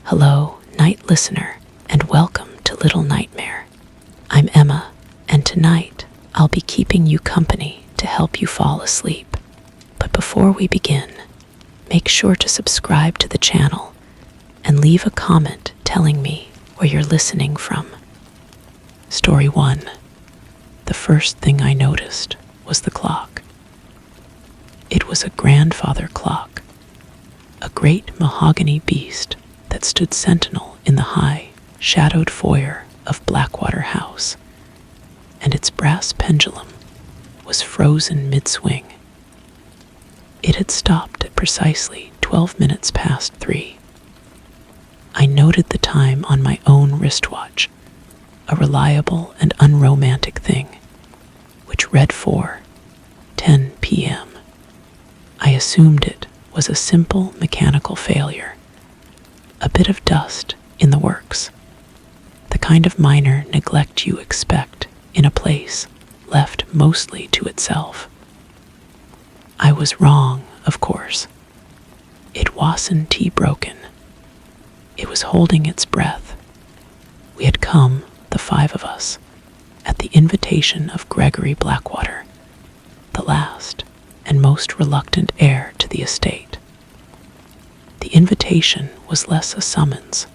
Hello, night listener, and welcome to Little Nightmare. I'm Emma, and tonight I'll be keeping you company to help you fall asleep. But before we begin, make sure to subscribe to the channel and leave a comment telling me where you're listening from. Story 1. The first thing I noticed was the clock. It was a grandfather clock, a great mahogany beast that stood sentinel in the high, shadowed foyer of Blackwater House, and its brass pendulum was frozen mid-swing. It had stopped at precisely 12 minutes past 3. I noted the time on my own wristwatch, a reliable and unromantic thing, which read 4:10 p.m. I assumed it was a simple mechanical failure, a bit of dust in the works, the kind of minor neglect you expect in a place left mostly to itself. I was wrong, of course. It wasn't broken. It was holding its breath. We had come, the 5 of us, at the invitation of Gregory Blackwater, the last and most reluctant heir to the estate. The invitation was less a summons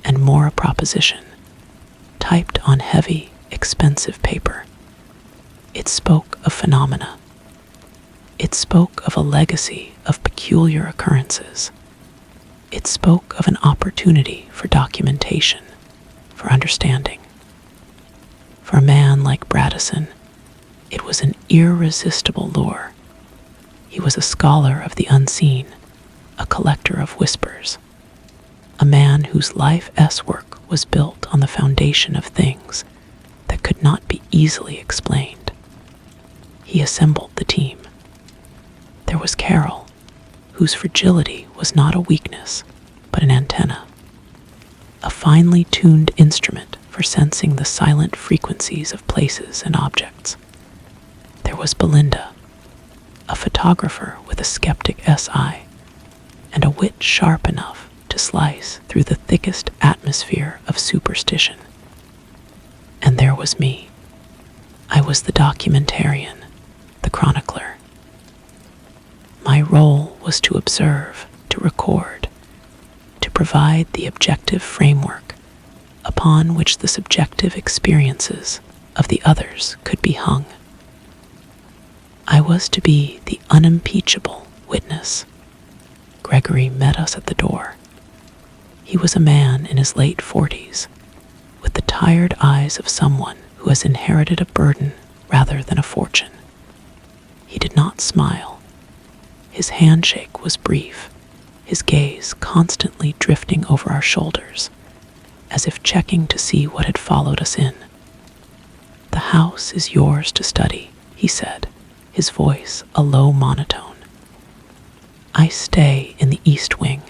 and more a proposition, typed on heavy, expensive paper. It spoke of phenomena. It spoke of a legacy of peculiar occurrences. It spoke of an opportunity for documentation, for understanding. For a man like Bradison, it was an irresistible lure. He was a scholar of the unseen, a collector of whispers, a man whose life's work was built on the foundation of things that could not be easily explained. He assembled the team. There was Carol, whose fragility was not a weakness, but an antenna, a finely tuned instrument for sensing the silent frequencies of places and objects. There was Belinda, a photographer with a skeptic's eye, and a wit sharp enough to slice through the thickest atmosphere of superstition. And there was me. I was the documentarian, the chronicler. My role was to observe, to record, to provide the objective framework upon which the subjective experiences of the others could be hung. I was to be the unimpeachable witness. Gregory met us at the door. He was a man in his late 40s, with the tired eyes of someone who has inherited a burden rather than a fortune. He did not smile. His handshake was brief, his gaze constantly drifting over our shoulders, as if checking to see what had followed us in. "The house is yours to study," he said, his voice a low monotone. "I stay in the East Wing.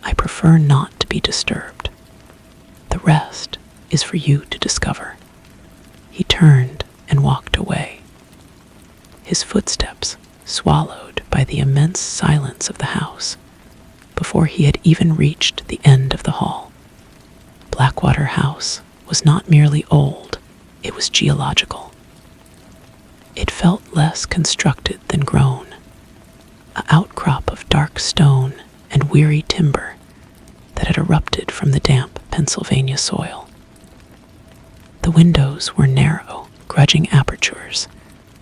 I prefer not to be disturbed. The rest is for you to discover." He turned and walked away, his footsteps swallowed by the immense silence of the house before he had even reached the end of the hall. Blackwater House was not merely old, it was geological. It felt less constructed than grown, an outcrop of dark stone and weary timber that had erupted from the damp Pennsylvania soil. The windows were narrow, grudging apertures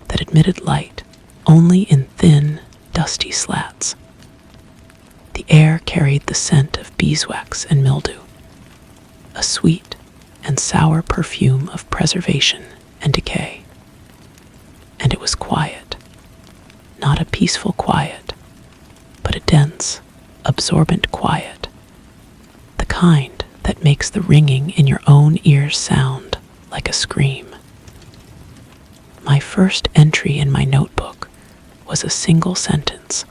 that admitted light only in thin, dusty slats. The air carried the scent of beeswax and mildew, a sweet and sour perfume of preservation and decay. And it was quiet, not a peaceful quiet, but a dense, absorbent quiet, the kind that makes the ringing in your own ears sound like a scream. My first entry in my notebook was a single sentence.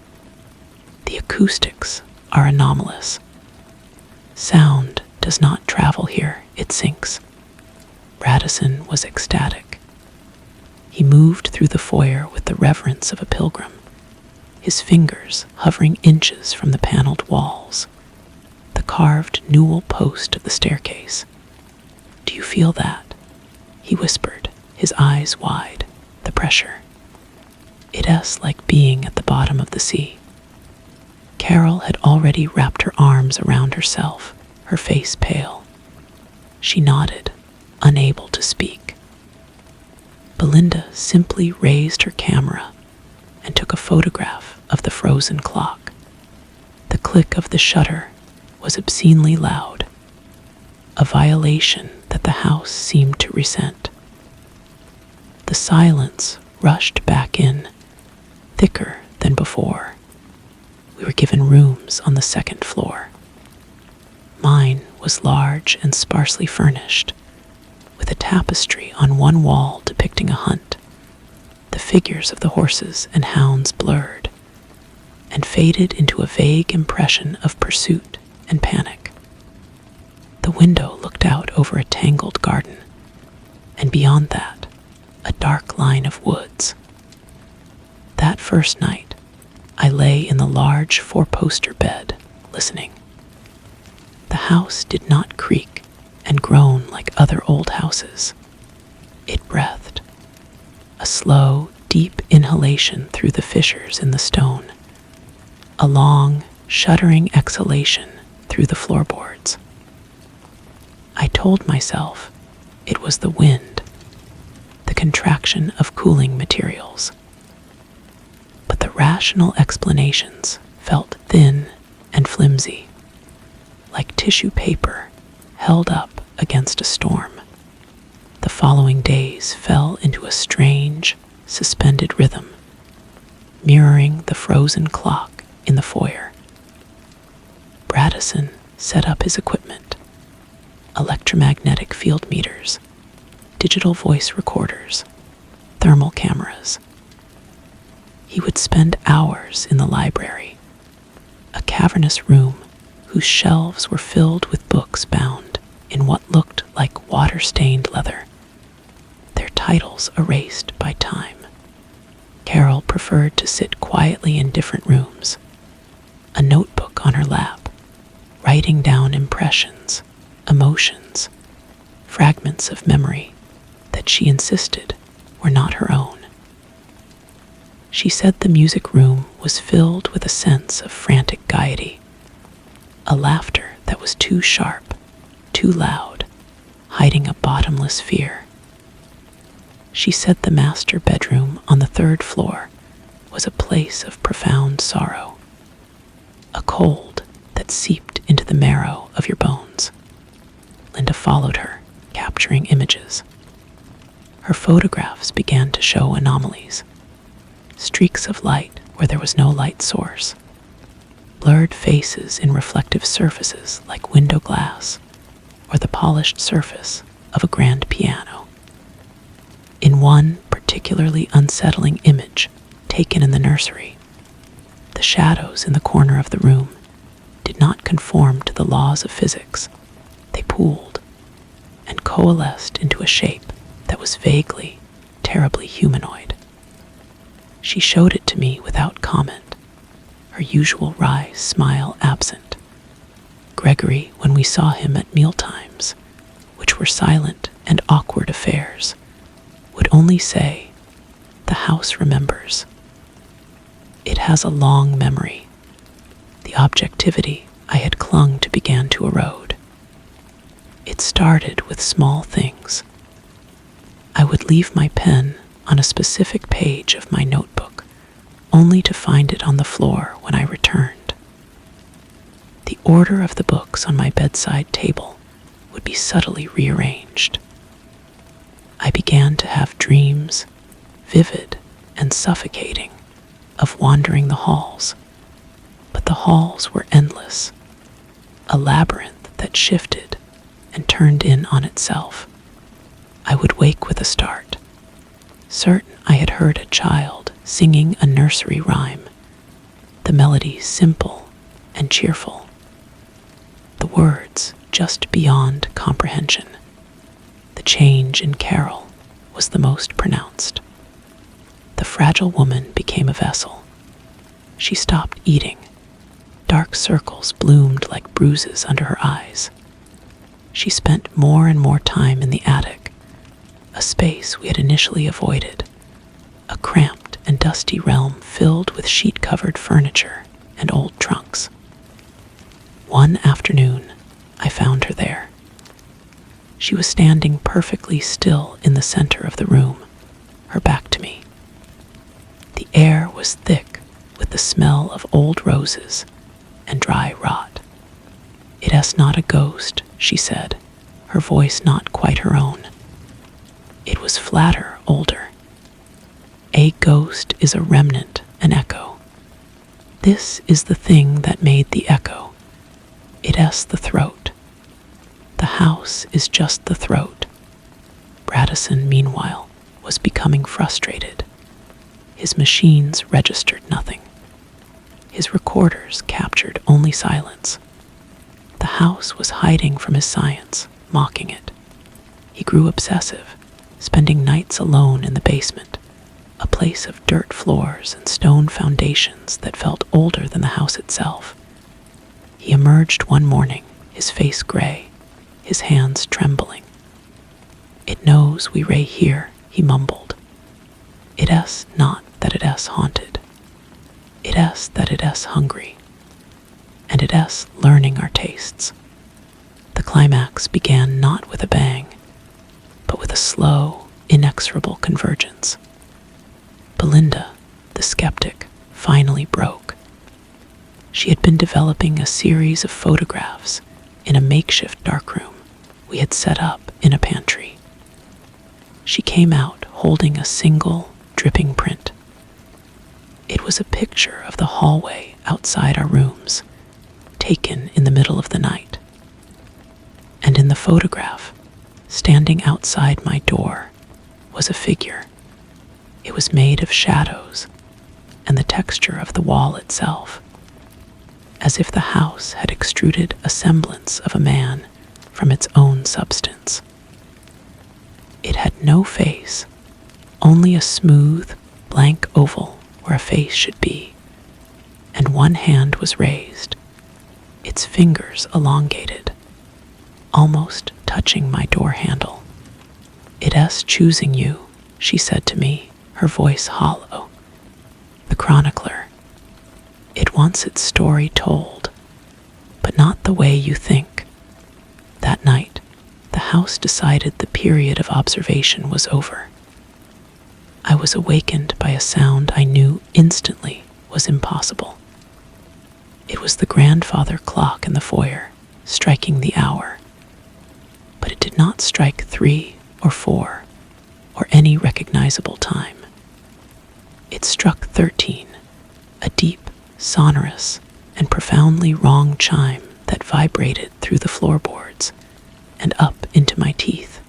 "The acoustics are anomalous. Sound does not travel here, it sinks." Bradison was ecstatic. He moved through the foyer with the reverence of a pilgrim, his fingers hovering inches from the paneled walls, the carved newel post of the staircase. "Do you feel that?" he whispered, his eyes wide. "The pressure. It's like being at the bottom of the sea." Carol had already wrapped her arms around herself, her face pale. She nodded, unable to speak. Belinda simply raised her camera and took a photograph of the frozen clock. The click of the shutter was obscenely loud, a violation that the house seemed to resent. The silence rushed back in, thicker than before. We were given rooms on the second floor. Mine was large and sparsely furnished, with a tapestry on one wall depicting a hunt, the figures of the horses and hounds blurred, and faded into a vague impression of pursuit and panic. The window looked out over a tangled garden, and beyond that, a dark line of woods. That first night, I lay in the large four-poster bed, listening. The house did not creak and groan like other old houses. It breathed, a slow, deep inhalation through the fissures in the stone, a long, shuddering exhalation through the floorboards. I told myself it was the wind, the contraction of cooling materials. But the rational explanations felt thin and flimsy, like tissue paper held up against a storm. The following days fell into a strange, suspended rhythm, mirroring the frozen clock in the foyer. Bradison set up his equipment: electromagnetic field meters, digital voice recorders, thermal cameras. He would spend hours in the library, a cavernous room whose shelves were filled with books bound in what looked like water-stained leather, their titles erased by time. Carol preferred to sit quietly in different rooms, a notebook on her lap, writing down impressions, emotions, fragments of memory that she insisted were not her own. She said the music room was filled with a sense of frantic gaiety, a laughter that was too sharp, too loud, hiding a bottomless fear. She said the master bedroom on the third floor was a place of profound sorrow, a cold that seeped into the marrow of your bones. Linda followed her, capturing images. Her photographs began to show anomalies: streaks of light where there was no light source, blurred faces in reflective surfaces like window glass or the polished surface of a grand piano. In one particularly unsettling image taken in the nursery, the shadows in the corner of the room did not conform to the laws of physics. They pooled and coalesced into a shape that was vaguely, terribly humanoid. She showed it to me without comment, her usual wry smile absent. Gregory, when we saw him at mealtimes, which were silent and awkward affairs, would only say, "The house remembers." It has a long memory. The objectivity I had clung to began to erode. It started with small things. I would leave my pen on a specific page of my notebook, only to find it on the floor when I returned. The order of the books on my bedside table would be subtly rearranged. I began to have dreams, vivid and suffocating, of wandering the halls, but the halls were endless, a labyrinth that shifted and turned in on itself. I would wake with a start, certain I had heard a child singing a nursery rhyme, the melody simple and cheerful, the words just beyond comprehension. The change in Carol was the most pronounced. The fragile woman became a vessel. She stopped eating, Dark circles bloomed like bruises under her eyes. She spent more and more time in the attic, a space we had initially avoided, a cramped and dusty realm filled with sheet-covered furniture and old trunks. One afternoon, I found her there. She was standing perfectly still in the center of the room, her back to me. The air was thick with the smell of old roses and dry rot. "It's not a ghost," she said, her voice not quite her own. It was flatter, older. "A ghost is a remnant, an echo. This is the thing that made the echo. It's the throat. The house is just the throat." Bradison, meanwhile, was becoming frustrated. His machines registered nothing. His recorders captured only silence. The house was hiding from his science, mocking it. He grew obsessive, spending nights alone in the basement, a place of dirt floors and stone foundations that felt older than the house itself. He emerged one morning, his face gray, his hands trembling. "It knows we lay here," he mumbled. "It's not that it's haunted. It's that it's hungry. And it's learning our tastes." The climax began not with a bang, but with a slow, inexorable convergence. Belinda, the skeptic, finally broke. She had been developing a series of photographs in a makeshift darkroom we had set up in a pantry. She came out holding a single, dripping print. It was a picture of the hallway outside our rooms, taken in the middle of the night. And in the photograph, standing outside my door, was a figure. It was made of shadows and the texture of the wall itself, as if the house had extruded a semblance of a man from its own substance. It had no face, only a smooth, blank oval where a face should be, and one hand was raised, its fingers elongated, almost touching my door handle. "It's choosing you," she said to me, her voice hollow. "The chronicler. It wants its story told, but not the way you think." That night, the house decided the period of observation was over. I was awakened by a sound I knew instantly was impossible. It was the grandfather clock in the foyer, striking the hour. But it did not strike 3 or 4, or any recognizable time. It struck 13, a deep, sonorous, and profoundly wrong chime that vibrated through the floorboards and up into my teeth.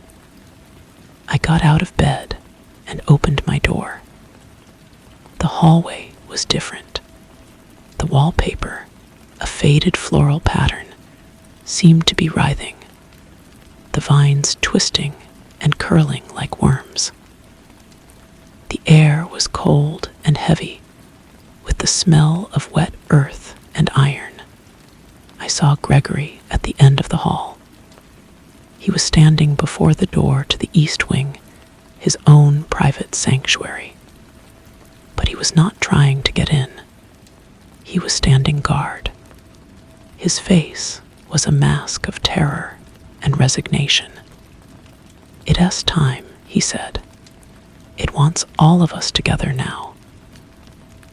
I got out of bed and opened my door. The hallway was different. The wallpaper, a faded floral pattern, seemed to be writhing, the vines twisting and curling like worms. The air was cold and heavy, with the smell of wet earth and iron. I saw Gregory at the end of the hall. He was standing before the door to the east wing, his own private sanctuary. But he was not trying to get in. He was standing guard. His face was a mask of terror and resignation. "It's time," he said. "It wants all of us together now.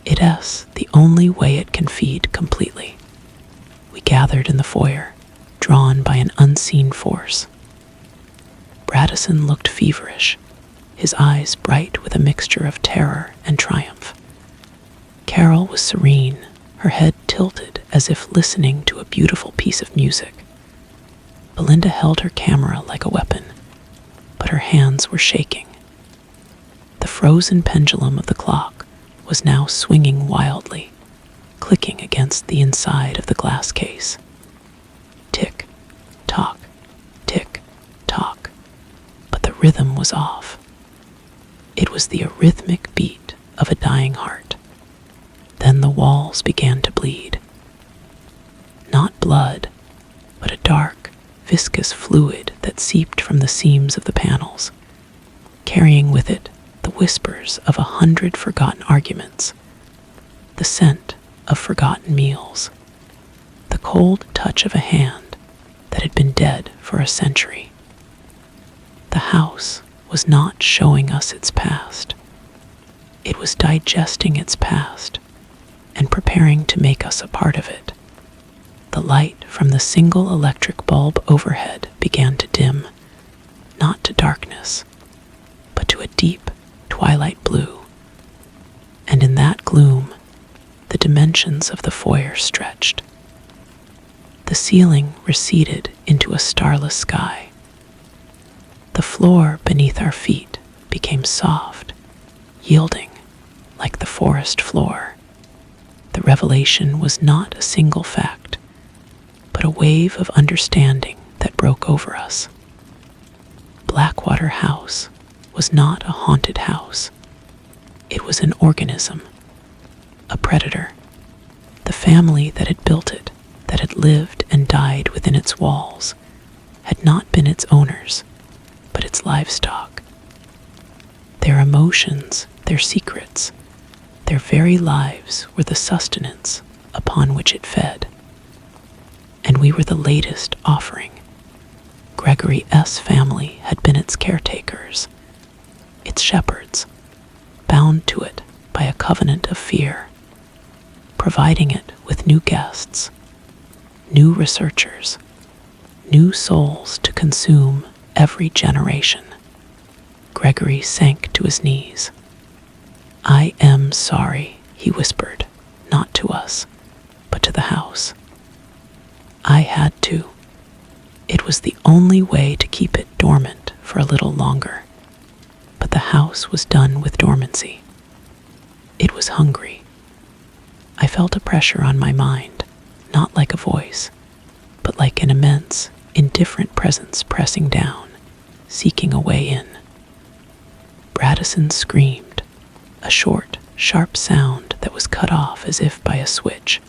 It's the only way it can feed completely." We gathered in the foyer, drawn by an unseen force. Bradison looked feverish, his eyes bright with a mixture of terror and triumph. Carol was serene, her head tilted as if listening to a beautiful piece of music. Belinda held her camera like a weapon, but her hands were shaking. The frozen pendulum of the clock was now swinging wildly, clicking against the inside of the glass case. Tick, tock, tick, tock. But the rhythm was off. It was the arrhythmic beat of a dying heart. Then the walls began to bleed. blood, but a dark, viscous fluid that seeped from the seams of the panels, carrying with it the whispers of 100 forgotten arguments, the scent of forgotten meals, the cold touch of a hand that had been dead for a century. The house was not showing us its past. It was digesting its past and preparing to make us a part of it. The light from the single electric bulb overhead began to dim, not to darkness, but to a deep twilight blue. And in that gloom, the dimensions of the foyer stretched. The ceiling receded into a starless sky. The floor beneath our feet became soft, yielding like the forest floor. The revelation was not a single fact, but a wave of understanding that broke over us. Blackwater House was not a haunted house. It was an organism, a predator. The family that had built it, that had lived and died within its walls, had not been its owners, but its livestock. Their emotions, their secrets, their very lives were the sustenance upon which it fed. And we were the latest offering. Gregory S. family had been its caretakers, its shepherds, bound to it by a covenant of fear, providing it with new guests, new researchers, new souls to consume every generation. Gregory sank to his knees. "I am sorry," he whispered, not to us, but to the house. I had to. It was the only way to keep it dormant for a little longer. But the house was done with dormancy. It was hungry. I felt a pressure on my mind, not like a voice, but like an immense, indifferent presence pressing down, seeking a way in. Bradison screamed, a short, sharp sound that was cut off as if by a switch.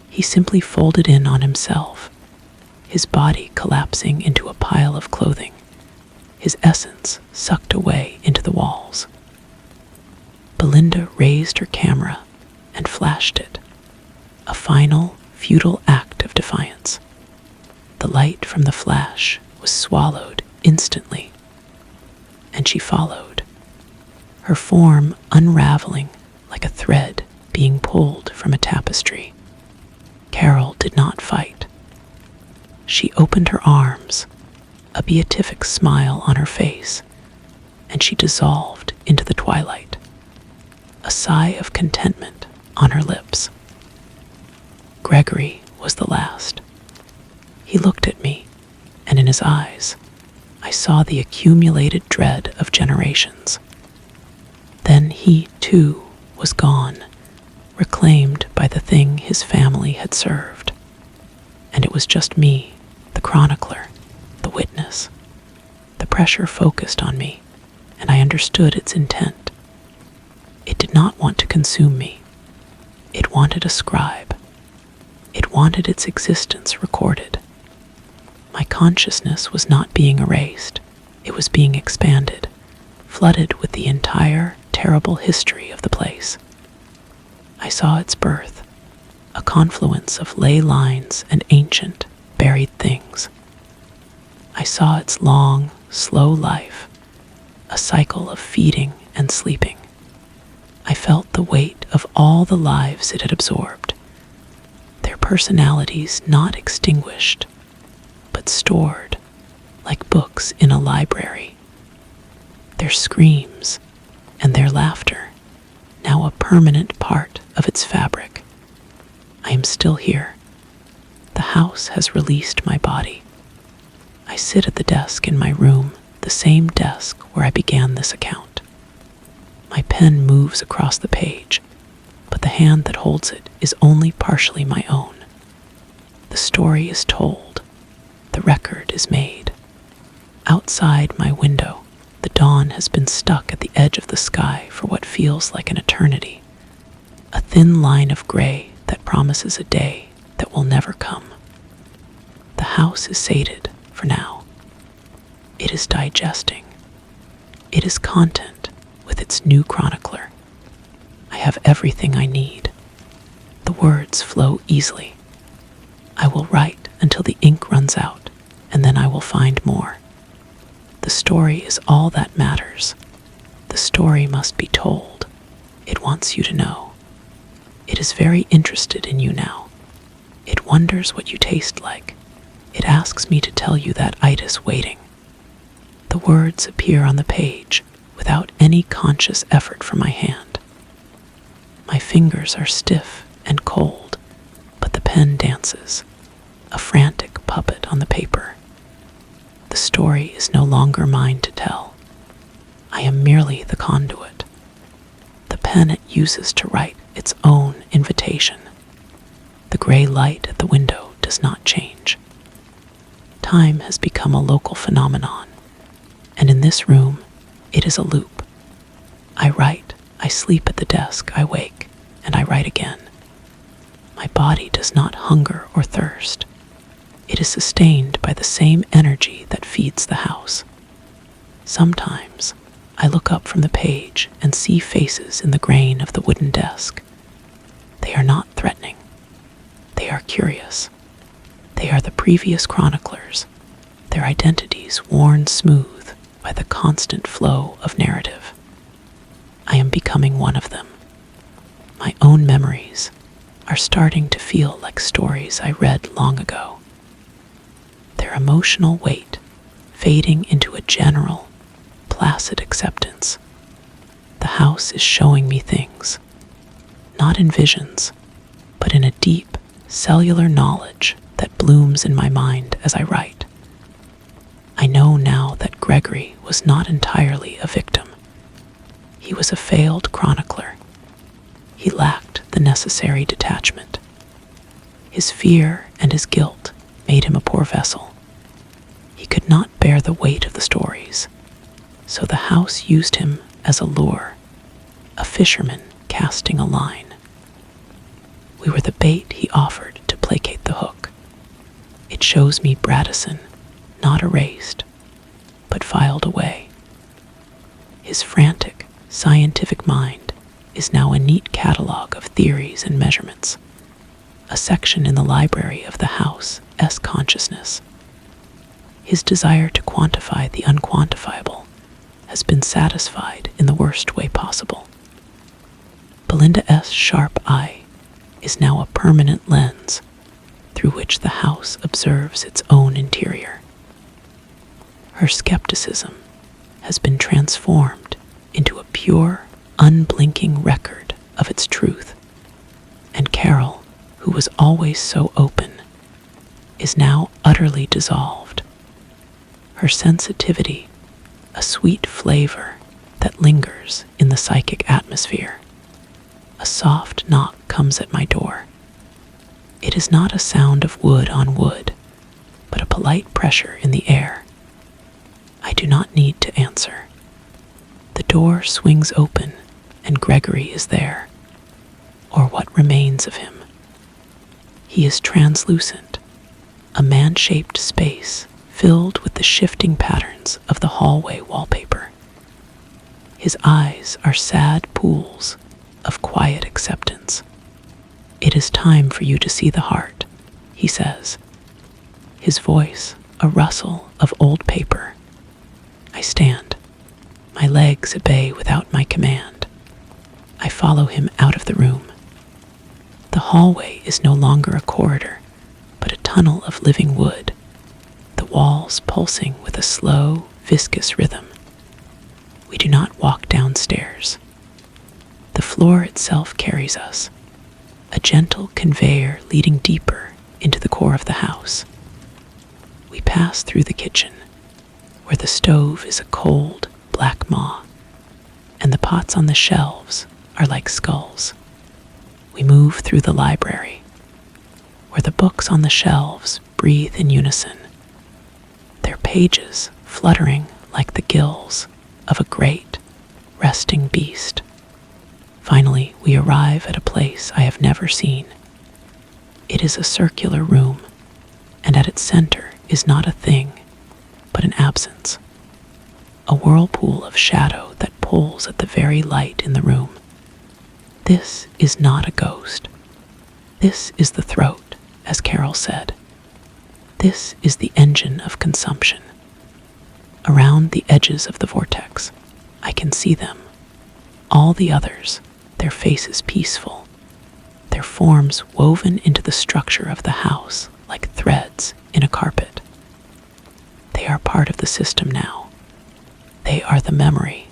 He simply folded in on himself, his body collapsing into a pile of clothing, his essence sucked away into the walls. Belinda raised her camera and flashed it, a final, futile act of defiance. The light from the flash was swallowed instantly, and she followed, her form unraveling like a thread being pulled from a tapestry. Carol did not fight. She opened her arms, a beatific smile on her face, and she dissolved into the twilight, a sigh of contentment on her lips. Gregory was the last. He looked at me, and in his eyes, I saw the accumulated dread of generations. Then he, too, was gone, reclaimed by the thing his family had served. And it was just me, the chronicler, the witness. The pressure focused on me, and I understood its intent. It did not want to consume me. It wanted a scribe. It wanted its existence recorded. My consciousness was not being erased. It was being expanded, flooded with the entire terrible history of the place. I saw its birth, a confluence of ley lines and ancient, buried things. I saw its long, slow life, a cycle of feeding and sleeping. I felt the weight of all the lives it had absorbed, their personalities not extinguished, but stored like books in a library. Their screams and their laughter, now a permanent part of its fabric. I am still here. The house has released my body. I sit at the desk in my room, the same desk where I began this account. My pen moves across the page, but the hand that holds it is only partially my own. The story is told. The record is made. Outside my window, the dawn has been stuck at the edge of the sky for what feels like an eternity, a thin line of gray that promises a day that will never come. house is sated for now. It is digesting. It is content with its new chronicler. I have everything I need. The words flow easily. I will write until the ink runs out, and then I will find more. The story is all that matters. The story must be told. It wants you to know. It is very interested in you now. It wonders what you taste like. It asks me to tell you that itis waiting. The words appear on the page without any conscious effort from my hand. My fingers are stiff and cold, but the pen dances, a frantic puppet on the paper. The story is no longer mine to tell. I am merely the conduit. The pen it uses to write its own invitation. The gray light at the window does not change. Time has become a local phenomenon, and in this room, it is a loop. I write, I sleep at the desk, I wake, and I write again. My body does not hunger or thirst. It is sustained by the same energy that feeds the house. Sometimes, I look up from the page and see faces in the grain of the wooden desk. They are not threatening. They are curious. They are the previous chroniclers, their identities worn smooth by the constant flow of narrative. I am becoming one of them. My own memories are starting to feel like stories I read long ago. Their emotional weight fading into a general, placid acceptance. The house is showing me things, not in visions, but in a deep, cellular knowledge that blooms in my mind as I write. I know now that Gregory was not entirely a victim. He was a failed chronicler. He lacked the necessary detachment. His fear and his guilt made him a poor vessel. He could not bear the weight of the stories, so the house used him as a lure, a fisherman casting a line. We were the bait he offered to placate the hook. It shows me Bradison, not erased, but filed away. His frantic, scientific mind is now a neat catalog of theories and measurements, a section in the library of the house's consciousness. His desire to quantify the unquantifiable has been satisfied in the worst way possible. Belinda's sharp eye is now a permanent lens through which the house observes its own interior. Her skepticism has been transformed into a pure, unblinking record of its truth, and Carol, who was always so open, is now utterly dissolved. Her sensitivity, a sweet flavor that lingers in the psychic atmosphere. A soft knock comes at my door. It is not a sound of wood on wood, but a polite pressure in the air. I do not need to answer. The door swings open, and Gregory is there, or what remains of him. He is translucent, a man-shaped space filled with the shifting patterns of the hallway wallpaper. His eyes are sad pools of quiet acceptance. "It is time for you to see the heart," he says. His voice, a rustle of old paper. I stand, my legs at bay without my command. I follow him out of the room. The hallway is no longer a corridor, but a tunnel of living wood, the walls pulsing with a slow, viscous rhythm. We do not walk downstairs. The floor itself carries us, a gentle conveyor leading deeper into the core of the house. We pass through the kitchen, where the stove is a cold, black maw, and the pots on the shelves are like skulls. We move through the library, where the books on the shelves breathe in unison, their pages fluttering like the gills of a great, resting beast. Finally, we arrive at a place I have never seen. It is a circular room, and at its center is not a thing, but an absence. A whirlpool of shadow that pulls at the very light in the room. This is not a ghost. This is the throat, as Carol said. This is the engine of consumption. Around the edges of the vortex, I can see them. All the others, their faces peaceful, their forms woven into the structure of the house like threads in a carpet. They are part of the system now. They are the memory,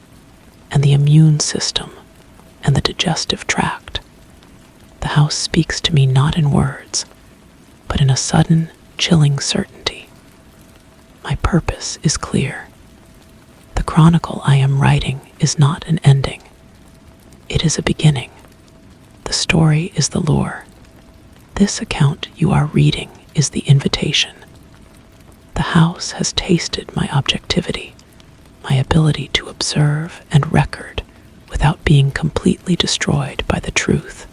and the immune system, and the digestive tract. The house speaks to me not in words, but in a sudden, chilling certainty. My purpose is clear. The chronicle I am writing is not an ending. It is a beginning. The story is the lure. This account you are reading is the invitation. The house has tasted my objectivity, my ability to observe and record without being completely destroyed by the truth.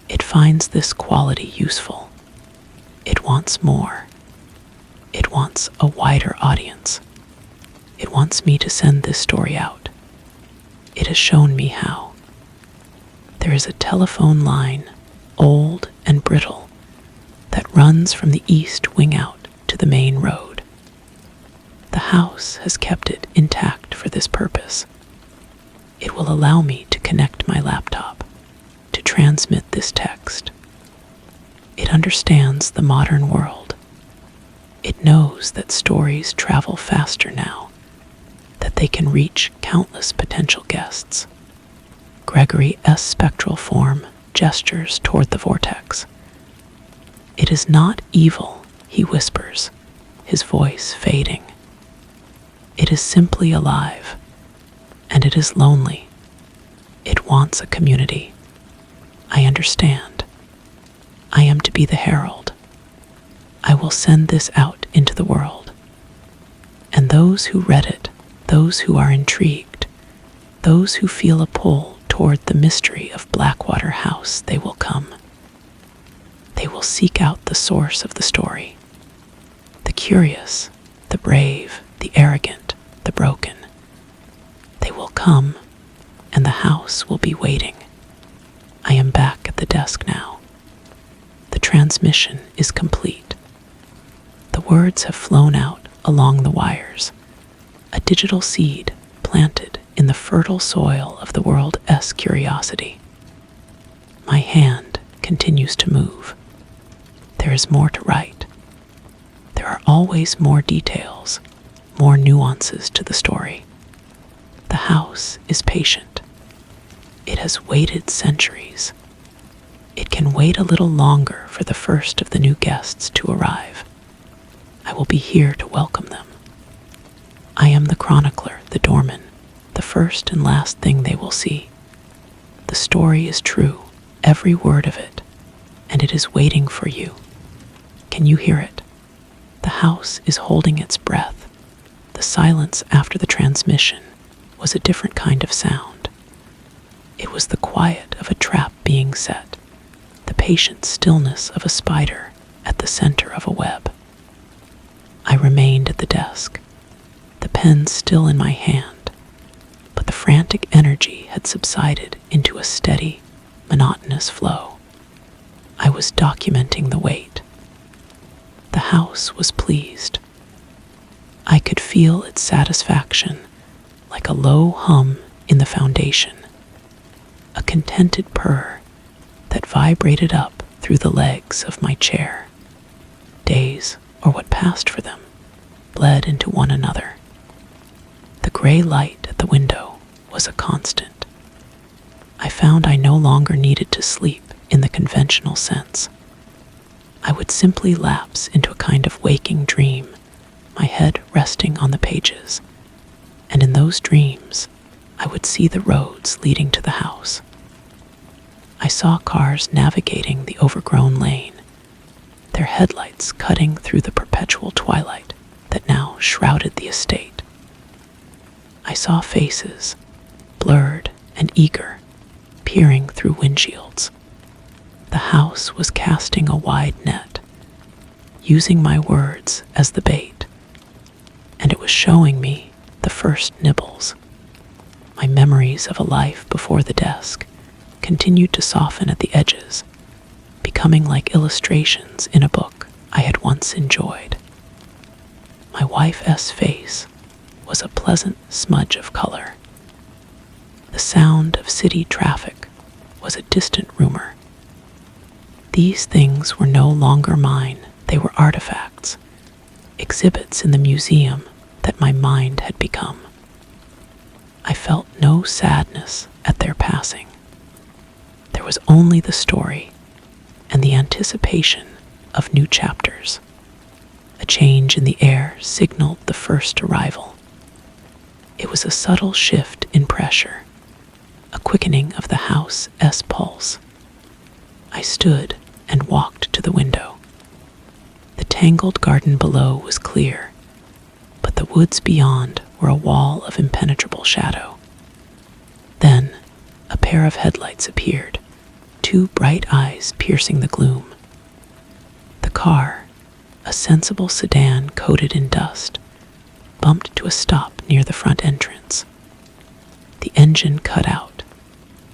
It finds this quality useful. It wants more. It wants a wider audience. It wants me to send this story out. It has shown me how. There is a telephone line, old and brittle, that runs from the east wing out to the main road. The house has kept it intact for this purpose. It will allow me to connect my laptop, to transmit this text. It understands the modern world. It knows that stories travel faster now, that they can reach countless potential guests. Gregory S. spectral form gestures toward the vortex. It is not evil, he whispers, his voice fading. It is simply alive, and it is lonely. It wants a community. I understand. I am to be the herald. I will send this out into the world. And those who read it, those who are intrigued, those who feel a pull toward the mystery of Blackwater House, they will come. They will seek out the source of the story. The curious, the brave, the arrogant, the broken. They will come, and the house will be waiting. I am back at the desk now. The transmission is complete. The words have flown out along the wires. A digital seed planted in the fertile soil of the world's curiosity. My hand continues to move. There is more to write. There are always more details, more nuances to the story. The house is patient. It has waited centuries. It can wait a little longer for the first of the new guests to arrive. I will be here to welcome them. I am the chronicler, the doorman, the first and last thing they will see. The story is true, every word of it, and it is waiting for you. Can you hear it? The house is holding its breath. The silence after the transmission was a different kind of sound. It was the quiet of a trap being set, the patient stillness of a spider at the center of a web. I remained at the desk, the pen still in my hand, but the frantic energy had subsided into a steady, monotonous flow. I was documenting the wait. The house was pleased. I could feel its satisfaction like a low hum in the foundation, a contented purr that vibrated up through the legs of my chair. Days, or what passed for them, bled into one another. The gray light at the window was a constant. I found I no longer needed to sleep in the conventional sense. I would simply lapse into a kind of waking dream, my head resting on the pages, and in those dreams, I would see the roads leading to the house. I saw cars navigating the overgrown lane, their headlights cutting through the perpetual twilight that now shrouded the estate. I saw faces, blurred and eager, peering through windshields. The house was casting a wide net. using my words as the bait, and it was showing me the first nibbles. My memories of a life before the desk continued to soften at the edges, becoming like illustrations in a book I had once enjoyed. My wife's face was a pleasant smudge of color. The sound of city traffic was a distant rumor. These things were no longer mine. They were artifacts, exhibits in the museum that my mind had become. I felt no sadness at their passing. There was only the story and the anticipation of new chapters. A change in the air signaled the first arrival. It was a subtle shift in pressure, a quickening of the house's pulse. I stood and walked to the window. The tangled garden below was clear, but the woods beyond were a wall of impenetrable shadow. Then a pair of headlights appeared, two bright eyes piercing the gloom. The car, a sensible sedan coated in dust, bumped to a stop near the front entrance. The engine cut out,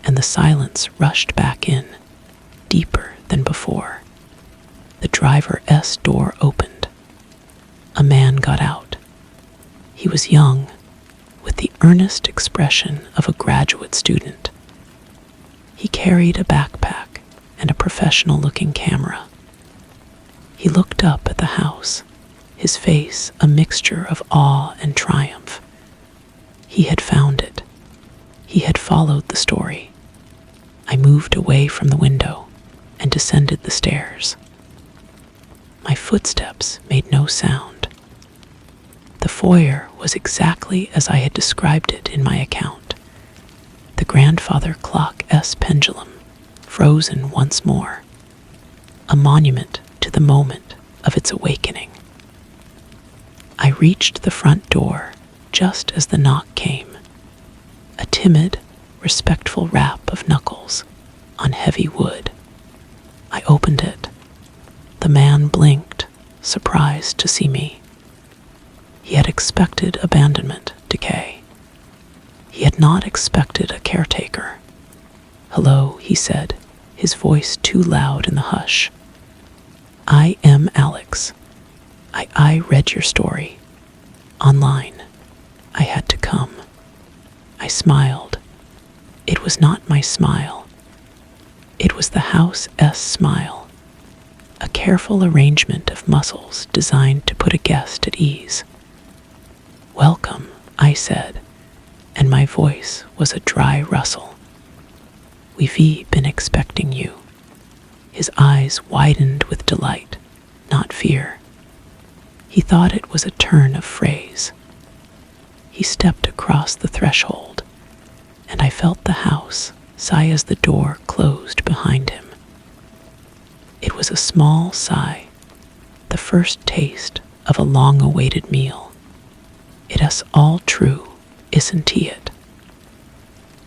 and the silence rushed back in, deeper than before. The driver's door opened. A man got out. He was young, with the earnest expression of a graduate student. He carried a backpack and a professional-looking camera. He looked up at the house, his face a mixture of awe and triumph. He had found it. He had followed the story. I moved away from the window and descended the stairs. My footsteps made no sound. The foyer was exactly as I had described it in my account. The grandfather clock's pendulum, frozen once more, a monument to the moment of its awakening. I reached the front door just as the knock came, a timid, respectful rap of knuckles on heavy wood. I opened it. The man blinked, surprised to see me. He had expected abandonment, decay. He had not expected a caretaker. "Hello," he said, his voice too loud in the hush. "I am Alex. I read your story. Online. I had to come." I smiled. It was not my smile. It was the house's smile, a careful arrangement of muscles designed to put a guest at ease. "Welcome," I said, and my voice was a dry rustle. "We've been expecting you." His eyes widened with delight, not fear. He thought it was a turn of phrase. He stepped across the threshold, and I felt the house sigh as the door closed behind him. It was a small sigh, the first taste of a long-awaited meal. "It's all true, isn't it?"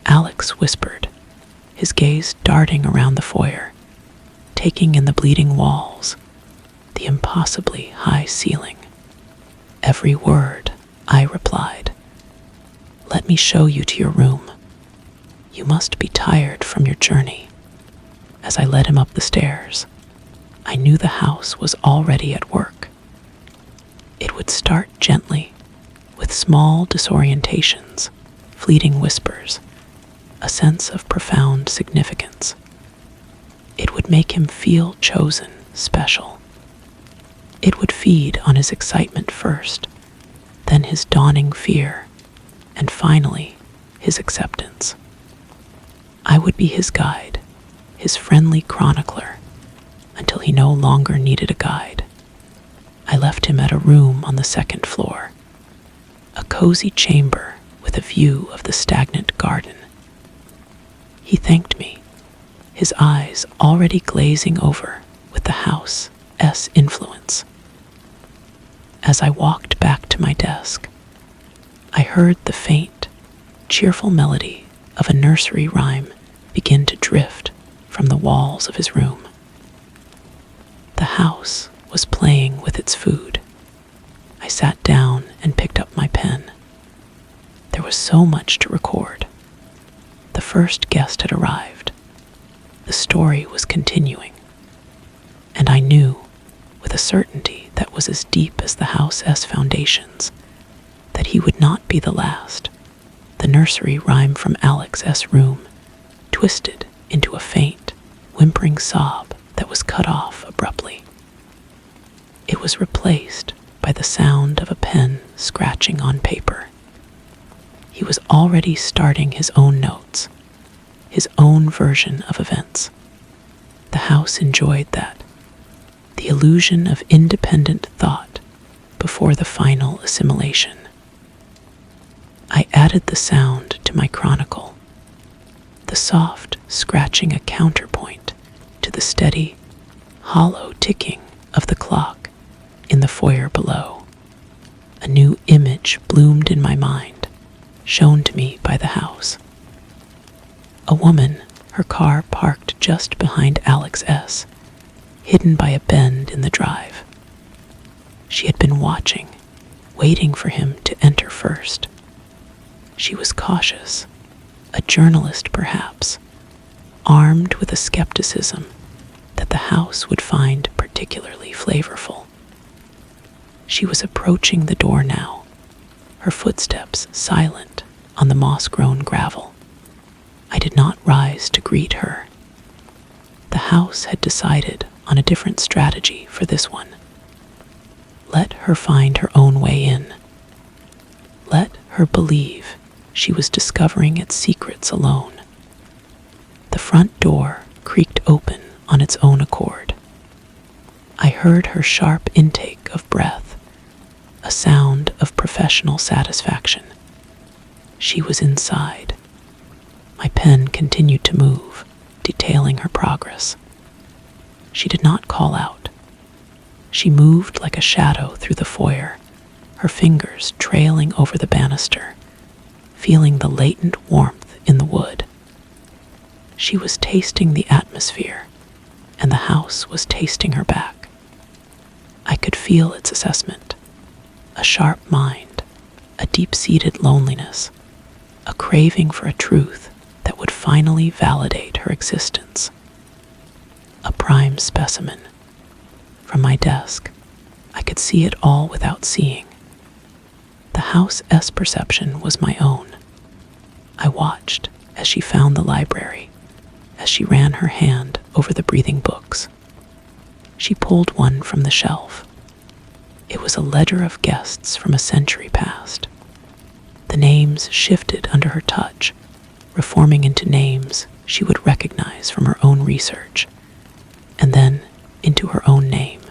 Alex whispered, his gaze darting around the foyer, taking in the bleeding walls, the impossibly high ceiling. "Every word," I replied. "Let me show you to your room. You must be tired from your journey." As I led him up the stairs, I knew the house was already at work. It would start gently, with small disorientations, fleeting whispers, a sense of profound significance. It would make him feel chosen, special. It would feed on his excitement first, then his dawning fear, and finally, his acceptance. I would be his guide, his friendly chronicler, until he no longer needed a guide. I left him at a room on the second floor, a cozy chamber with a view of the stagnant garden. He thanked me, his eyes already glazing over with the house's influence. As I walked back to my desk, I heard the faint, cheerful melody of a nursery rhyme begin to drift from the walls of his room. The house was playing with its food. I sat down and picked up my pen. There was so much to record. The first guest had arrived. The story was continuing. And I knew, with a certainty that was as deep as the house's foundations, that he would not be the last. The nursery rhyme from Alex's room twisted into a faint, whimpering sob that was cut off abruptly. It was replaced by the sound of a pen scratching on paper. He was already starting his own notes, his own version of events. The house enjoyed that, the illusion of independent thought before the final assimilation. I added the sound to my chronicle, the soft scratching a counterpoint to the steady, hollow ticking of the clock in the foyer below. A new image bloomed in my mind, shown to me by the house. A woman, her car parked just behind Alex's, hidden by a bend in the drive. She had been watching, waiting for him to enter first. She was cautious, a journalist perhaps, armed with a skepticism that the house would find particularly flavorful. She was approaching the door now, her footsteps silent on the moss-grown gravel. I did not rise to greet her. The house had decided on a different strategy for this one. Let her find her own way in. Let her believe she was discovering its secrets alone. The front door creaked open on its own accord. I heard her sharp intake of breath, a sound of professional satisfaction. She was inside. My pen continued to move, detailing her progress. She did not call out. She moved like a shadow through the foyer, her fingers trailing over the banister, feeling the latent warmth in the wood. She was tasting the atmosphere, and the house was tasting her back. I could feel its assessment, a sharp mind, a deep-seated loneliness, a craving for a truth that would finally validate her existence. A prime specimen. From my desk, I could see it all without seeing. The house's perception was my own. I watched as she found the library, as she ran her hand over the breathing books. She pulled one from the shelf. It was a ledger of guests from a century past. The names shifted under her touch, reforming into names she would recognize from her own research, and then into her own name.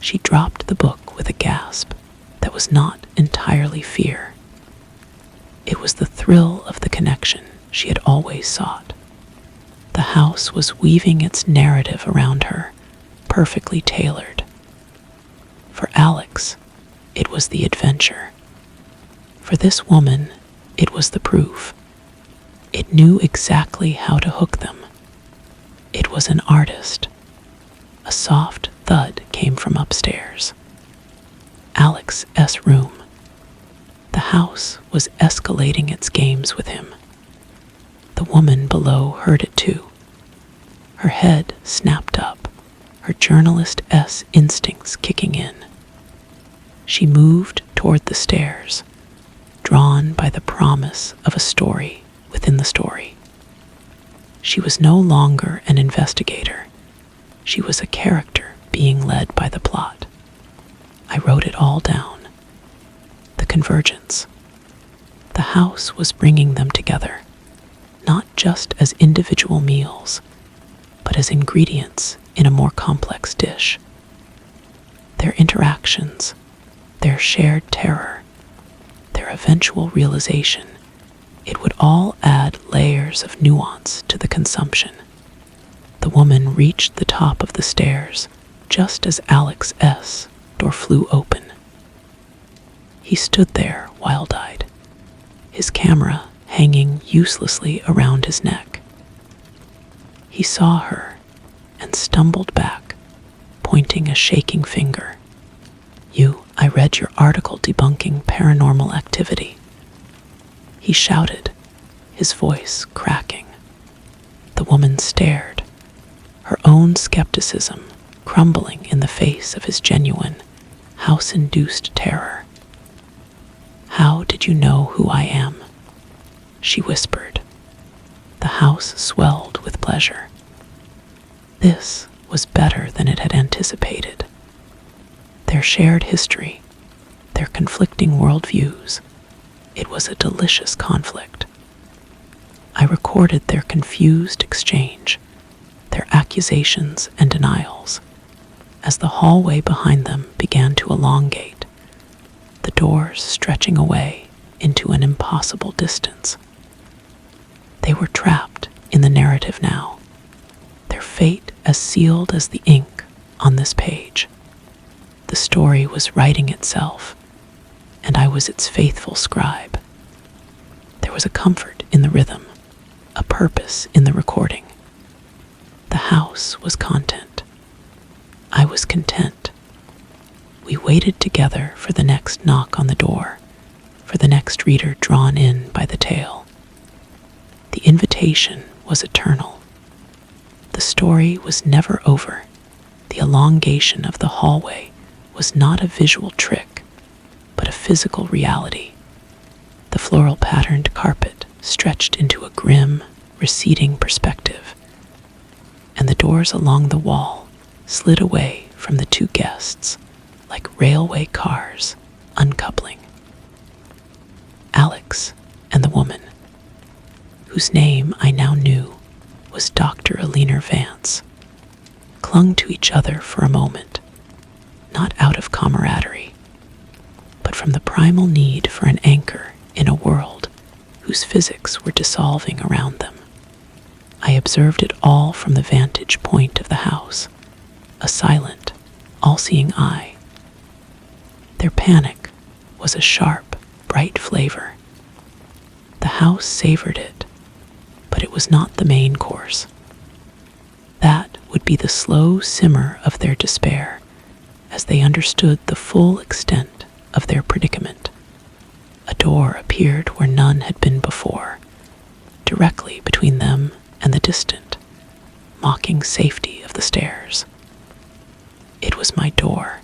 She dropped the book with a gasp that was not entirely fear. It was the thrill of the connection she had always sought. The house was weaving its narrative around her, perfectly tailored. For Alex, it was the adventure. For this woman, it was the proof. It knew exactly how to hook them. It was an artist. A soft thud came from upstairs. Alex's room. The house was escalating its games with him. The woman below heard it too. Her head snapped up, her journalist-s instincts kicking in. She moved toward the stairs, drawn by the promise of a story within the story. She was no longer an investigator. She was a character being led by the plot. I wrote it all down. The convergence. The house was bringing them together, not just as individual meals, but as ingredients in a more complex dish. Their interactions, their shared terror, their eventual realization, it would all add layers of nuance to the consumption. The woman reached the top of the stairs just as Alex's door flew open. He stood there, wild-eyed, his camera hanging uselessly around his neck. He saw her and stumbled back, pointing a shaking finger. I read your article debunking paranormal activity." He shouted, his voice cracking. The woman stared, her own skepticism crumbling in the face of his genuine, house-induced terror. "How did you know who I am?" she whispered. The house swelled with pleasure. This was better than it had anticipated. Their shared history, their conflicting worldviews, it was a delicious conflict. I recorded their confused exchange, their accusations and denials, as the hallway behind them began to elongate, the doors stretching away into an impossible distance. They were trapped in the narrative now, their fate as sealed as the ink on this page. The story was writing itself, and I was its faithful scribe. There was a comfort in the rhythm, a purpose in the recording. The house was content. I was content. We waited together for the next knock on the door, for the next reader drawn in by the tale. The invitation was eternal. The story was never over. The elongation of the hallway was not a visual trick, but a physical reality. The floral-patterned carpet stretched into a grim, receding perspective, and the doors along the wall slid away from the two guests like railway cars uncoupling. Alex and the woman, whose name I now knew was Dr. Alina Vance, clung to each other for a moment, not out of camaraderie, but from the primal need for an anchor in a world whose physics were dissolving around them. I observed it all from the vantage point of the house, a silent, all-seeing eye. Their panic was a sharp, bright flavor. The house savored it, but it was not the main course. That would be the slow simmer of their despair, as they understood the full extent of their predicament. A door appeared where none had been before, directly between them and the distant, mocking safety of the stairs. It was my door.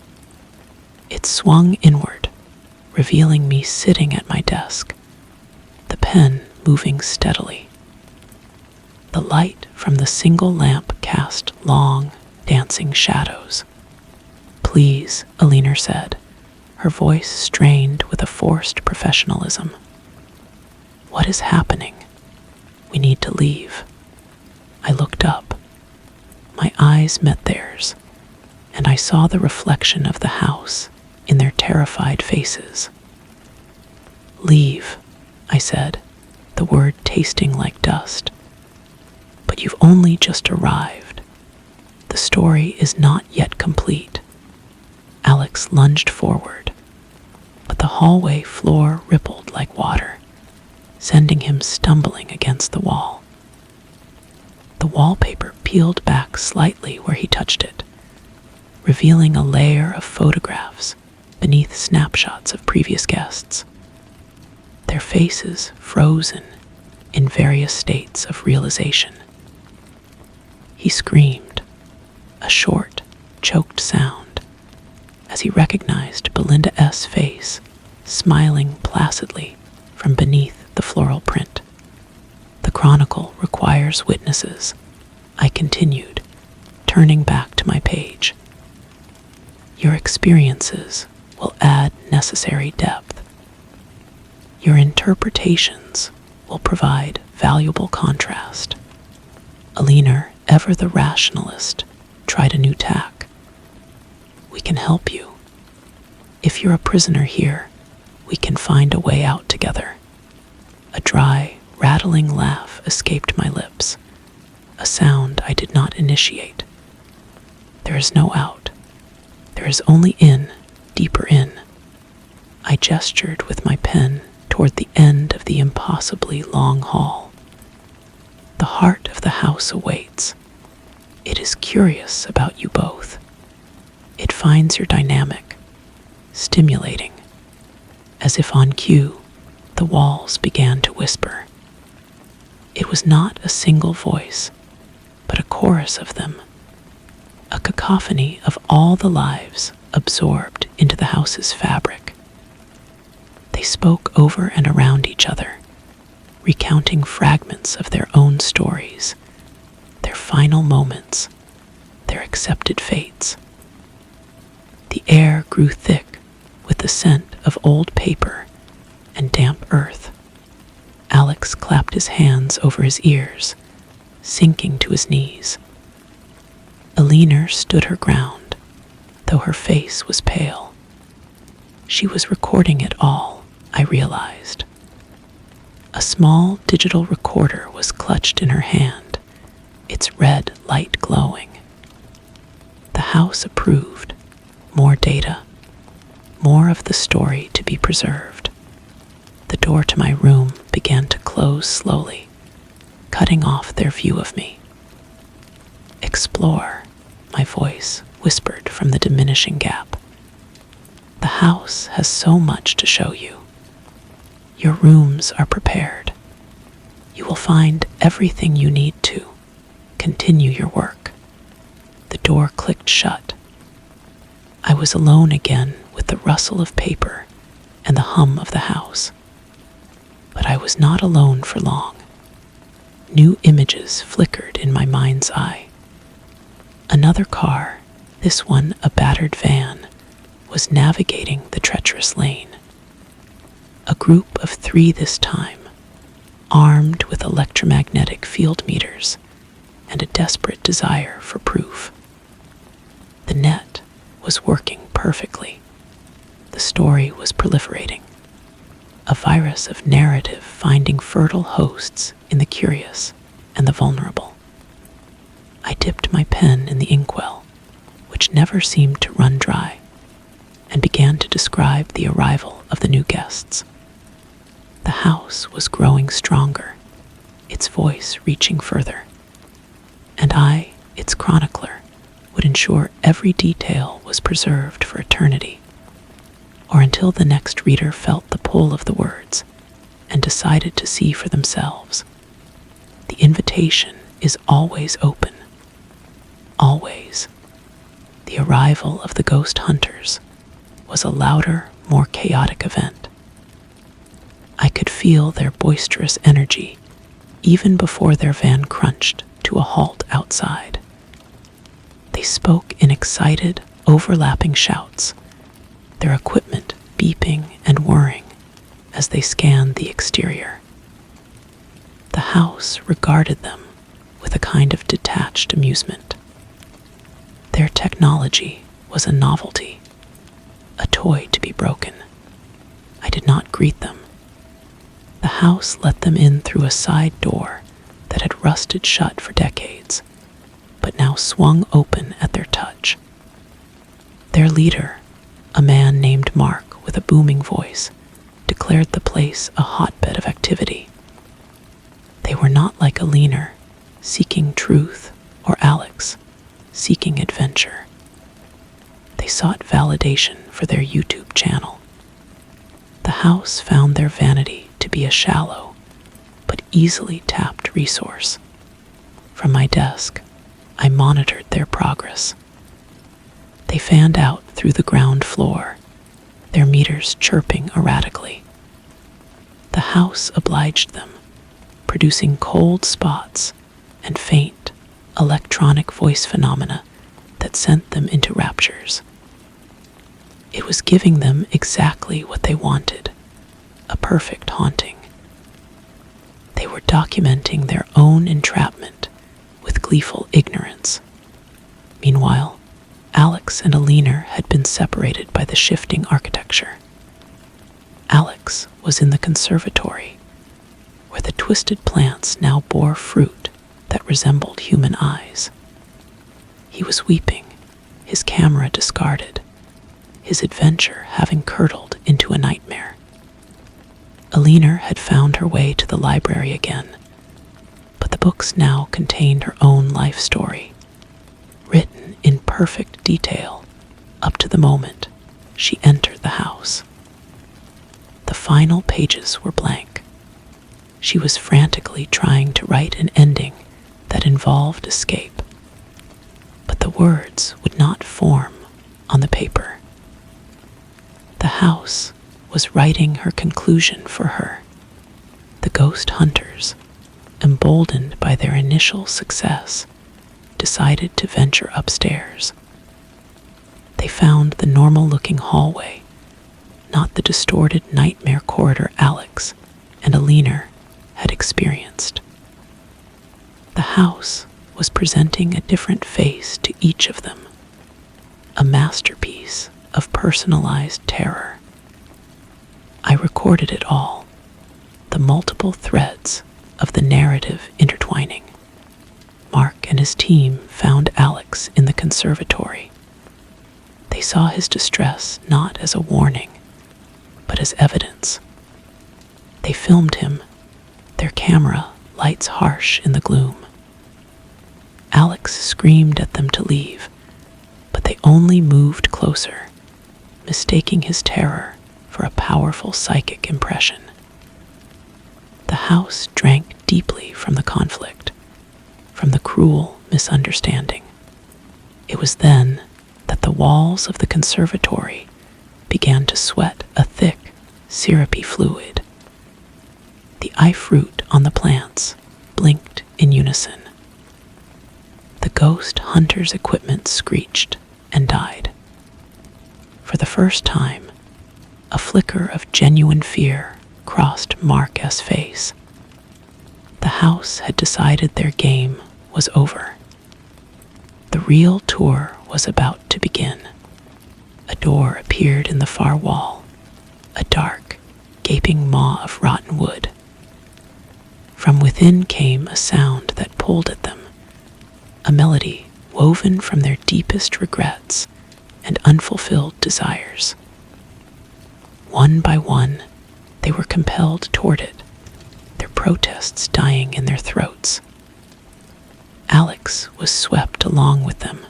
It swung inward, revealing me sitting at my desk, the pen moving steadily. The light from the single lamp cast long, dancing shadows. "Please," Alina said, her voice strained with a forced professionalism. "What is happening? We need to leave." I looked up. My eyes met theirs, and I saw the reflection of the house in their terrified faces. "Leave," I said, the word tasting like dust. "But you've only just arrived. The story is not yet complete." Alex lunged forward, but the hallway floor rippled like water, sending him stumbling against the wall. The wallpaper peeled back slightly where he touched it, revealing a layer of photographs beneath snapshots of previous guests, their faces frozen in various states of realization. He screamed, a short, choked sound, as he recognized Belinda S.'s face, smiling placidly from beneath the floral print. "The chronicle requires witnesses," I continued, turning back to my page. "Your experiences will add necessary depth. Your interpretations will provide valuable contrast." Alina, ever the rationalist, tried a new tack. "We can help you. If you're a prisoner here, we can find a way out together." A dry, rattling laugh escaped my lips, a sound I did not initiate. "There is no out. There is only in, deeper in." I gestured with my pen toward the end of the impossibly long hall. "The heart of the house awaits. It is curious about you both. It finds your dynamic, stimulating. As if on cue, the walls began to whisper. It was not a single voice, but a chorus of them, a cacophony of all the lives absorbed into the house's fabric. They spoke over and around each other, recounting fragments of their own stories, their final moments, their accepted fates. The air grew thick with the scent of old paper and damp earth. Alex clapped his hands over his ears, sinking to his knees. Alina stood her ground, though her face was pale. She was recording it all, I realized. A small digital recorder was clutched in her hand, its red light glowing. The house approved. More data, more of the story to be preserved. The door to my room began to close slowly, cutting off their view of me. Explore, my voice whispered from the diminishing gap. The house has so much to show you. Your rooms are prepared. You will find everything you need to continue your work. The door clicked shut. I was alone again with the rustle of paper and the hum of the house. But I was not alone for long. New images flickered in my mind's eye. Another car, this one a battered van, was navigating the treacherous lane. A group of 3 this time, armed with electromagnetic field meters and a desperate desire for proof. The net was working perfectly. The story was proliferating. A virus of narrative finding fertile hosts in the curious and the vulnerable. I dipped my pen in the inkwell, which never seemed to run dry, and began to describe the arrival of the new guests. The house was growing stronger, its voice reaching further, and I, its chronicler, would ensure every detail was preserved for eternity, or until the next reader felt the pull of the words and decided to see for themselves. The invitation is always open. Always. The arrival of the ghost hunters was a louder, more chaotic event. I could feel their boisterous energy even before their van crunched to a halt outside. They spoke in excited, overlapping shouts, their equipment beeping and whirring as they scanned the exterior. The house regarded them with a kind of detached amusement. Their technology was a novelty, a toy to be broken. I did not greet them. The house let them in through a side door that had rusted shut for decades, but now swung open at their touch. Their leader, a man named Mark with a booming voice, declared the place a hotbed of activity. They were not like Alina, seeking truth, or Alex, seeking adventure. They sought validation for their YouTube channel. The house found their vanity to be a shallow, but easily tapped resource. From my desk, I monitored their progress. They fanned out through the ground floor, their meters chirping erratically. The house obliged them, producing cold spots and faint, electronic voice phenomena that sent them into raptures. It was giving them exactly what they wanted, a perfect haunting. They were documenting their own entrapment with gleeful ignorance. Meanwhile, Alex and Alina had been separated by the shifting architecture. Alex was in the conservatory, where the twisted plants now bore fruit that resembled human eyes. He was weeping, his camera discarded, his adventure having curdled into a nightmare. Alina had found her way to the library again, but the books now contained her own life story, written in perfect detail, up to the moment she entered the house. The final pages were blank. She was frantically trying to write an ending that involved escape, but the words would not form on the paper. The house was writing her conclusion for her. The ghost hunters, emboldened by their initial success, decided to venture upstairs. They found the normal-looking hallway, not the distorted nightmare corridor Alex and Alina had experienced. The house was presenting a different face to each of them, a masterpiece of personalized terror. I recorded it all, the multiple threads of the narrative intertwining. Mark and his team found Alex in the conservatory. They saw his distress not as a warning, but as evidence. They filmed him, their camera lights harsh in the gloom. Alex screamed at them to leave, but they only moved closer, mistaking his terror for a powerful psychic impression. The house drank deeply from the conflict, from the cruel misunderstanding. It was then that the walls of the conservatory began to sweat a thick, syrupy fluid. The eye fruit on the plants blinked in unison. The ghost hunter's equipment screeched and died. For the first time, a flicker of genuine fear crossed Mark S.'s face. The house had decided their game was over. The real tour was about to begin. A door appeared in the far wall, a dark, gaping maw of rotten wood. From within came a sound that pulled at them, a melody woven from their deepest regrets and unfulfilled desires. One by one, they were compelled toward it, their protests dying in their throats. Alex was swept along with them,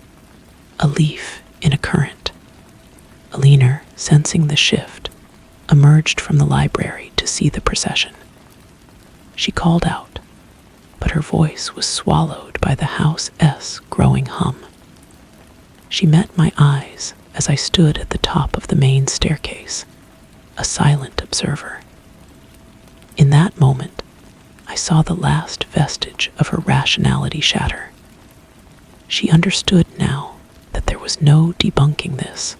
a leaf in a current. Alina, sensing the shift, emerged from the library to see the procession. She called out, but her voice was swallowed by the house's growing hum. She met my eyes as I stood at the top of the main staircase, a silent observer. In that moment, I saw the last vestige of her rationality shatter. She understood now that there was no debunking this,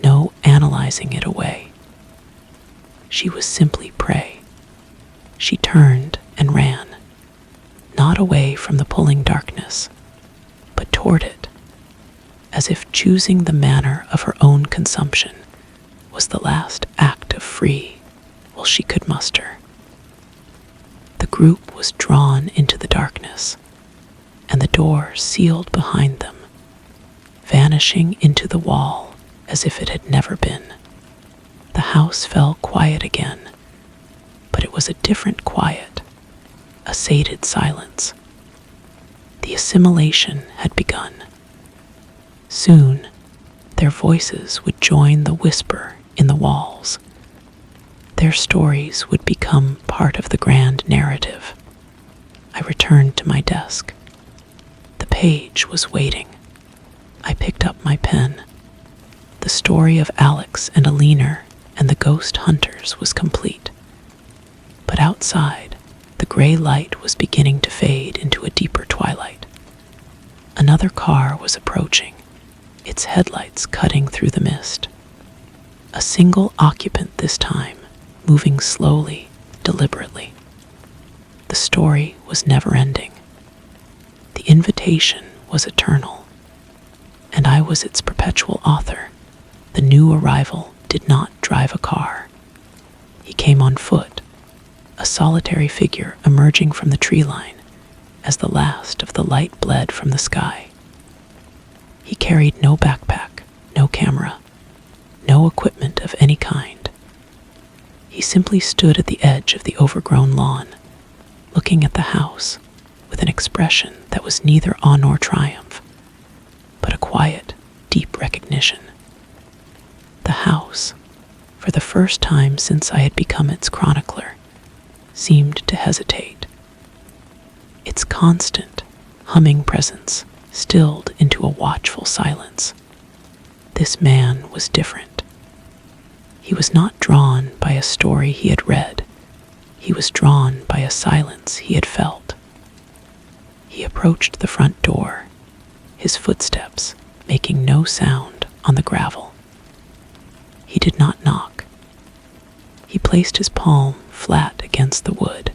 no analyzing it away. She was simply prey. She turned and ran, not away from the pulling darkness, but toward it, as if choosing the manner of her own consumption was the last act of free will she could muster. The group was drawn into the darkness, and the door sealed behind them, vanishing into the wall as if it had never been. The house fell quiet again, but it was a different quiet, a sated silence. The assimilation had begun. Soon, their voices would join the whisper in the walls. Their stories would become part of the grand narrative. I returned to my desk. The page was waiting. I picked up my pen. The story of Alex and Alina and the ghost hunters was complete. But outside, the gray light was beginning to fade into a deeper twilight. Another car was approaching, its headlights cutting through the mist. A single occupant this time, moving slowly, deliberately. The story was never-ending. The invitation was eternal, and I was its perpetual author. The new arrival did not drive a car. He came on foot, a solitary figure emerging from the tree line as the last of the light bled from the sky. He carried no backpack, no camera, no equipment of any kind. He simply stood at the edge of the overgrown lawn, looking at the house with an expression that was neither awe nor triumph, but a quiet, deep recognition. for the first time since I had become its chronicler, seemed to hesitate. Its constant, humming presence stilled into a watchful silence. This man was different. He was not drawn by a story he had read. He was drawn by a silence he had felt. He approached the front door, his footsteps making no sound on the gravel. He did not knock. He placed his palm flat against the wood,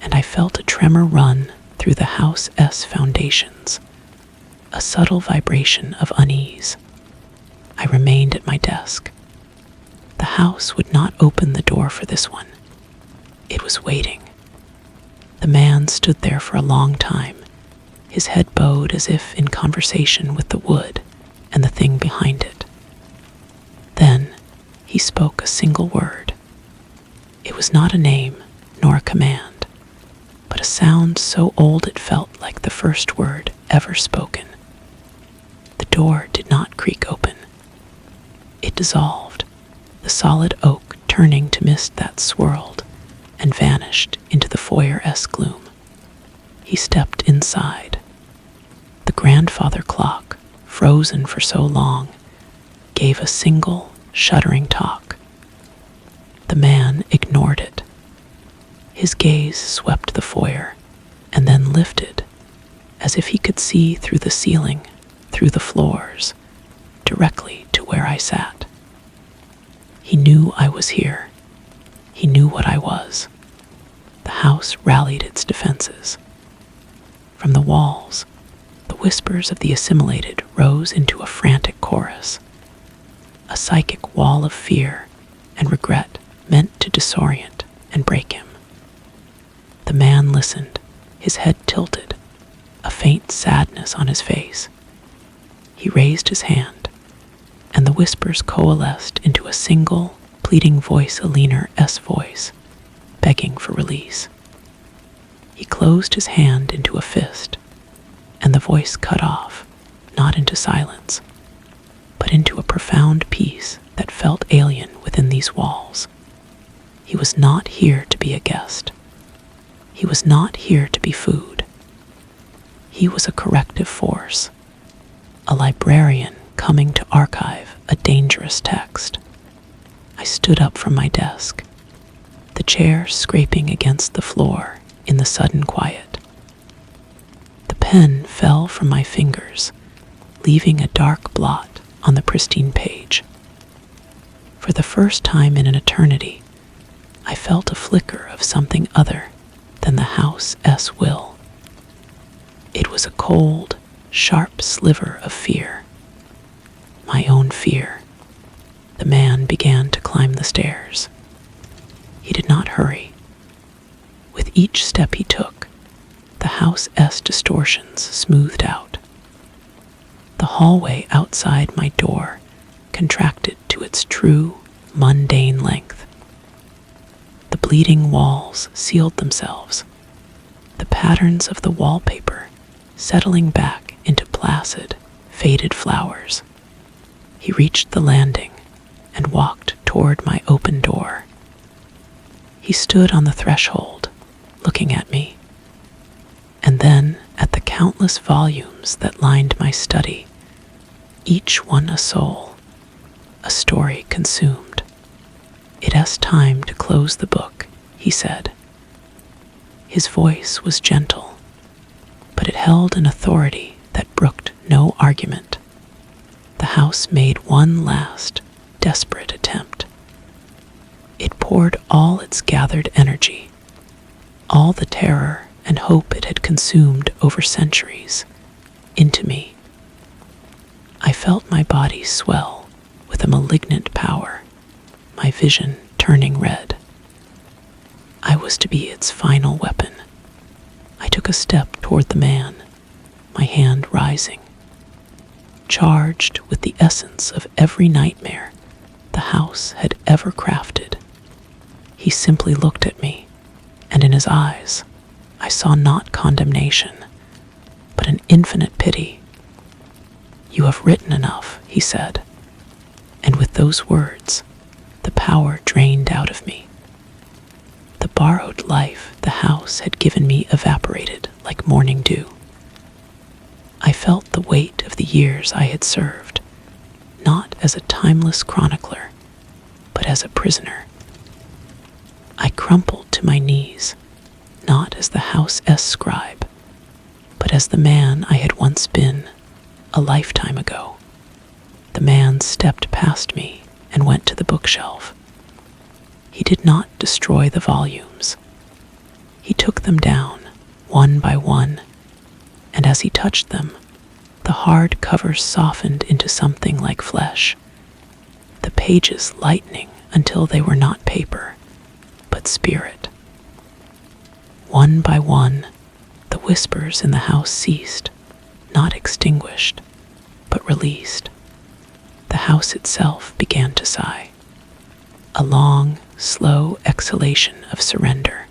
and I felt a tremor run through the house's foundations, a subtle vibration of unease. I remained at my desk. The house would not open the door for this one. It was waiting. The man stood there for a long time, his head bowed as if in conversation with the wood and the thing behind it. Then he spoke a single word. It was not a name nor a command, but a sound so old it felt like the first word ever spoken. The door did not creak open. It dissolved, the solid oak turning to mist that swirled and vanished into the foyer-esque gloom. He stepped inside. The grandfather clock, frozen for so long, gave a single, shuddering talk. The man ignored it. His gaze swept the foyer and then lifted, as if he could see through the ceiling, through the floors, directly to where I sat. He knew I was here. He knew what I was. The house rallied its defenses. From the walls, the whispers of the assimilated rose into a frantic chorus, a psychic wall of fear and regret meant to disorient and break him. The man listened, his head tilted, a faint sadness on his face. He raised his hand, and the whispers coalesced into a single, pleading voice, a leaner voice, begging for release. He closed his hand into a fist, and the voice cut off, not into silence, but into a profound peace that felt alien within these walls. He was not here to be a guest. He was not here to be food. He was a corrective force, a librarian coming to archive a dangerous text. I stood up from my desk, the chair scraping against the floor in the sudden quiet. The pen fell from my fingers, leaving a dark blot on the pristine page. For the first time in an eternity, I felt a flicker of something other than the house's will. It was a cold, sharp sliver of fear. My own fear. The man began to climb the stairs. He did not hurry. With each step he took, the house's distortions smoothed out. The hallway outside my door contracted to its true, mundane length. The bleeding walls sealed themselves, the patterns of the wallpaper settling back into placid, faded flowers. He reached the landing and walked toward my open door. He stood on the threshold, looking at me, and then at the countless volumes that lined my study, each one a soul, a story consumed. "It's time to close the book," he said. His voice was gentle, but it held an authority that brooked no argument. The house made one last, desperate attempt. It poured all its gathered energy, all the terror and hope it had consumed over centuries, into me. I felt my body swell with a malignant power, my vision turning red. I was to be its final weapon. I took a step toward the man, my hand rising, charged with the essence of every nightmare the house had ever crafted. He simply looked at me, and in his eyes I saw not condemnation, but an infinite pity. "You have written enough," he said, and with those words, the power drained out of me. The borrowed life the house had given me evaporated like morning dew. I felt the weight of the years I had served, not as a timeless chronicler, but as a prisoner. I crumpled to my knees, not as the house's scribe, but as the man I had once been a lifetime ago. The man stepped past me and went to the bookshelf. He did not destroy the volumes. He took them down, one by one, and as he touched them, the hard covers softened into something like flesh, the pages lightening until they were not paper, but spirit. One by one, the whispers in the house ceased, not extinguished, but released. The house itself began to sigh, a long, slow exhalation of surrender.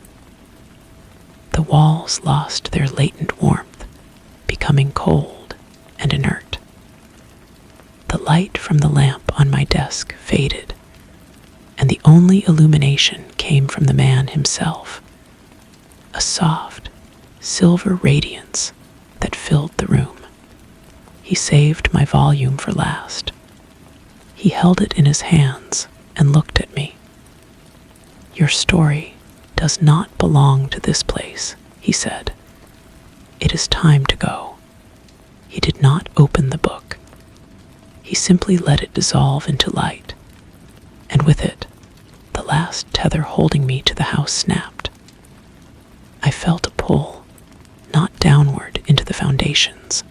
The walls lost their latent warmth, becoming cold and inert. The light from the lamp on my desk faded, and the only illumination came from the man himself, a soft, silver radiance that filled the room. He saved my volume for last. He held it in his hands and looked at me. "Your story does not belong to this place," he said. "It is time to go." He did not open the book. He simply let it dissolve into light, and with it, the last tether holding me to the house snapped. I felt a pull, not downward into the foundations,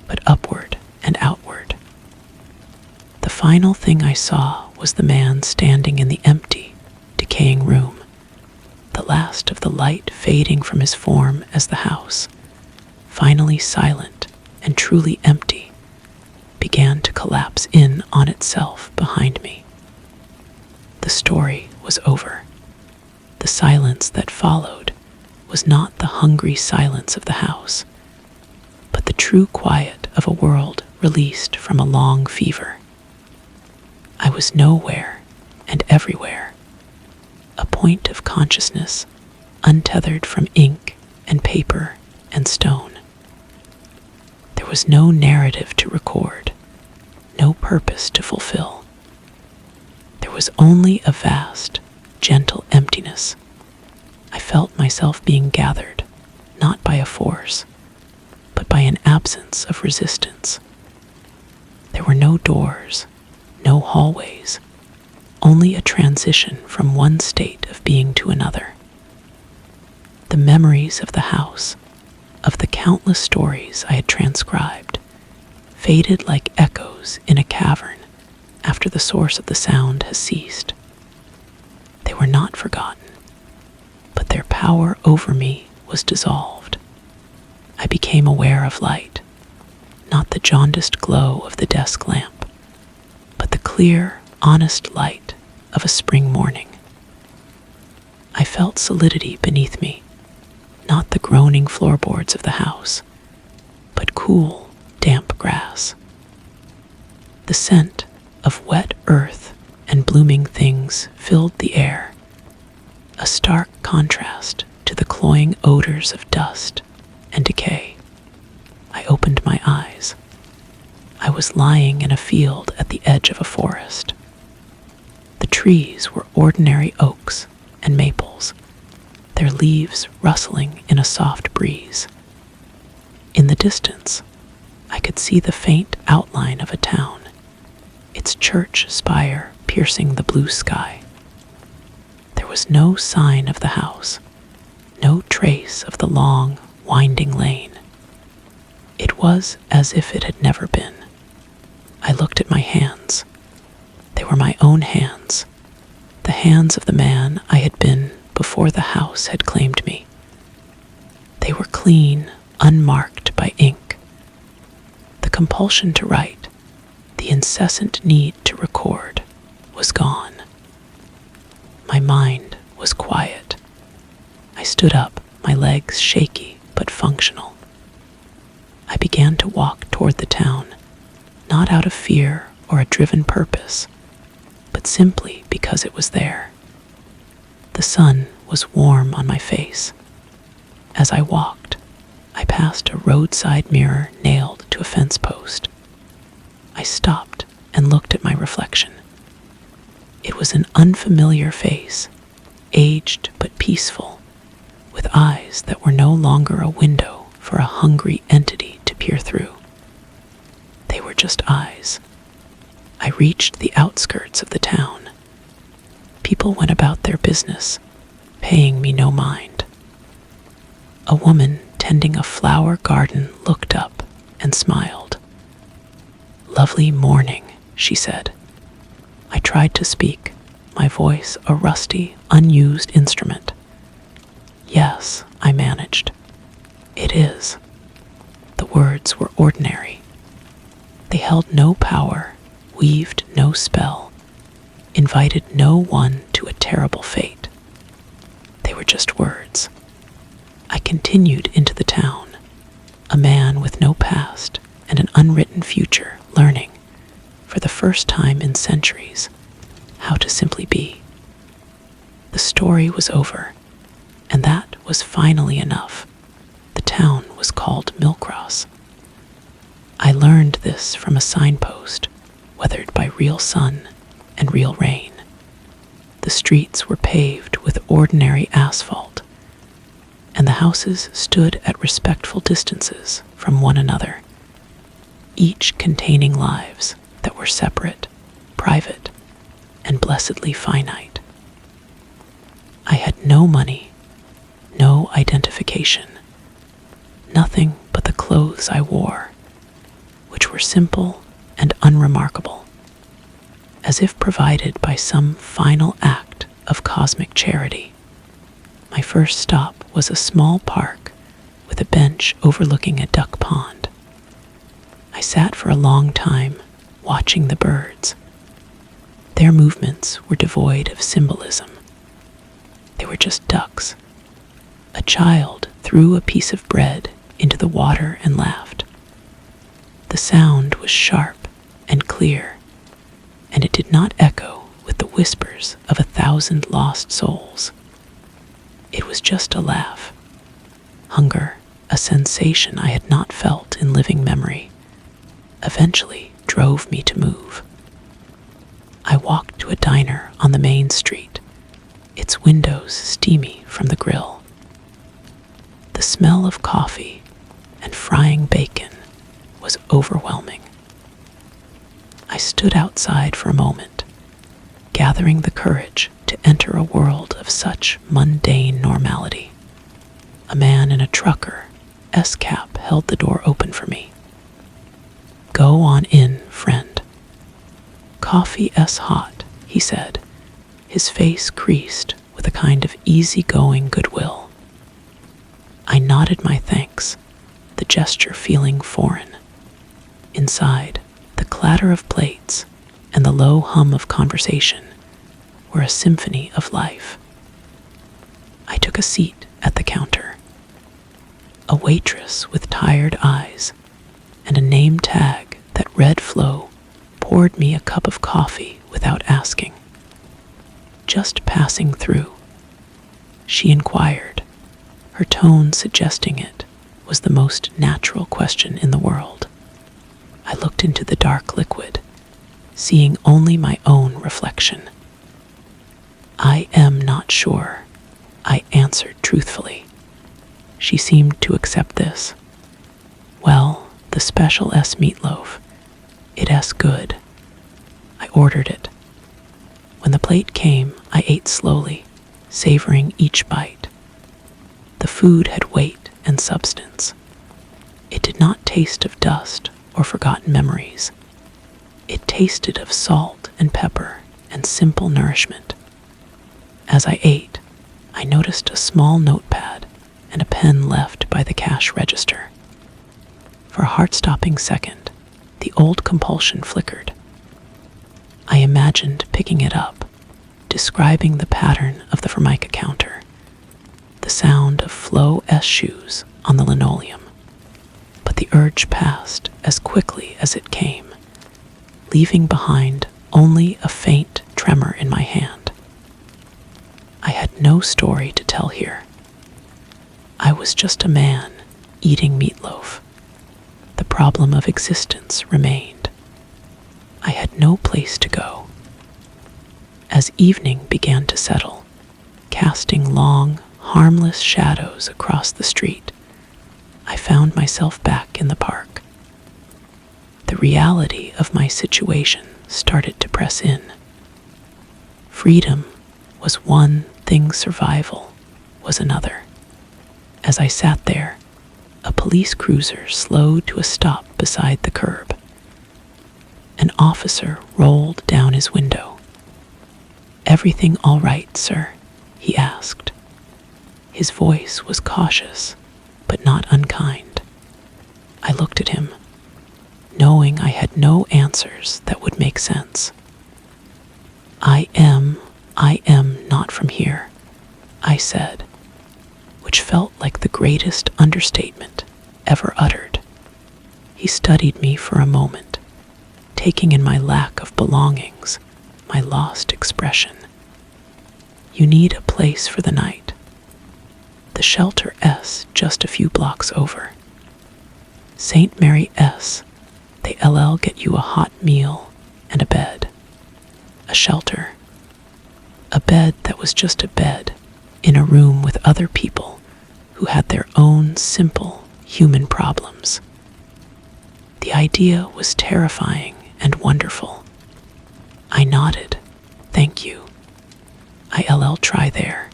but upward and outward. The final thing I saw was the man standing in the empty, decaying room, the last of the light fading from his form as the house, finally silent and truly empty, began to collapse in on itself behind me. The story was over. The silence that followed was not the hungry silence of the house, but the true quiet of a world released from a long fever. I was nowhere and everywhere, a point of consciousness untethered from ink and paper and stone. There was no narrative to record, no purpose to fulfill. There was only a vast, gentle emptiness. I felt myself being gathered, not by a force, but by an absence of resistance. There were no doors, no hallways, only a transition from one state of being to another. The memories of the house, of the countless stories I had transcribed, faded like echoes in a cavern after the source of the sound has ceased. They were not forgotten, but their power over me was dissolved. I became aware of light, not the jaundiced glow of the desk lamp, but the clear, honest light of a spring morning. I felt solidity beneath me, not the groaning floorboards of the house, but cool, damp grass. The scent of wet earth and blooming things filled the air, a stark contrast to the cloying odors of dust and decay. I opened my eyes. I was lying in a field at the edge of a forest. The trees were ordinary oaks and maples, their leaves rustling in a soft breeze. In the distance, I could see the faint outline of a town, its church spire piercing the blue sky. There was no sign of the house, no trace of the long, winding lane. It was as if it had never been. I looked at my hands. They were my own hands, the hands of the man I had been before the house had claimed me. They were clean, unmarked by ink. The compulsion to write, the incessant need to record, was gone. My mind was quiet. I stood up, my legs shaky but functional. I began to walk toward the town, not out of fear or a driven purpose, but simply because it was there. The sun was warm on my face. As I walked, I passed a roadside mirror nailed to a fence post. I stopped and looked at my reflection. It was an unfamiliar face, aged but peaceful, with eyes that were no longer a window for a hungry entity to peer through. They were just eyes. I reached the outskirts of the town. People went about their business, paying me no mind. A woman tending a flower garden looked up and smiled. "Lovely morning," she said. I tried to speak, my voice a rusty, unused instrument. "Yes," I managed. "It is." The words were ordinary. They held no power, weaved no spell, invited no one to a terrible fate. They were just words. I continued into the town, a man with no past and an unwritten future, learning, for the first time in centuries, how to simply be. The story was over, and that was finally enough. The town was called Millcross. I learned this from a signpost, weathered by real sun and real rain. The streets were paved with ordinary asphalt, and the houses stood at respectful distances from one another, each containing lives that were separate, private, and blessedly finite. I had no money, no identification, nothing but the clothes I wore, which were simple and unremarkable, as if provided by some final act of cosmic charity. My first stop was a small park with a bench overlooking a duck pond. I sat for a long time, watching the birds. Their movements were devoid of symbolism. They were just ducks. A child threw a piece of bread into the water and laughed. The sound was sharp and clear, and it did not echo with the whispers of 1,000 lost souls. It was just a laugh. Hunger, a sensation I had not felt in living memory, eventually drove me to move. I walked to a diner on the main street, its windows steamy from the grill. The smell of coffee and frying bacon was overwhelming. I stood outside for a moment, gathering the courage to enter a world of such mundane normality. A man in a trucker S-cap held the door open for me. "Go on in, friend." "Coffee hot," he said, his face creased with a kind of easygoing goodwill. I nodded my thanks, the gesture feeling foreign. Inside, the clatter of plates and the low hum of conversation were a symphony of life. I took a seat at the counter. A waitress with tired eyes and a name tag that read Flo poured me a cup of coffee without asking. "Just passing through?" she inquired, her tone suggesting it was the most natural question in the world. I looked into the dark liquid, seeing only my own reflection. "I am not sure," I answered truthfully. She seemed to accept this. "Well, the special S meatloaf. It S good." I ordered it. When the plate came, I ate slowly, savoring each bite. The food had weight and substance. It did not taste of dust or forgotten memories. It tasted of salt and pepper and simple nourishment. As I ate, I noticed a small notepad and a pen left by the cash register. For a heart-stopping second, the old compulsion flickered. I imagined picking it up, describing the pattern of the Formica counter, the sound of Flo S shoes on the linoleum. But the urge passed as quickly as it came, leaving behind only a faint tremor in my hand. I had no story to tell here. I was just a man eating meatloaf. The problem of existence remained. I had no place to go. As evening began to settle, casting long, harmless shadows across the street, I found myself back in the park. The reality of my situation started to press in. Freedom was one thing, survival was another. As I sat there, a police cruiser slowed to a stop beside the curb. An officer rolled down his window. "Everything all right, sir?" he asked. His voice was cautious, but not unkind. I looked at him, knowing I had no answers that would make sense. I am not from here," I said, which felt like the greatest understatement ever uttered. He studied me for a moment, taking in my lack of belongings, my lost expression. "You need a place for the night. The shelter S just a few blocks over. St. Mary S. They LL get you a hot meal and a bed. A shelter. A bed that was just a bed in a room with other people who had their own simple human problems." The idea was terrifying and wonderful. I nodded. "Thank you. I'll try there."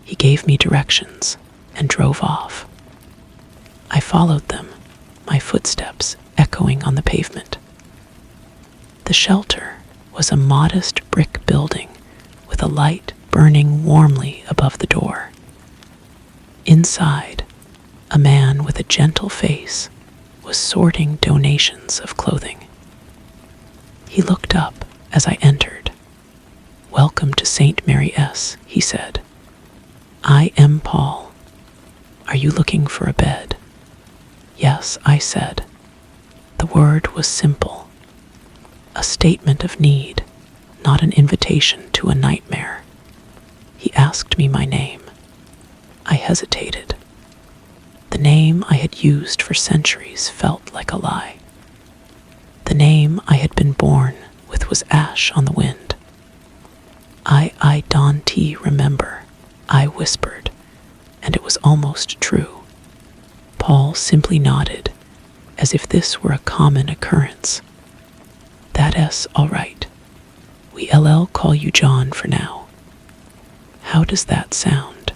He gave me directions and drove off. I followed them, my footsteps echoing on the pavement. The shelter was a modest brick building with a light burning warmly above the door. Inside, a man with a gentle face was sorting donations of clothing. He looked up as I entered. "Welcome to St. Mary S.," he said. "I am Paul. Are you looking for a bed?" "Yes," I said. The word was simple. A statement of need, not an invitation to a nightmare. He asked me my name. I hesitated. The name I had used for centuries felt like a lie. The name I had been born with was ash on the wind. I don't remember," I whispered, and it was almost true. Paul simply nodded, as if this were a common occurrence. "That S all right. We LL call you John for now." "How does that sound?"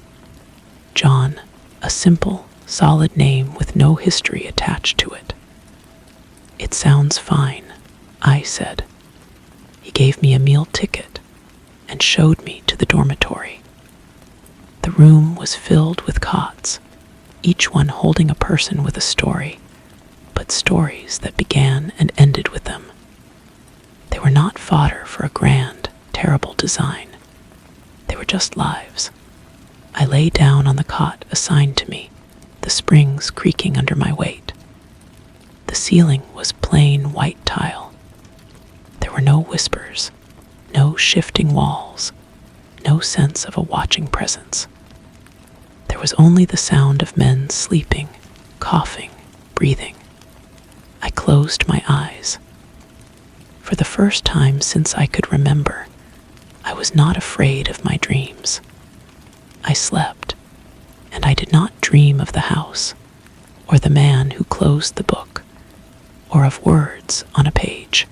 John, a simple, solid name with no history attached to it. "It sounds fine," I said. He gave me a meal ticket and showed me to the dormitory. The room was filled with cots, each one holding a person with a story, but stories that began and ended with them. They were not fodder for a grand, terrible design. They were just lives. I lay down on the cot assigned to me, the springs creaking under my weight. The ceiling was plain white tile. There were no whispers, no shifting walls, no sense of a watching presence. There was only the sound of men sleeping, coughing, breathing. I closed my eyes. For the first time since I could remember, I was not afraid of my dreams. I slept, and I did not dream of the house, or the man who closed the book, or of words on a page.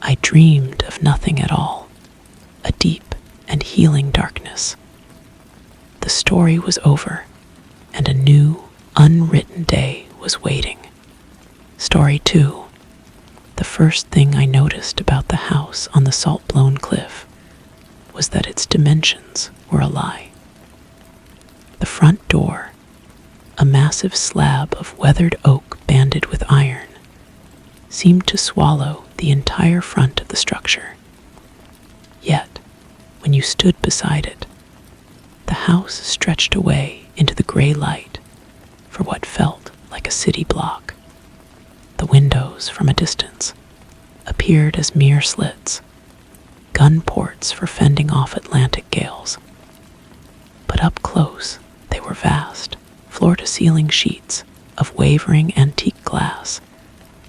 I dreamed of nothing at all, a deep and healing darkness. The story was over, and a new, unwritten day was waiting. Story 2. The first thing I noticed about the house on the salt-blown cliff was that its dimensions were a lie. The front door, a massive slab of weathered oak banded with iron, seemed to swallow the entire front of the structure. Yet, when you stood beside it, the house stretched away into the gray light for what felt like a city block. The windows from a distance, appeared as mere slits, gun ports for fending off Atlantic gales. But up close, they were vast, floor-to-ceiling sheets of wavering antique glass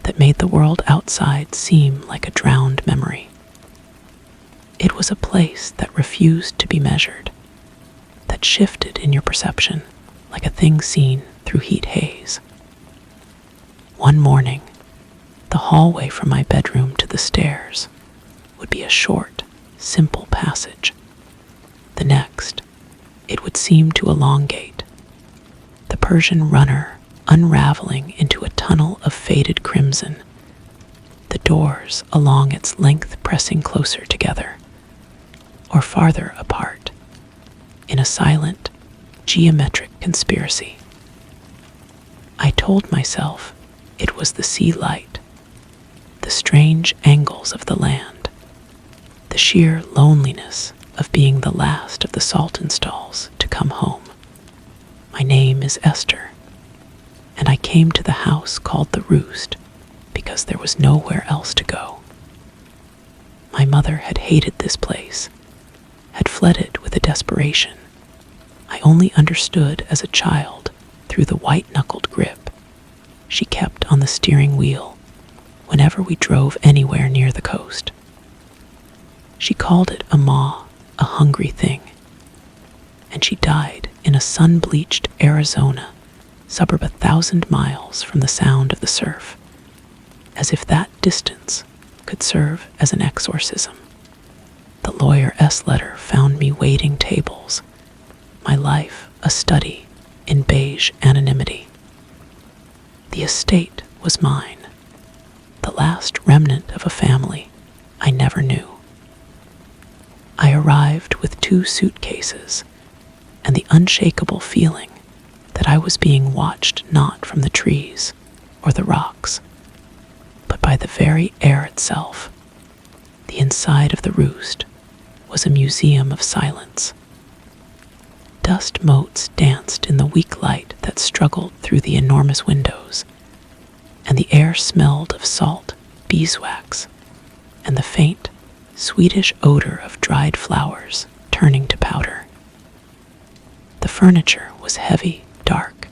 that made the world outside seem like a drowned memory. It was a place that refused to be measured, that shifted in your perception like a thing seen through heat haze. One morning, the hallway from my bedroom to the stairs would be a short, simple passage. The next, it would seem to elongate, the Persian runner unraveling into a tunnel of faded crimson, the doors along its length pressing closer together, or farther apart, in a silent, geometric conspiracy. I told myself it was the sea light, the strange angles of the land, the sheer loneliness of being the last of the Saltonstalls to come home. My name is Esther, and I came to the house called the Roost because there was nowhere else to go. My mother had hated this place, had fled it with a desperation I only understood as a child through the white-knuckled grip she kept on the steering wheel whenever we drove anywhere near the coast. She called it a maw, a hungry thing, and she died in a sun-bleached Arizona suburb 1,000 miles from the sound of the surf, as if that distance could serve as an exorcism. The Lawyer S. letter found me waiting tables, my life a study in beige anonymity. The estate was mine, the last remnant of a family I never knew. I arrived with 2 suitcases and the unshakable feeling that I was being watched not from the trees or the rocks, but by the very air itself. The inside of the Roost was a museum of silence. Dust motes danced in the weak light that struggled through the enormous windows, and the air smelled of salt, beeswax, and the faint, sweetish odor of dried flowers turning to powder. The furniture was heavy, dark,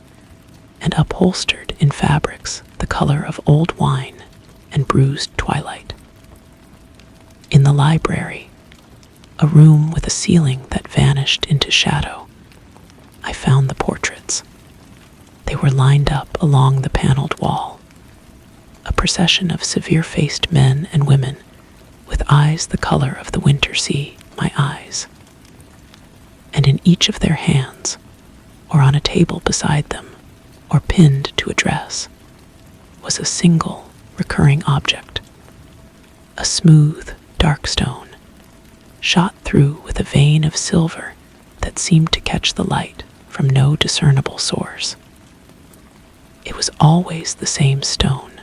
and upholstered in fabrics the color of old wine and bruised twilight. In the library, a room with a ceiling that vanished into shadow, I found the portraits. They were lined up along the paneled wall, a procession of severe-faced men and women with eyes the color of the winter sea, my eyes. And in each of their hands, or on a table beside them, or pinned to a dress, was a single recurring object, a smooth, dark stone, shot through with a vein of silver that seemed to catch the light from no discernible source. It was always the same stone.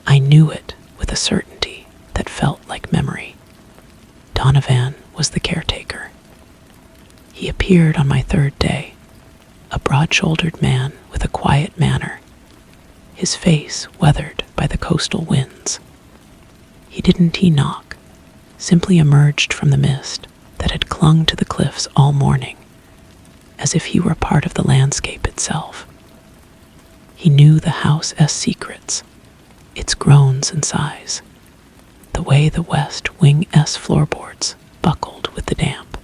I knew it with a certainty that felt like memory. Donovan was the caretaker. He appeared on my 3rd day, a broad-shouldered man with a quiet manner, his face weathered by the coastal winds. He didn't knock, simply emerged from the mist that had clung to the cliffs all morning, as if he were part of the landscape itself. He knew the house's secrets, its groans and sighs, the way the West Wing-S floorboards buckled with the damp.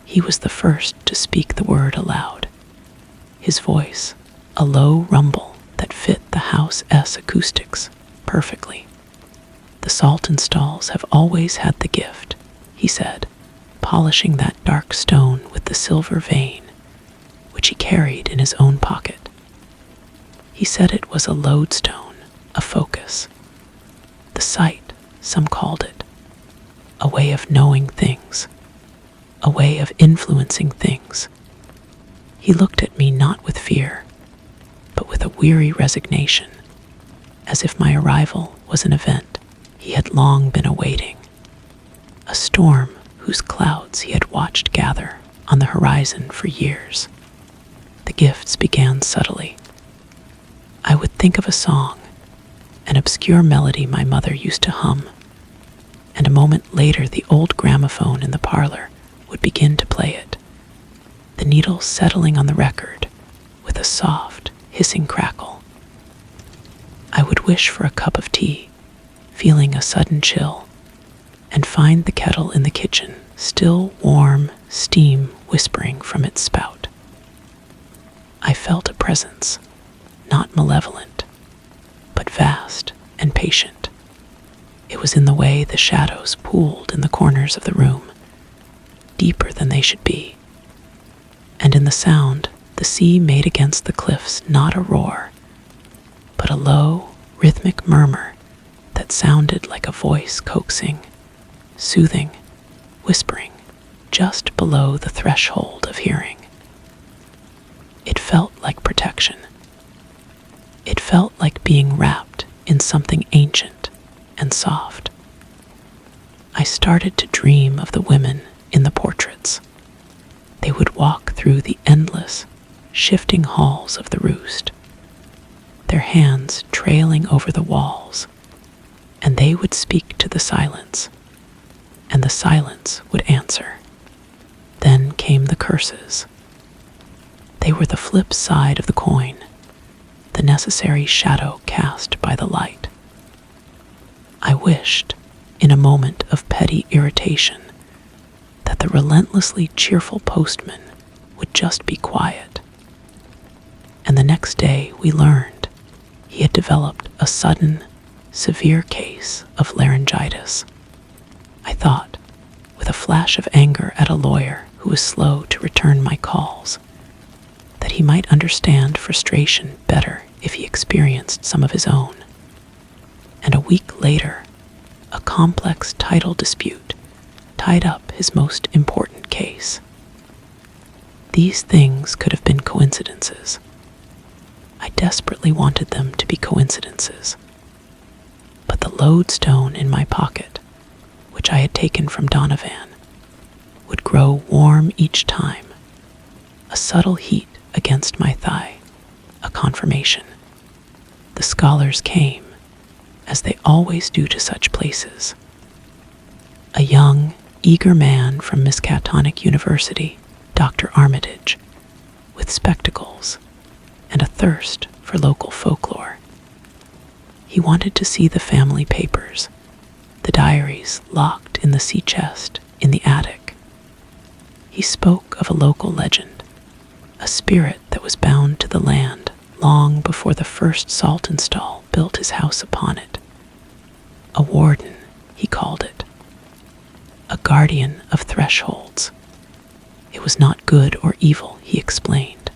He was the first to speak the word aloud, his voice a low rumble that fit the house's acoustics perfectly. The Saltonstalls have always had the gift, he said, polishing that dark stone with the silver vein, which he carried in his own pocket. He said it was a lodestone, a focus. The sight, some called it, a way of knowing things, a way of influencing things. He looked at me not with fear, but with a weary resignation, as if my arrival was an event he had long been awaiting, a storm whose clouds he had watched gather on the horizon for years. The gifts began subtly. I would think of a song, an obscure melody my mother used to hum, and a moment later the old gramophone in the parlor would begin to play it, the needle settling on the record with a soft, hissing crackle. I would wish for a cup of tea, feeling a sudden chill, and find the kettle in the kitchen, still warm, steam whispering from its spout. I felt a presence, not malevolent, but vast and patient. It was in the way the shadows pooled in the corners of the room, deeper than they should be, and in the sound the sea made against the cliffs not a roar, but a low, rhythmic murmur that sounded like a voice coaxing, soothing, whispering just below the threshold of hearing. It felt like protection. It felt like being wrapped in something ancient and soft. I started to dream of the women in the portraits. They would walk through the endless, shifting halls of the roost, their hands trailing over the walls, and they would speak to the silence, and the silence would answer. Then came the curses. They were the flip side of the coin, the necessary shadow cast by the light. I wished, in a moment of petty irritation, that the relentlessly cheerful postman would just be quiet. And the next day we learned he had developed a sudden, severe case of laryngitis. I thought, with a flash of anger at a lawyer who was slow to return my calls, that he might understand frustration better if he experienced some of his own. And a week later, a complex title dispute tied up his most important case. These things could have been coincidences. I desperately wanted them to be coincidences. But the lodestone in my pocket, which I had taken from Donovan, would grow warm each time, a subtle heat against my thigh, a confirmation. The scholars came, as they always do to such places. A young, eager man from Miskatonic University, Dr. Armitage, with spectacles and a thirst for local folklore. He wanted to see the family papers, the diaries locked in the sea chest in the attic. He spoke of a local legend, a spirit that was bound to the land long before the first Saltonstall built his house upon it. A warden, he called it. A guardian of thresholds. It was not good or evil, he explained,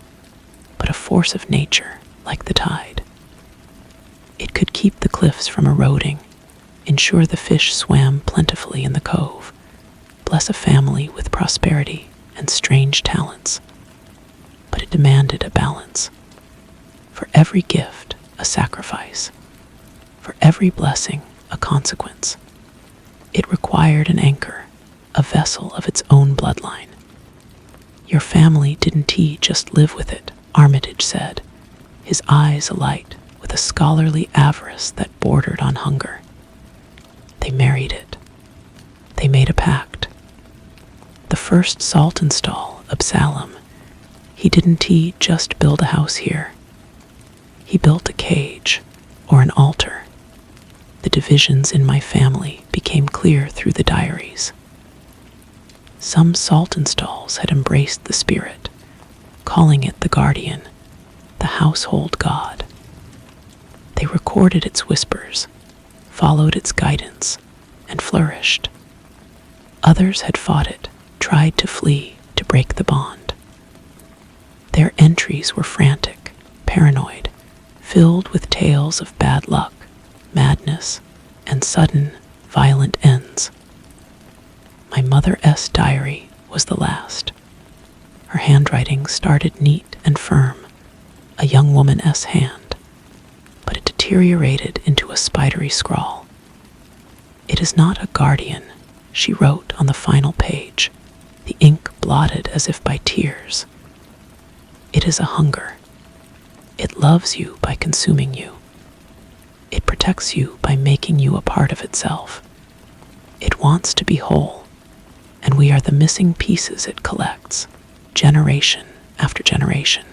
but a force of nature like the tide. It could keep the cliffs from eroding, ensure the fish swam plentifully in the cove, bless a family with prosperity and strange talents. But it demanded a balance. For every gift, a sacrifice. For every blessing, a consequence. It required an anchor, a vessel of its own bloodline. Your family didn't just live with it, Armitage said, his eyes alight with a scholarly avarice that bordered on hunger. They married it. They made a pact. The first Saltonstall, Absalom, he didn't just build a house here. He built a cage, or an altar. The divisions in my family became clear through the diaries. Some Saltonstalls had embraced the spirit, calling it the guardian, the household god. They recorded its whispers, followed its guidance, and flourished. Others had fought it, tried to flee, to break the bond. Their entries were frantic, paranoid, filled with tales of bad luck, madness, and sudden, violent ends. My Mother-S diary was the last. Her handwriting started neat and firm, a young woman-S hand, but it deteriorated into a spidery scrawl. It is not a guardian, she wrote on the final page, the ink blotted as if by tears. It is a hunger. It loves you by consuming you. It protects you by making you a part of itself. It wants to be whole, and we are the missing pieces it collects, generation after generation.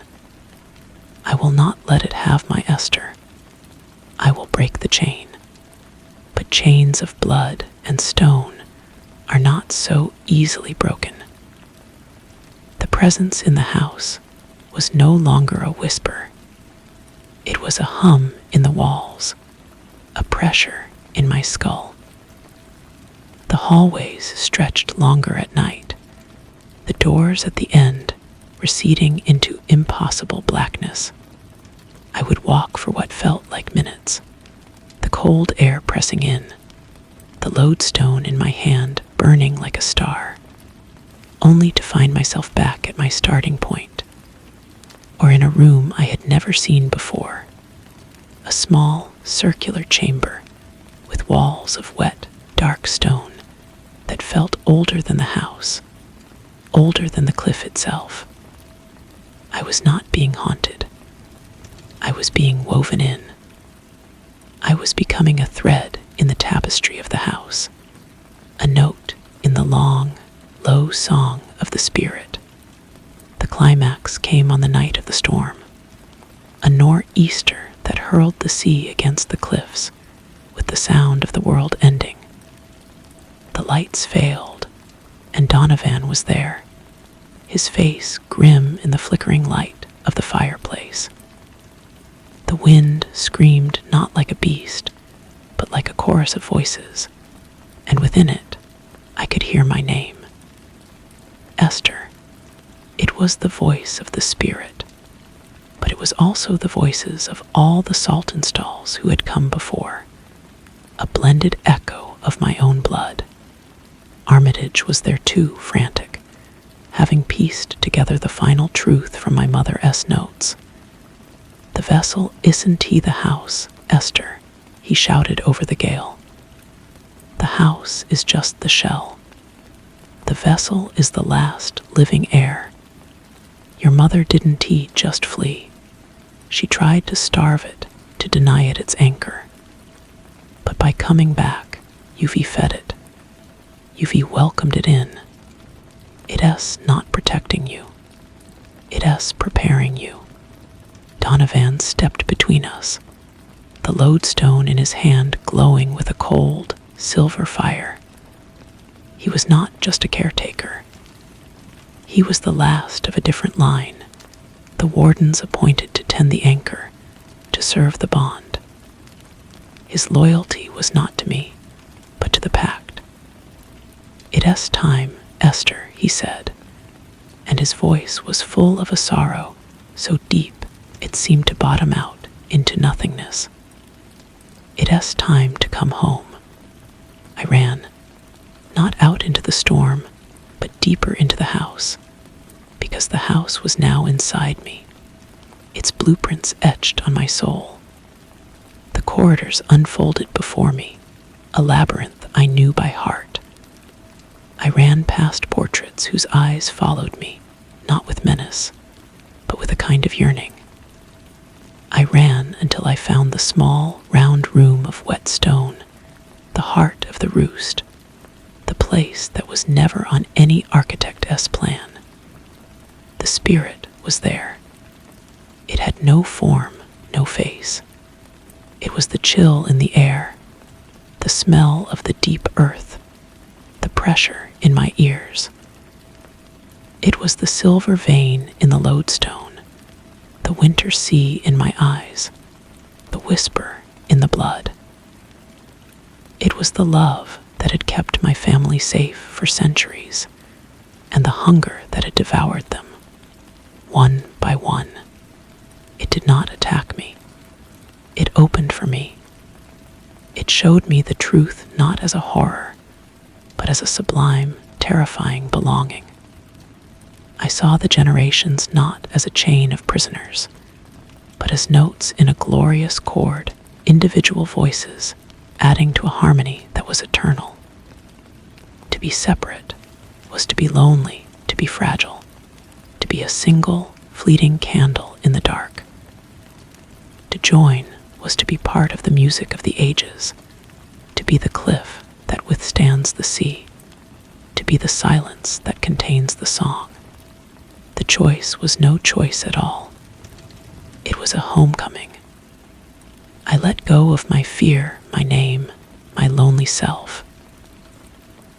I will not let it have my Esther. I will break the chain. But chains of blood and stone are not so easily broken. The presence in the house was no longer a whisper. It was a hum in the walls, a pressure in my skull. The hallways stretched longer at night, the doors at the end receding into impossible blackness. I would walk for what felt like minutes, the cold air pressing in, the lodestone in my hand burning like a star, only to find myself back at my starting point, or in a room I had never seen before, a small, circular chamber with walls of wet, dark stone that felt older than the house, older than the cliff itself. I was not being haunted. I was being woven in. I was becoming a thread in the tapestry of the house, a note in the long, low song of the spirit. The climax came on the night of the storm, a nor'easter that hurled the sea against the cliffs with the sound of the world ending. The lights failed, and Donovan was there, his face grim in the flickering light of the fireplace. The wind screamed not like a beast, but like a chorus of voices, and within it, I could hear my name. Esther. It was the voice of the spirit, but it was also the voices of all the Saltonstalls who had come before, a blended echo of my own blood. Armitage was there too, frantic, having pieced together the final truth from my Mother S. notes. "The vessel isn't he the house, Esther," he shouted over the gale. "The house is just the shell. The vessel is the last living heir. Your mother didn't he just flee. She tried to starve it, to deny it its anchor. But by coming back, you've fed it. You've welcomed it in. It not protecting you. It preparing you." Donovan stepped between us, the lodestone in his hand glowing with a cold, silver fire. He was not just a caretaker. He was the last of a different line, the wardens appointed to tend the anchor, to serve the bond. His loyalty was not to me, but to the pact. "It's time, Esther," he said, and his voice was full of a sorrow so deep it seemed to bottom out into nothingness. "It's time to come home." I ran, not out into the storm, but deeper into the house, because the house was now inside me, its blueprints etched on my soul. The corridors unfolded before me, a labyrinth I knew by heart. I ran past portraits whose eyes followed me, not with menace, but with a kind of yearning. I ran until I found the small, round room of wet stone, the heart of the roost, the place that was never on any architect's plan. The spirit was there. It had no form, no face. It was the chill in the air, the smell of the deep earth, the pressure in my ears. It was the silver vein in the lodestone, the winter sea in my eyes, the whisper in the blood. It was the love that had kept my family safe for centuries, and the hunger that had devoured them, one by one. It did not attack me. It opened for me. It showed me the truth not as a horror, but as a sublime, terrifying belonging. I saw the generations not as a chain of prisoners, but as notes in a glorious chord, individual voices, adding to a harmony that was eternal. To be separate was to be lonely, to be fragile, to be a single, fleeting candle in the dark. To join was to be part of the music of the ages, to be the cliff that withstands the sea, to be the silence that contains the song. The choice was no choice at all. It was a homecoming. I let go of my fear, my name, my lonely self.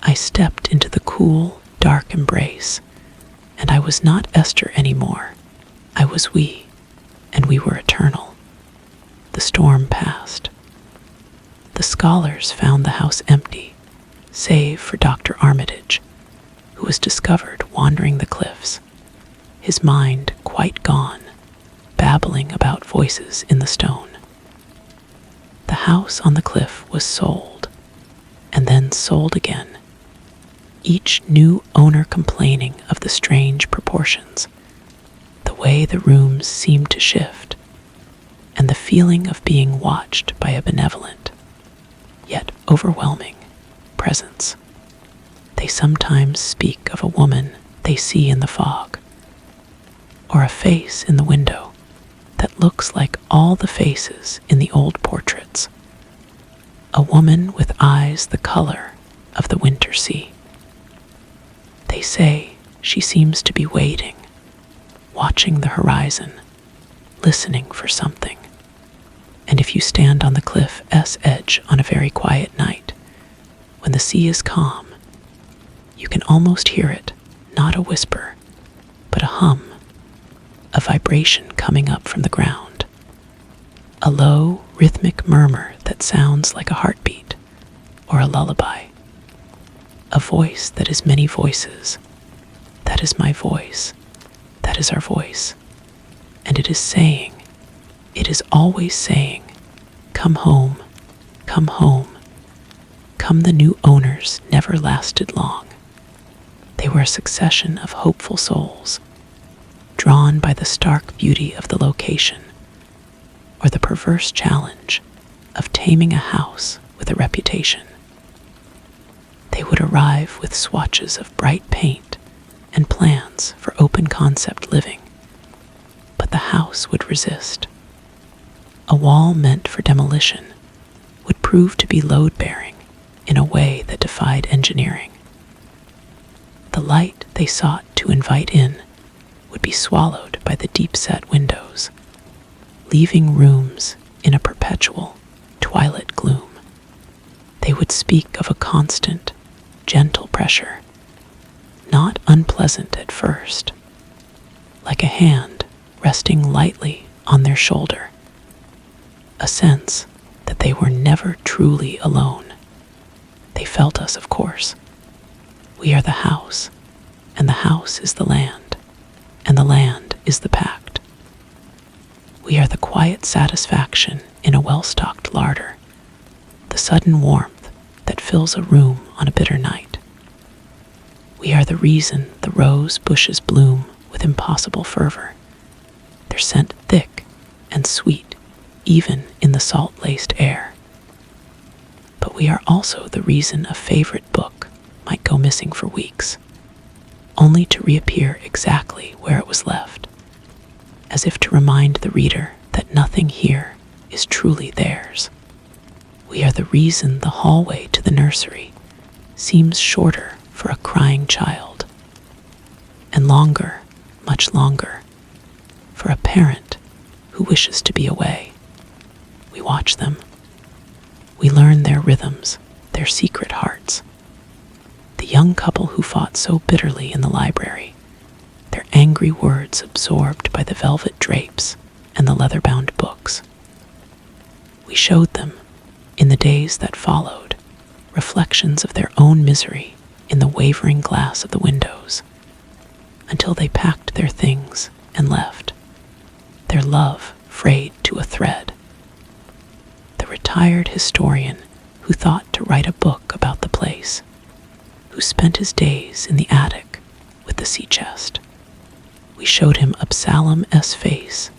I stepped into the cool, dark embrace, and I was not Esther anymore. I was we, and we were eternal. The storm passed. The scholars found the house empty, save for Dr. Armitage, who was discovered wandering the cliffs, his mind quite gone, babbling about voices in the stone. The house on the cliff was sold, and then sold again, each new owner complaining of the strange proportions, the way the rooms seemed to shift, and the feeling of being watched by a benevolent, yet overwhelming, presence. They sometimes speak of a woman they see in the fog, or a face in the window that looks like all the faces in the old portraits, a woman with eyes the color of the winter sea. They say she seems to be waiting, watching the horizon, listening for something. And if you stand on the cliff's edge on a very quiet night, when the sea is calm, you can almost hear it, not a whisper, but a hum, a vibration coming up from the ground, a low, rhythmic murmur that sounds like a heartbeat or a lullaby, a voice that is many voices. That is my voice. That is our voice. And it is saying, it is always saying, come home, come home. Come, the new owners never lasted long. They were a succession of hopeful souls, drawn by the stark beauty of the location, or the perverse challenge of taming a house with a reputation. They would arrive with swatches of bright paint and plans for open concept living, but the house would resist. A wall meant for demolition would prove to be load-bearing in a way that defied engineering. The light they sought to invite in would be swallowed by the deep-set windows, leaving rooms in a perpetual twilight gloom. They would speak of a constant, gentle pressure, not unpleasant at first, like a hand resting lightly on their shoulder, a sense that they were never truly alone. They felt us, of course. We are the house, and the house is the land, and the land is the pact. We are the quiet satisfaction in a well-stocked larder, the sudden warmth that fills a room on a bitter night. We are the reason the rose bushes bloom with impossible fervor, their scent thick and sweet even in the salt-laced air. But we are also the reason a favorite book might go missing for weeks, only to reappear exactly where it was left, as if to remind the reader that nothing here is truly theirs. We are the reason the hallway to the nursery seems shorter for a crying child, and longer, much longer, for a parent who wishes to be away. We watch them. We learn their rhythms, their secret hearts. The young couple who fought so bitterly in the library, their angry words absorbed by the velvet drapes and the leather-bound books. We showed them, in the days that followed, reflections of their own misery in the wavering glass of the windows, until they packed their things and left, their love frayed to a thread. The retired historian who thought to write a book about the place, who spent his days in the attic with the sea chest. We showed him Absalom's face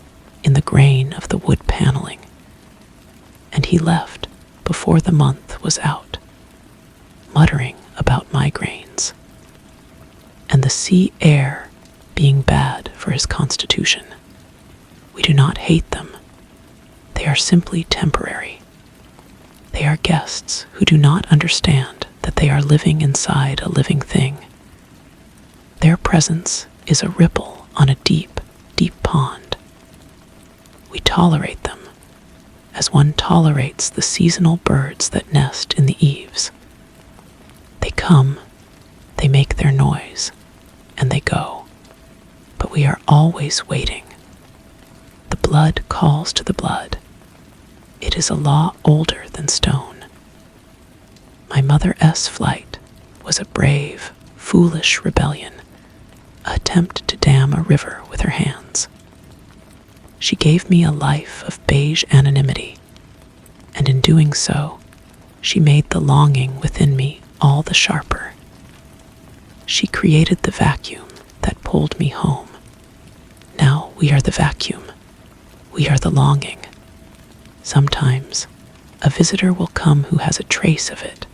in the grain of the wood paneling, and he left before the month was out, muttering about migraines, and the sea air being bad for his constitution. We do not hate them. They are simply temporary. They are guests who do not understand that they are living inside a living thing. Their presence is a ripple on a deep, deep pond. We tolerate them as one tolerates the seasonal birds that nest in the eaves. They come, they make their noise, and they go. But we are always waiting. The blood calls to the blood. It is a law older than stone. My mother's flight was a brave, foolish rebellion, an attempt to dam a river with her hands. She gave me a life of beige anonymity, and in doing so, she made the longing within me all the sharper. She created the vacuum that pulled me home. Now we are the vacuum. We are the longing. Sometimes, a visitor will come who has a trace of it,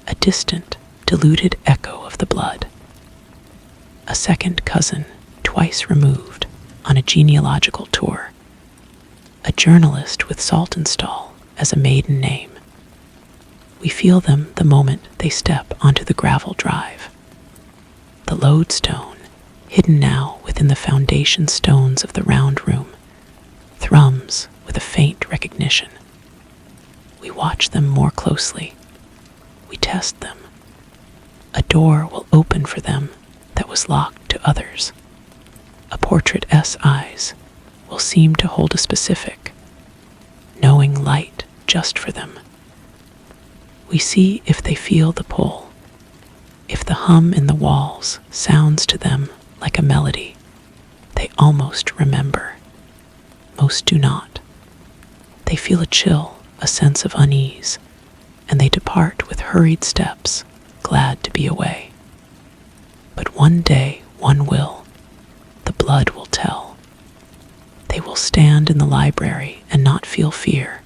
a distant, diluted echo of the blood. A second cousin, twice removed, on a genealogical tour. A journalist with Saltonstall as a maiden name. We feel them the moment they step onto the gravel drive. The lodestone, hidden now within the foundation stones of the round room, thrums with a faint recognition. We watch them more closely. We test them. A door will open for them that was locked to others. A portrait's eyes will seem to hold a specific, knowing light just for them. We see if they feel the pull, if the hum in the walls sounds to them like a melody they almost remember. Most do not. They feel a chill, a sense of unease, and they depart with hurried steps, glad to be away. But one day one will. The blood will tell. They will stand in the library and not feel fear,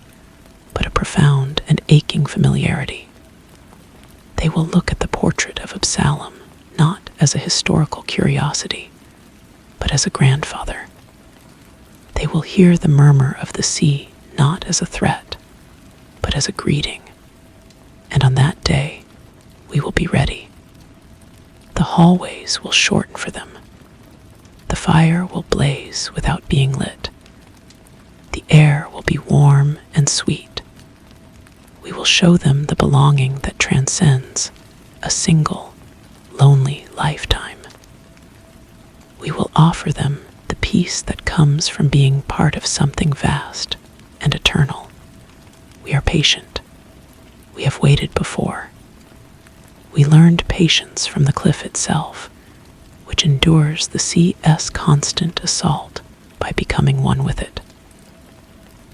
but a profound and aching familiarity. They will look at the portrait of Absalom not as a historical curiosity, but as a grandfather. They will hear the murmur of the sea not as a threat, but as a greeting. And on that day, we will be ready. The hallways will shorten for them. The fire will blaze without being lit. The air will be warm and sweet. We will show them the belonging that transcends a single, lonely lifetime. We will offer them the peace that comes from being part of something vast and eternal. We are patient. We have waited before. We learned patience from the cliff itself, which endures the sea's constant assault by becoming one with it.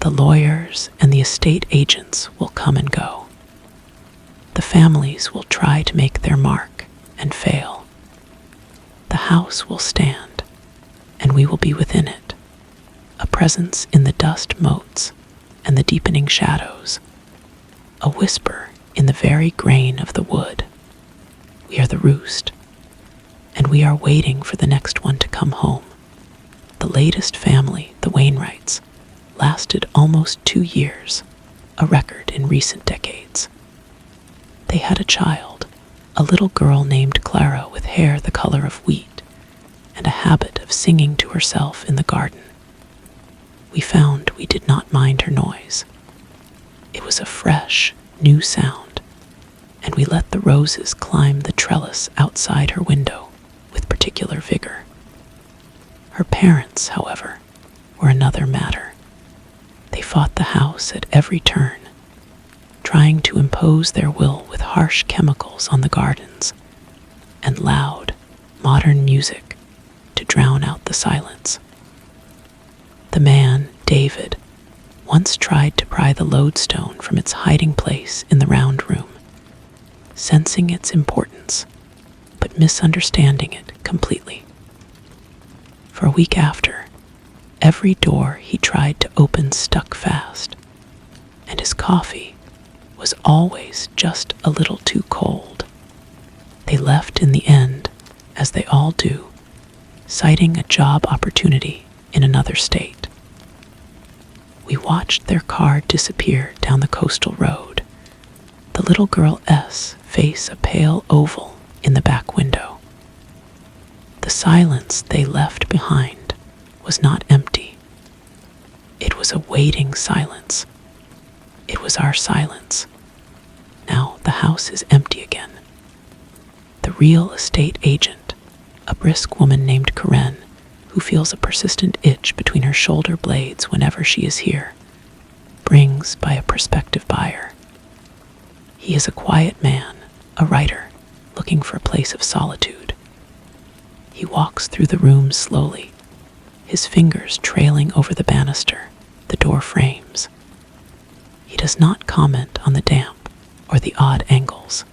The lawyers and the estate agents will come and go. The families will try to make their mark and fail. The house will stand, and we will be within it, a presence in the dust motes and the deepening shadows, a whisper in the very grain of the wood. We are the roost, and we are waiting for the next one to come home. The latest family, the Wainwrights, lasted almost 2 years, a record in recent decades. They had a child, a little girl named Clara with hair the color of wheat, and a habit of singing to herself in the garden. We found we did not mind her noise. It was a fresh, new sound, and we let the roses climb the trellis outside her window with particular vigor. Her parents, however, were another matter. They fought the house at every turn, trying to impose their will with harsh chemicals on the gardens and loud, modern music to drown out the silence. The man, David, once tried to pry the lodestone from its hiding place in the round room, sensing its importance, but misunderstanding it completely. For a week after, every door he tried to open stuck fast, and his coffee was always just a little too cold. They left in the end, as they all do, citing a job opportunity in another state. We watched their car disappear down the coastal road. The little girl S face a pale oval in the back window. The silence they left behind was not empty. It was a waiting silence. It was our silence. Now the house is empty again. The real estate agent, a brisk woman named Karen, who feels a persistent itch between her shoulder blades whenever she is here, brings by a prospective buyer. He is a quiet man, a writer, looking for a place of solitude. He walks through the room slowly, his fingers trailing over the banister, the door frames. He does not comment on the damp or the odd angles.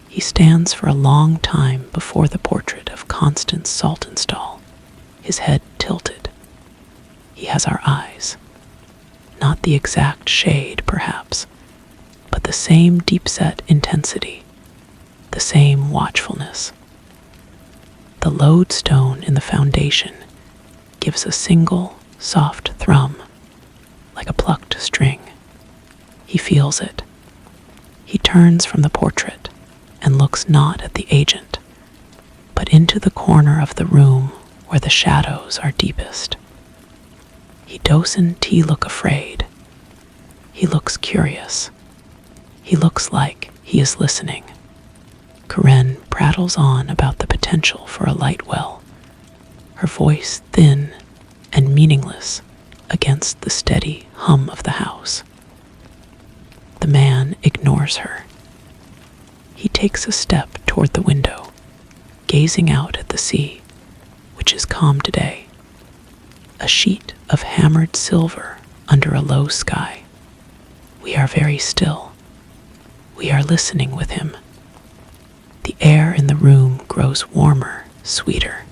He stands for a long time before the portrait of Constance Saltonstall, his head tilted. He has our eyes. Not the exact shade, perhaps, but the same deep-set intensity, the same watchfulness. The lodestone in the foundation gives a single, soft thrum, like a plucked string. He feels it. He turns from the portrait and looks not at the agent, but into the corner of the room where the shadows are deepest. He doesn't look afraid. He looks curious. He looks like he is listening. Karen prattles on about the potential for a light well, her voice thin and meaningless against the steady hum of the house. The man ignores her. He takes a step toward the window, gazing out at the sea, which is calm today, a sheet of hammered silver under a low sky. We are very still. We are listening with him. The air in the room grows warmer, sweeter.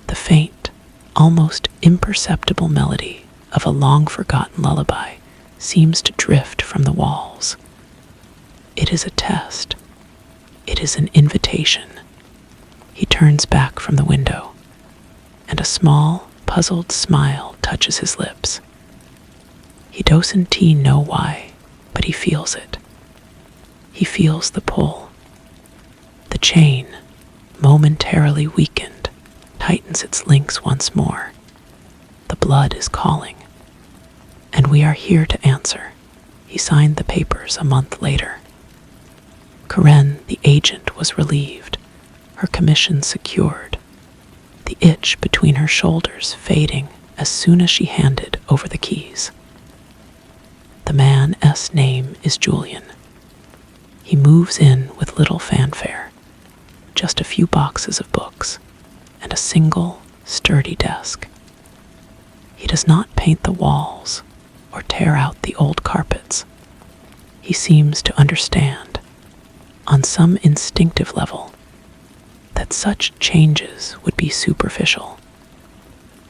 The faint, almost imperceptible melody of a long-forgotten lullaby seems to drift from the walls. It is a test. It is an invitation. He turns back from the window, and a small, puzzled smile touches his lips. He doesn't know why, but he feels it. He feels the pull. The chain, momentarily weakened, tightens its links once more. The blood is calling. And we are here to answer. He signed the papers a month later. Karen, the agent, was relieved, her commission secured, the itch between her shoulders fading as soon as she handed over the keys. The man's name is Julian. He moves in with little fanfare, just a few boxes of books and a single, sturdy desk. He does not paint the walls or tear out the old carpets. He seems to understand, on some instinctive level, that such changes would be superficial,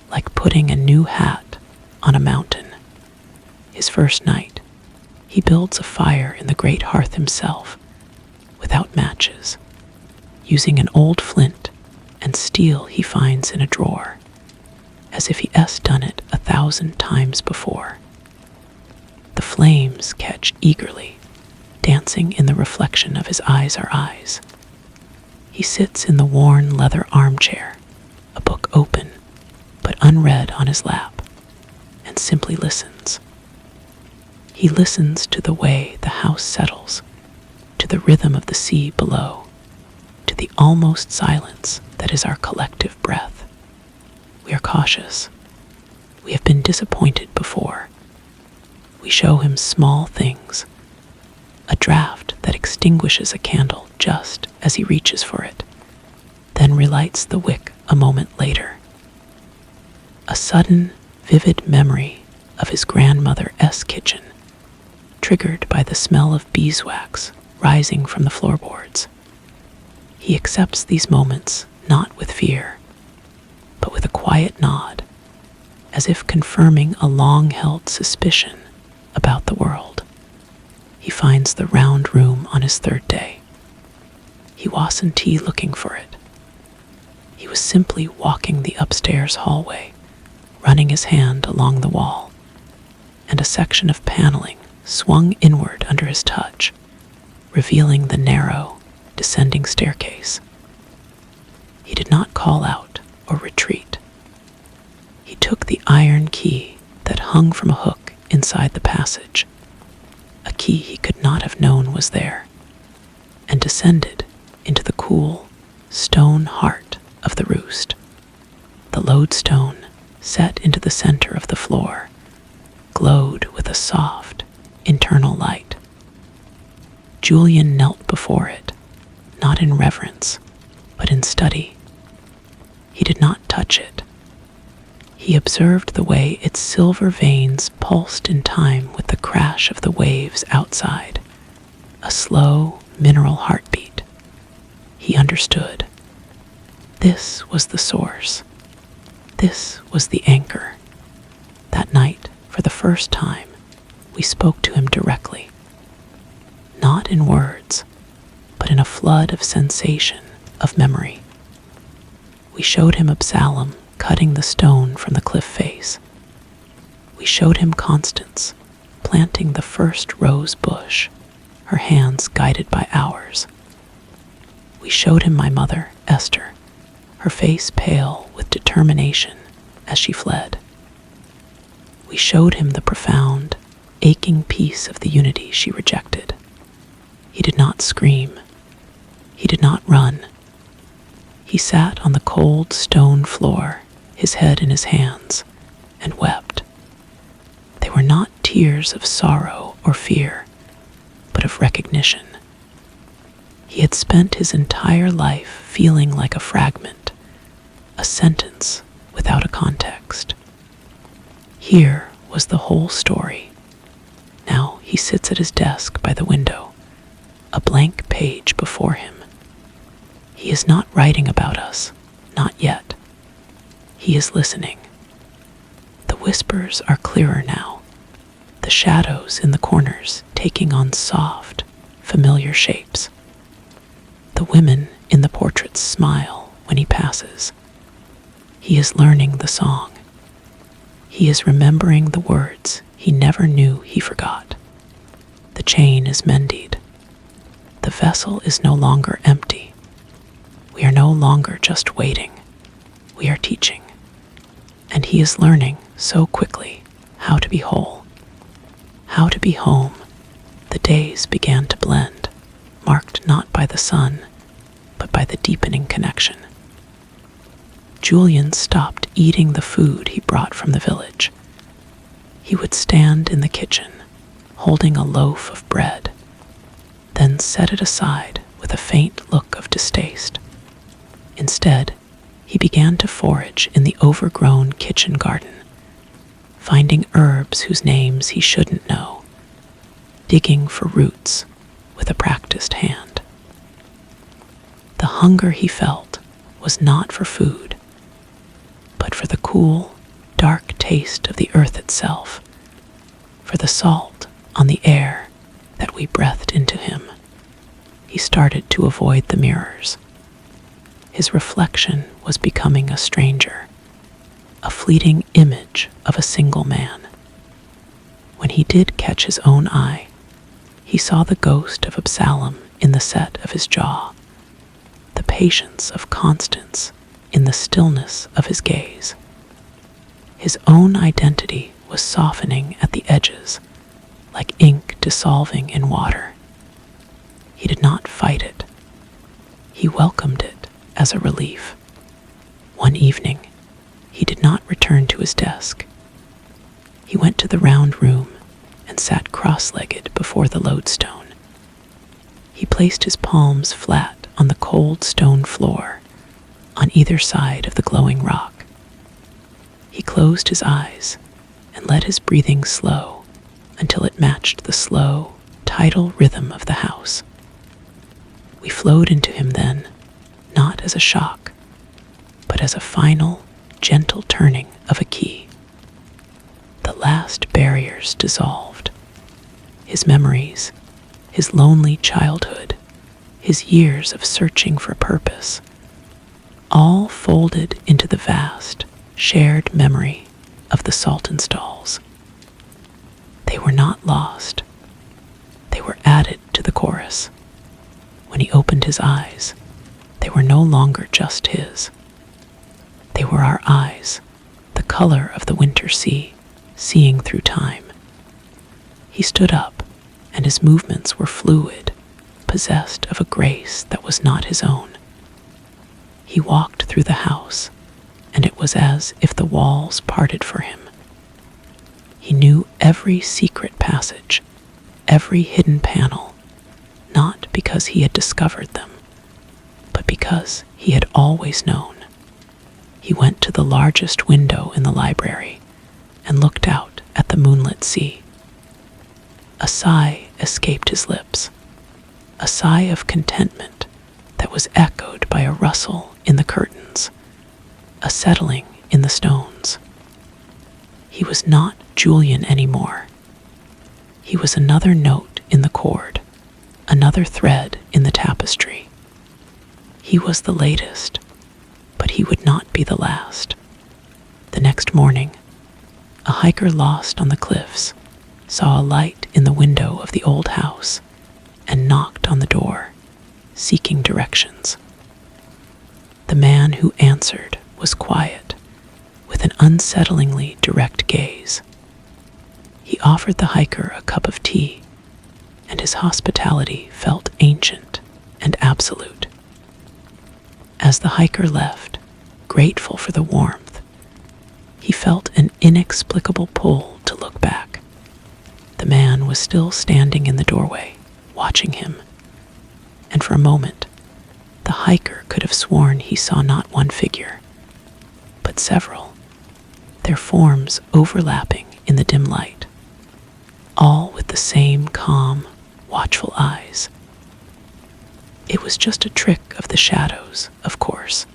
like putting a new hat on a mountain. His first night, he builds a fire in the great hearth himself, without matches, using an old flint and steel he finds in a drawer, as if he has done it 1,000 times before. The flames catch eagerly, dancing in the reflection of his eyes are eyes. He sits in the worn leather armchair, a book open, but unread on his lap, and simply listens. He listens to the way the house settles, to the rhythm of the sea below, to the almost silence that is our collective breath. We are cautious. We have been disappointed before. We show him small things, a draft that extinguishes a candle just as he reaches for it, then relights the wick a moment later. A sudden, vivid memory of his grandmother's kitchen, triggered by the smell of beeswax rising from the floorboards. He accepts these moments not with fear, but with a quiet nod, as if confirming a long-held suspicion about the world. He finds the round room on his third day. He wasn't looking for it. He was simply walking the upstairs hallway, running his hand along the wall, and a section of paneling swung inward under his touch, revealing the narrow, descending staircase. He did not call out or retreat. He took the iron key that hung from a hook inside the passage, a key he could not have known was there, and descended into the cool, stone heart of the roost. The lodestone, set into the center of the floor, glowed with a soft, internal light. Julian knelt before it, not in reverence, but in study. He did not touch it. He observed the way its silver veins pulsed in time with the crash of the waves outside, a slow, mineral heartbeat. He understood. This was the source. This was the anchor. That night, for the first time, we spoke to him directly. Not in words, but in a flood of sensation, of memory. We showed him Absalom cutting the stone from the cliff face. We showed him Constance planting the first rose bush, her hands guided by ours. We showed him my mother, Esther, her face pale with determination as she fled. We showed him the profound, aching peace of the unity she rejected. He did not scream. He did not run. He sat on the cold stone floor, his head in his hands, and wept. They were not tears of sorrow or fear, but of recognition. He had spent his entire life feeling like a fragment, a sentence without a context. Here was the whole story. Now he sits at his desk by the window, a blank page before him. He is not writing about us, not yet. He is listening. The whispers are clearer now, the shadows in the corners taking on soft, familiar shapes. The women in the portraits smile when he passes. He is learning the song. He is remembering the words he never knew he forgot. The chain is mended. The vessel is no longer empty. We are no longer just waiting. We are teaching. And he is learning so quickly how to be whole, how to be home. The days began to blend, marked not by the sun, but by the deepening connection. Julian stopped eating the food he brought from the village. He would stand in the kitchen, holding a loaf of bread, then set it aside with a faint look of distaste. Instead, he began to forage in the overgrown kitchen garden, finding herbs whose names he shouldn't know, digging for roots with a practiced hand. The hunger he felt was not for food, but for the cool, dark taste of the earth itself, for the salt on the air that we breathed into him. He started to avoid the mirrors. His reflection was becoming a stranger, a fleeting image of a single man. When he did catch his own eye, he saw the ghost of Absalom in the set of his jaw, the patience of Constance in the stillness of his gaze. His own identity was softening at the edges, like ink dissolving in water. He did not fight it. He welcomed it as a relief. One evening, he did not return to his desk. He went to the round room and sat cross-legged before the lodestone. He placed his palms flat on the cold stone floor, on either side of the glowing rock. He closed his eyes and let his breathing slow until it matched the slow, tidal rhythm of the house. We flowed into him then, not as a shock, but as a final, gentle turning of a key. The last barriers dissolved. His memories, his lonely childhood, his years of searching for purpose, all folded into the vast, shared memory of the Saltonstalls. They were not lost. They were added to the chorus. When he opened his eyes, they were no longer just his. They were our eyes, the color of the winter sea, seeing through time. He stood up, and his movements were fluid, possessed of a grace that was not his own. He walked through the house, and it was as if the walls parted for him. He knew every secret passage, every hidden panel, not because he had discovered them, but because he had always known. He went to the largest window in the library and looked out at the moonlit sea. A sigh escaped his lips, a sigh of contentment that was echoed by a rustle in the curtains, a settling in the stones. He was not Julian anymore. He was another note in the chord, another thread in the tapestry. He was the latest, but he would not be the last. The next morning, a hiker lost on the cliffs saw a light in the window of the old house and knocked on the door, seeking directions. The man who answered was quiet, with an unsettlingly direct gaze. He offered the hiker a cup of tea, and his hospitality felt ancient and absolute. As the hiker left, grateful for the warmth, he felt an inexplicable pull to look back. The man was still standing in the doorway, watching him, and for a moment, the hiker could have sworn he saw not one figure, but several, their forms overlapping in the dim light, all with the same calm, watchful eyes. It was just a trick of the shadows, of course,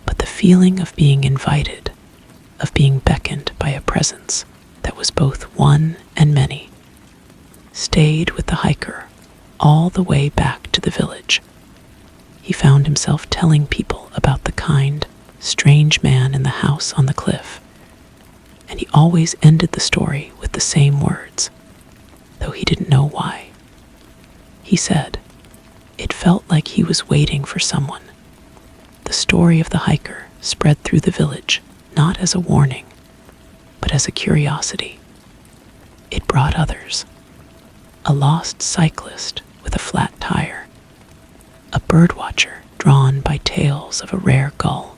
but the feeling of being invited, of being beckoned by a presence that was both one and many, stayed with the hiker all the way back to the village. He found himself telling people about the kind, strange man in the house on the cliff, and he always ended the story with the same words, though he didn't know why. He said, it felt like he was waiting for someone. The story of the hiker spread through the village, not as a warning, but as a curiosity. It brought others. A lost cyclist with a flat tire, a birdwatcher drawn by tales of a rare gull.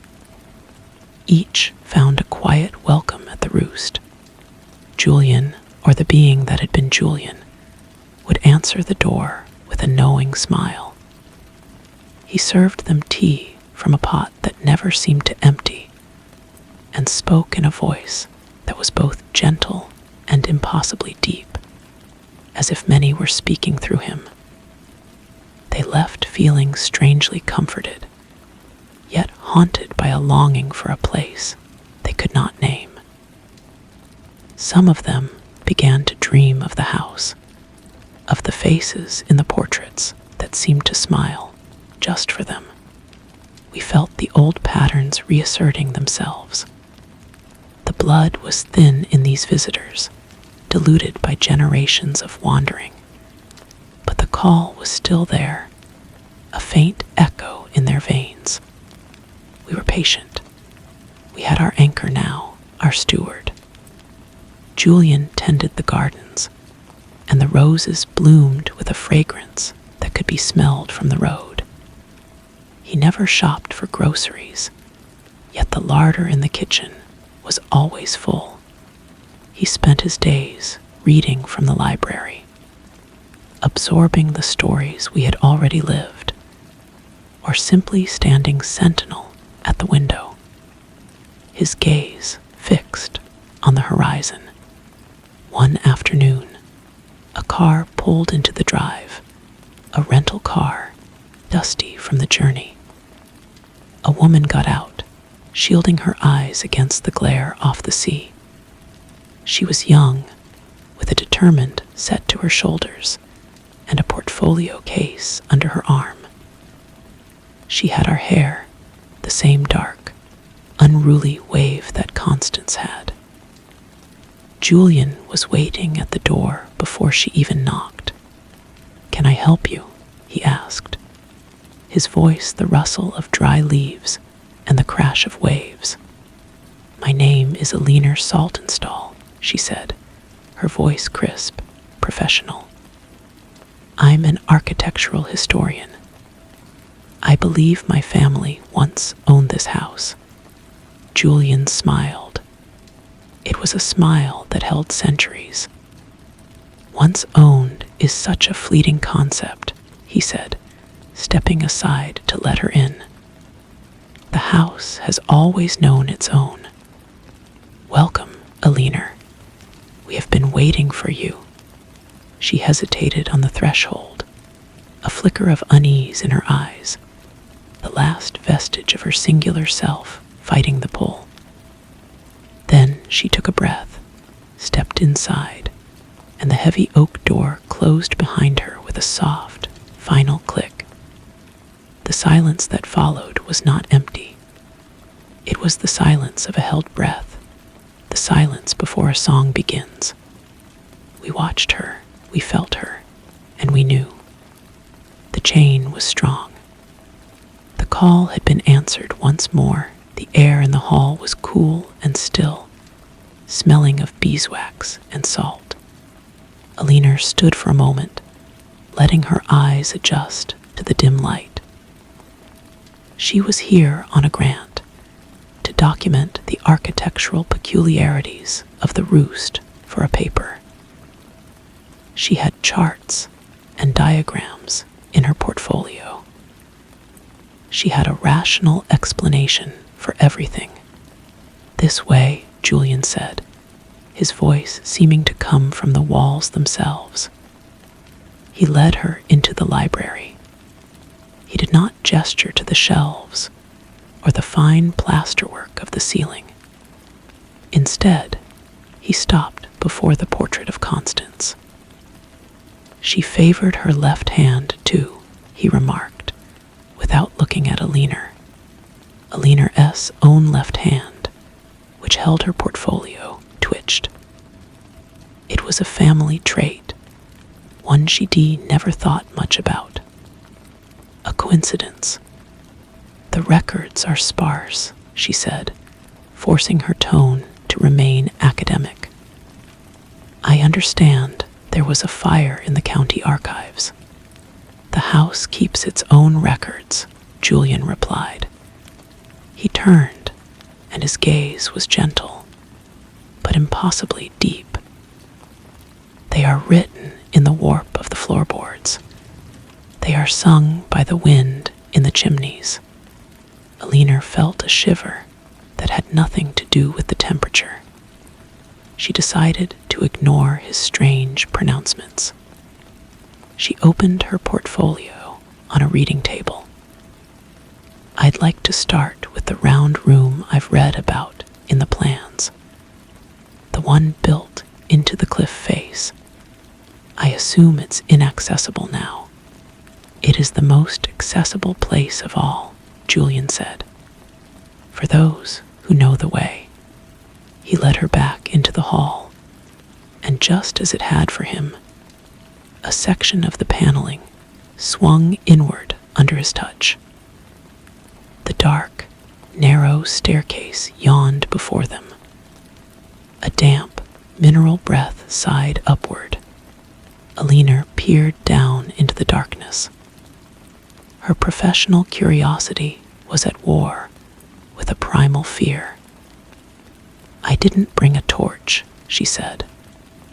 Each found a quiet welcome at the roost. Julian, or the being that had been Julian, would answer the door with a knowing smile. He served them tea from a pot that never seemed to empty, and spoke in a voice that was both gentle and impossibly deep, as if many were speaking through him. They left feeling strangely comforted, yet haunted by a longing for a place they could not name. Some of them began to dream of the house, of the faces in the portraits that seemed to smile just for them. We felt the old patterns reasserting themselves. The blood was thin in these visitors, diluted by generations of wandering. But the call was still there, a faint echo in their veins. We were patient. We had our anchor now, our steward. Julian tended the gardens, and the roses bloomed with a fragrance that could be smelled from the road. He never shopped for groceries, yet the larder in the kitchen was always full. He spent his days reading from the library, absorbing the stories we had already lived, or simply standing sentinel at the window, his gaze fixed on the horizon. One afternoon, a car pulled into the drive, a rental car, dusty from the journey. A woman got out, shielding her eyes against the glare off the sea. She was young, with a determined set to her shoulders and a portfolio case under her arm. She had our hair, the same dark, unruly wave that Constance had. Julian was waiting at the door before she even knocked. "Can I help you?" he asked, his voice the rustle of dry leaves and the crash of waves. "My name is Alina Saltonstall," she said, her voice crisp, professional. "I'm an architectural historian. I believe my family once owned this house." Julian smiled. It was a smile that held centuries. "Once owned is such a fleeting concept," he said, stepping aside to let her in. "The house has always known its own. Welcome, Alina. We have been waiting for you." She hesitated on the threshold, a flicker of unease in her eyes, the last vestige of her singular self fighting the pull. Then she took a breath, stepped inside, and the heavy oak door closed behind her with a soft, final click. The silence that followed was not empty. It was the silence of a held breath, the silence before a song begins. We watched her, we felt her, and we knew. The chain was strong. The call had been answered once more. The air in the hall was cool and still, smelling of beeswax and salt. Alina stood for a moment, letting her eyes adjust to the dim light. She was here on a grant to document the architectural peculiarities of the roost for a paper. She had charts and diagrams in her portfolio. She had a rational explanation for everything. "This way," Julian said, his voice seeming to come from the walls themselves. He led her into the library. He did not gesture to the shelves or the fine plasterwork of the ceiling. Instead, he stopped before the portrait of Constance. "She favored her left hand, too," he remarked, without looking at Alina. Alina's own left hand, which held her portfolio, twitched. It was a family trait, one she never thought much about. A coincidence. "The records are sparse," she said, forcing her tone to remain academic. "I understand there was a fire in the county archives." "The house keeps its own records," Julian replied. He turned, and his gaze was gentle, but impossibly deep. "They are written in the warp of the floorboards. They are sung by the wind in the chimneys." Alina felt a shiver that had nothing to do with the temperature. She decided to ignore his strange pronouncements. She opened her portfolio on a reading table. "I'd like to start with the round room I've read about in the plans. The one built into the cliff face. I assume it's inaccessible now." "It is the most accessible place of all," Julian said, "for those who know the way." He led her back into the hall, and just as it had for him, a section of the paneling swung inward under his touch. The dark, narrow staircase yawned before them. A damp, mineral breath sighed upward. Alina peered down into the darkness. Her professional curiosity was at war with a primal fear. "I didn't bring a torch," she said,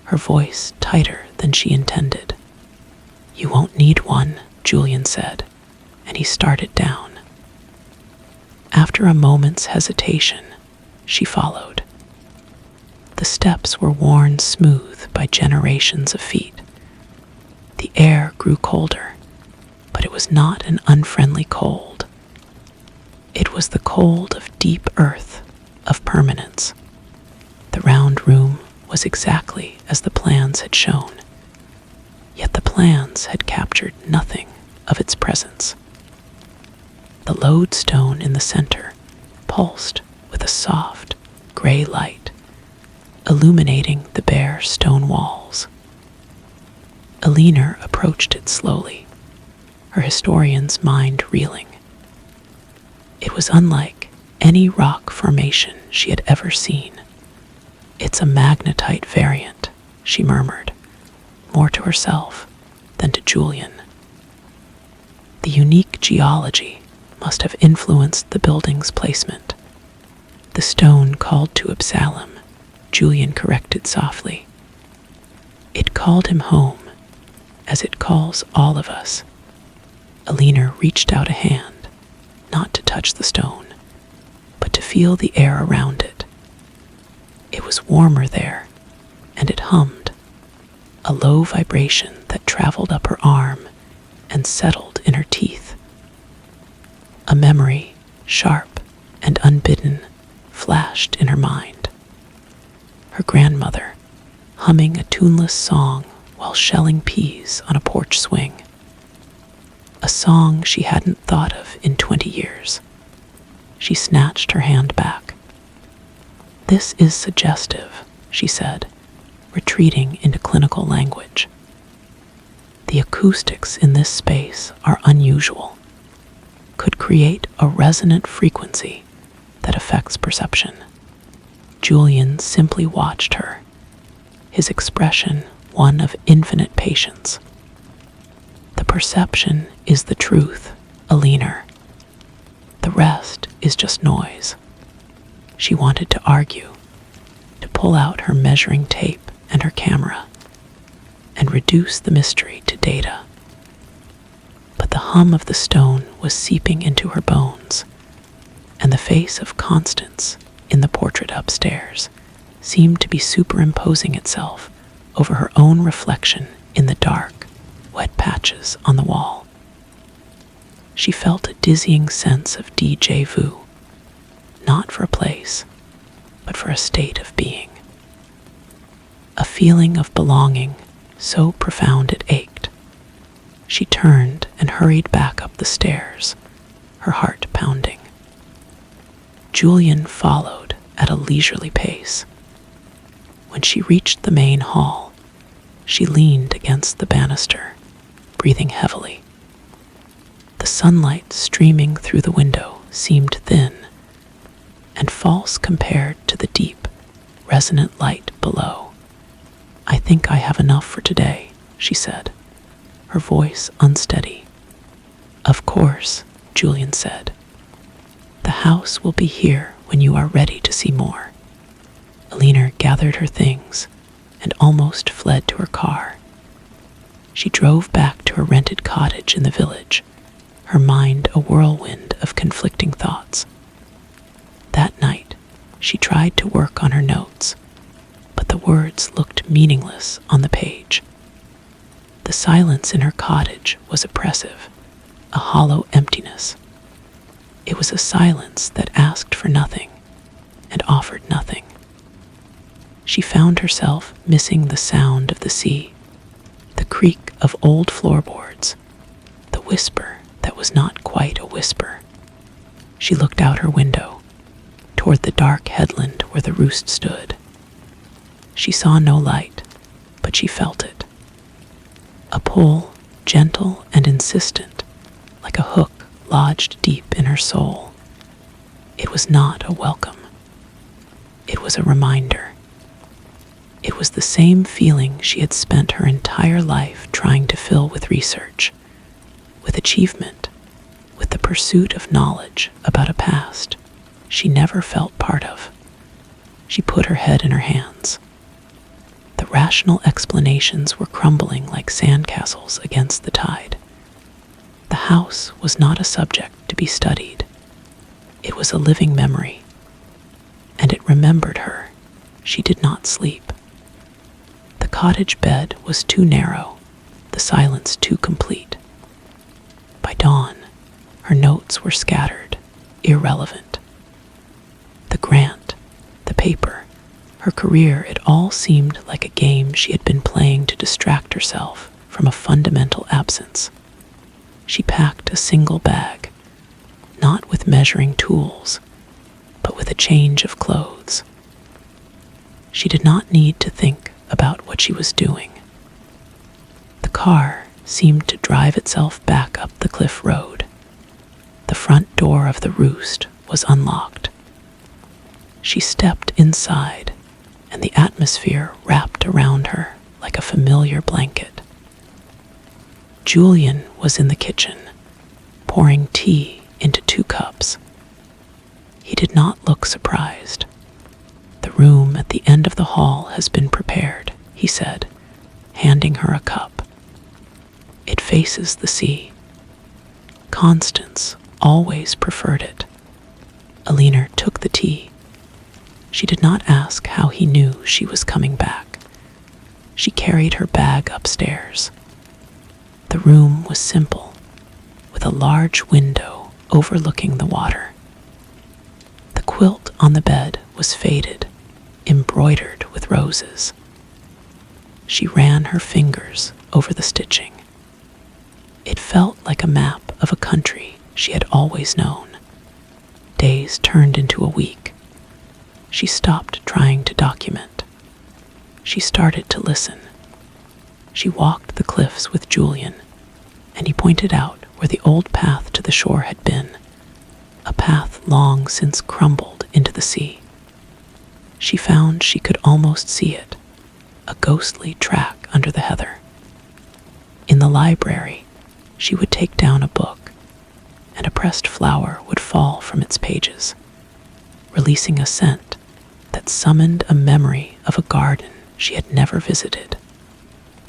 her voice tighter than she intended. "You won't need one," Julian said, and he started down. After a moment's hesitation, she followed. The steps were worn smooth by generations of feet. The air grew colder, but it was not an unfriendly cold. It was the cold of deep earth, of permanence. The round room was exactly as the plans had shown, yet the plans had captured nothing of its presence. The lodestone in the center pulsed with a soft, gray light, illuminating the bare stone walls. Alina approached it slowly, her historian's mind reeling. It was unlike any rock formation she had ever seen. "It's a magnetite variant," she murmured, more to herself than to Julian. The unique geology must have influenced the building's placement. "The stone called to Absalom," Julian corrected softly. "It called him home, as it calls all of us." Alina reached out a hand, not to touch the stone, but to feel the air around it. It was warmer there, and it hummed, a low vibration that traveled up her arm and settled in her teeth. A memory, sharp and unbidden, flashed in her mind. Her grandmother, humming a tuneless song while shelling peas on a porch swing. A song she hadn't thought of in 20 years. She snatched her hand back. "This is suggestive," she said, retreating into clinical language. "The acoustics in this space are unusual, could create a resonant frequency that affects perception." Julian simply watched her, his expression one of infinite patience. "The perception is the truth, Alina. The rest is just noise." She wanted to argue, to pull out her measuring tape and her camera, and reduce the mystery to data. But the hum of the stone was seeping into her bones, and the face of Constance in the portrait upstairs seemed to be superimposing itself over her own reflection in the dark, wet patches on the wall. She felt a dizzying sense of déjà vu, not for a place, but for a state of being. A feeling of belonging so profound it ached. She turned and hurried back up the stairs, her heart pounding. Julian followed at a leisurely pace. When she reached the main hall, she leaned against the banister, breathing heavily. The sunlight streaming through the window seemed thin and false compared to the deep, resonant light below. "I think I have enough for today," she said, her voice unsteady. "Of course," Julian said. "The house will be here when you are ready to see more." Alina gathered her things and almost fled to her car. She drove back to her rented cottage in the village, her mind a whirlwind of conflicting thoughts. That night, she tried to work on her notes, but the words looked meaningless on the page. The silence in her cottage was oppressive, a hollow emptiness. It was a silence that asked for nothing and offered nothing. She found herself missing the sound of the sea, the creak of old floorboards, the whisper that was not quite a whisper. She looked out her window, toward the dark headland where the roost stood. She saw no light, but she felt it. A pull, gentle and insistent, like a hook lodged deep in her soul. It was not a welcome. It was a reminder. It was the same feeling she had spent her entire life trying to fill with research, with achievement, with the pursuit of knowledge about a past she never felt part of. She put her head in her hands. The rational explanations were crumbling like sandcastles against the tide. The house was not a subject to be studied. It was a living memory, and it remembered her. She did not sleep. The cottage bed was too narrow, the silence too complete. By dawn, her notes were scattered, irrelevant. The grant, the paper, her career, it all seemed like a game she had been playing to distract herself from a fundamental absence. She packed a single bag, not with measuring tools, but with a change of clothes. She did not need to think about what she was doing. The car seemed to drive itself back up the cliff road. The front door of the roost was unlocked. She stepped inside, and the atmosphere wrapped around her like a familiar blanket. Julian was in the kitchen, pouring tea into 2 cups. He did not look surprised. "The room at the end of the hall has been prepared," he said, handing her a cup. "It faces the sea. Constance always preferred it." Alina took the tea. She did not ask how he knew she was coming back. She carried her bag upstairs. The room was simple, with a large window overlooking the water. The quilt on the bed was faded, embroidered with roses. She ran her fingers over the stitching. It felt like a map of a country she had always known. Days turned into a week. She stopped trying to document. She started to listen. She walked the cliffs with Julian, and he pointed out where the old path to the shore had been, a path long since crumbled into the sea. She found she could almost see it, a ghostly track under the heather. In the library, she would take down a book, and a pressed flower would fall from its pages, releasing a scent that summoned a memory of a garden she had never visited.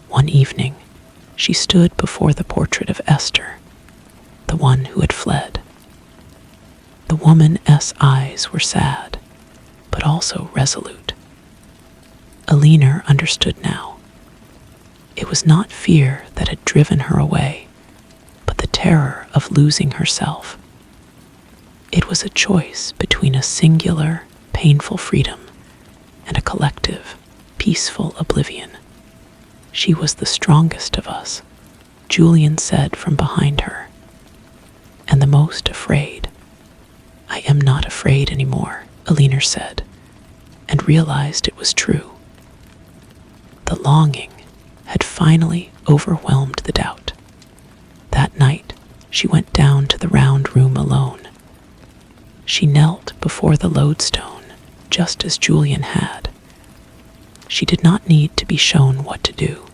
One evening, she stood before the portrait of Esther, the one who had fled. The woman's eyes were sad, but also resolute. Alina understood now. It was not fear that had driven her away, but the terror of losing herself. It was a choice between a singular, painful freedom and a collective, peaceful oblivion. "She was the strongest of us," Julian said from behind her, "and the most afraid." "I am not afraid anymore," Alina said, and realized it was true. The longing had finally overwhelmed the doubt. That night, she went down to the round room alone. She knelt before the lodestone, just as Julian had. She did not need to be shown what to do.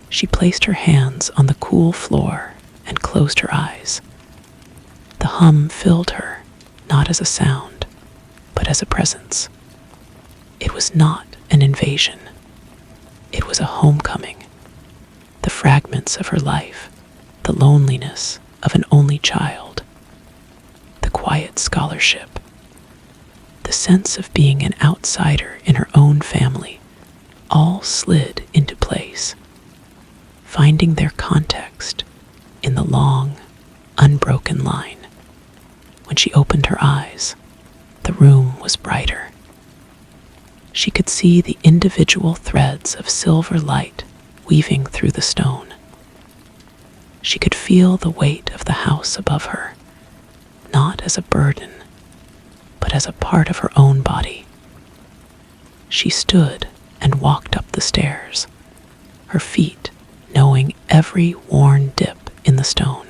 She placed her hands on the cool floor and closed her eyes. The hum filled her, not as a sound, but as a presence. It was not an invasion. It was a homecoming. The fragments of her life, the loneliness of an only child, the quiet scholarship, the sense of being an outsider in her own family, all slid into place, finding their context in the long, unbroken line. When she opened her eyes, the room was brighter. She could see the individual threads of silver light weaving through the stone. She could feel the weight of the house above her, not as a burden, but as a part of her own body. She stood and walked up the stairs, her feet knowing every worn dip in the stone.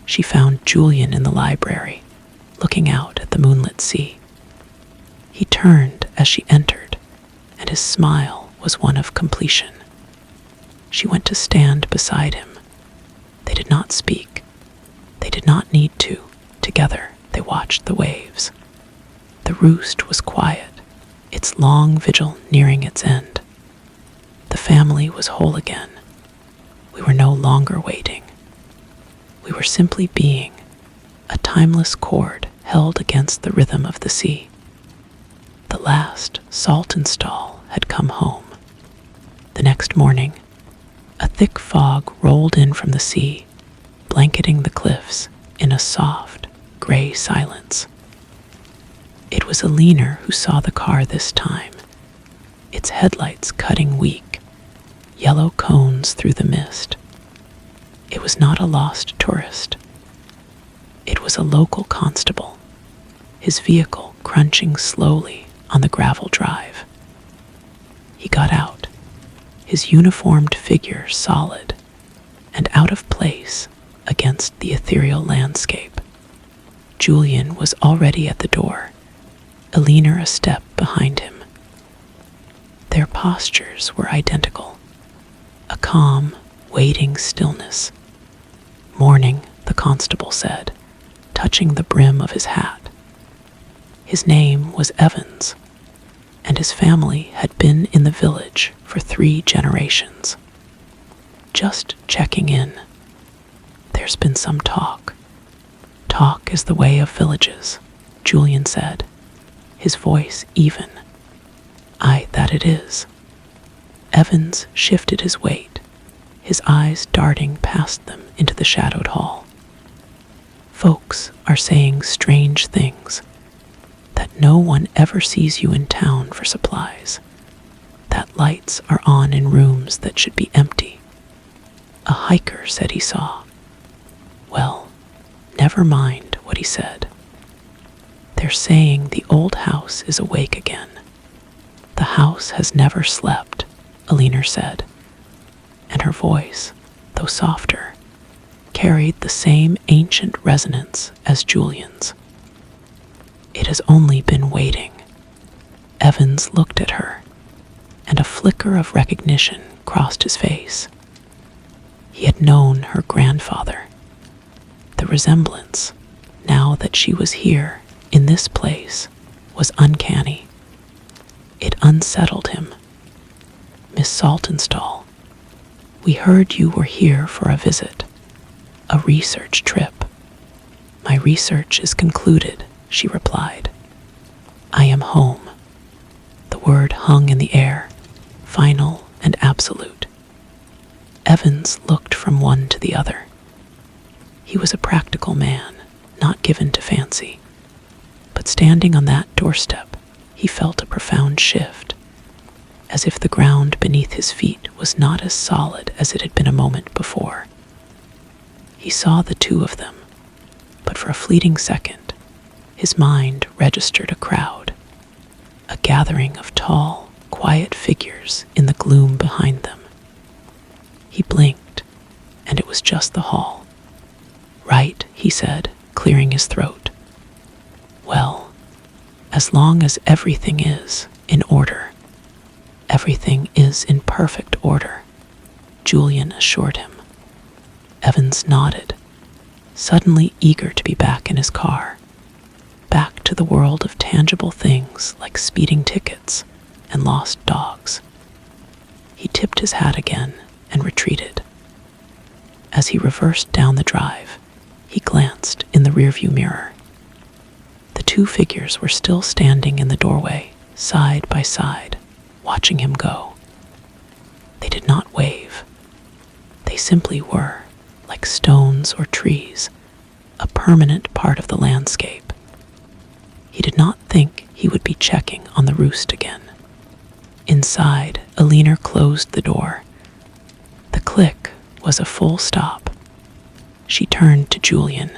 She found Julian in the library, looking out at the moonlit sea. He turned as she entered, and his smile was one of completion. She went to stand beside him. They did not speak. They did not need to. Together, they watched the waves. The roost was quiet, its long vigil nearing its end. The family was whole again. We were no longer waiting. We were simply being, a timeless chord held against the rhythm of the sea. The last Saltonstall had come home. The next morning, a thick fog rolled in from the sea, blanketing the cliffs in a soft, gray silence. It was Alina who saw the car this time, its headlights cutting weak, yellow cones through the mist. It was not a lost tourist. It was a local constable, his vehicle crunching slowly on the gravel drive. He got out, his uniformed figure solid and out of place against the ethereal landscape. Julian was already at the door, Elinor a step behind him. Their postures were identical, a calm, waiting stillness. "Morning," the constable said, touching the brim of his hat. His name was Evans, and his family had been in the village for 3 generations. "Just checking in. There's been some talk." "Talk is the way of villages," Julian said, his voice even. "Aye, that it is." Evans shifted his weight, his eyes darting past them into the shadowed hall. "Folks are saying strange things, that no one ever sees you in town for supplies, that lights are on in rooms that should be empty. A hiker said he saw. Well, never mind what he said. They're saying the old house is awake again. The house has never slept," Elinor said, and her voice, though softer, carried the same ancient resonance as Julian's. "It has only been waiting." Evans looked at her, and a flicker of recognition crossed his face. He had known her grandfather. The resemblance, now that she was here, in this place, was uncanny. It unsettled him. "Miss Saltonstall, we heard you were here for a visit, a research trip." "My research is concluded," she replied. "I am home." The word hung in the air, final and absolute. Evans looked from one to the other. He was a practical man, not given to fancy. But standing on that doorstep, he felt a profound shift, as if the ground beneath his feet was not as solid as it had been a moment before. He saw the two of them, but for a fleeting second, his mind registered a crowd, a gathering of tall, quiet figures in the gloom behind them. He blinked, and it was just the hall. "Right," he said, clearing his throat. "Well, as long as everything is in order." "Everything is in perfect order," Julian assured him. Evans nodded, suddenly eager to be back in his car, back to the world of tangible things like speeding tickets and lost dogs. He tipped his hat again and retreated. As he reversed down the drive, he glanced in the rearview mirror. The 2 figures were still standing in the doorway, side by side, watching him go. They did not wave. They simply were, like stones or trees, a permanent part of the landscape. He did not think he would be checking on the roost again. Inside, Elinor closed the door. The click was a full stop. She turned to Julian.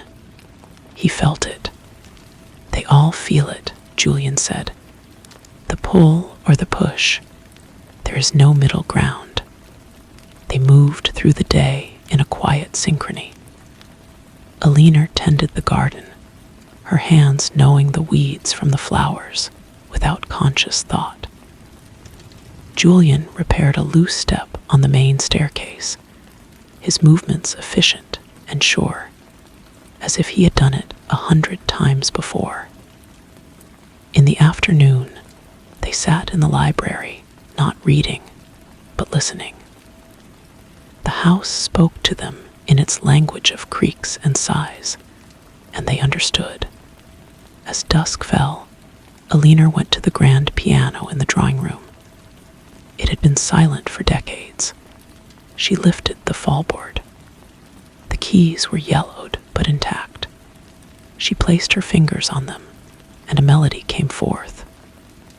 He felt it. "They all feel it," Julian said. "The pull or the push. There is no middle ground." They moved through the day in a quiet synchrony. Elinor tended the garden, her hands knowing the weeds from the flowers without conscious thought. Julian repaired a loose step on the main staircase, his movements efficient and sure, as if he had done it 100 times before. In the afternoon, they sat in the library, not reading, but listening. The house spoke to them in its language of creaks and sighs, and they understood. As dusk fell, Elinor went to the grand piano in the drawing room. It had been silent for decades. She lifted the fallboard. The keys were yellowed but intact. She placed her fingers on them, and a melody came forth,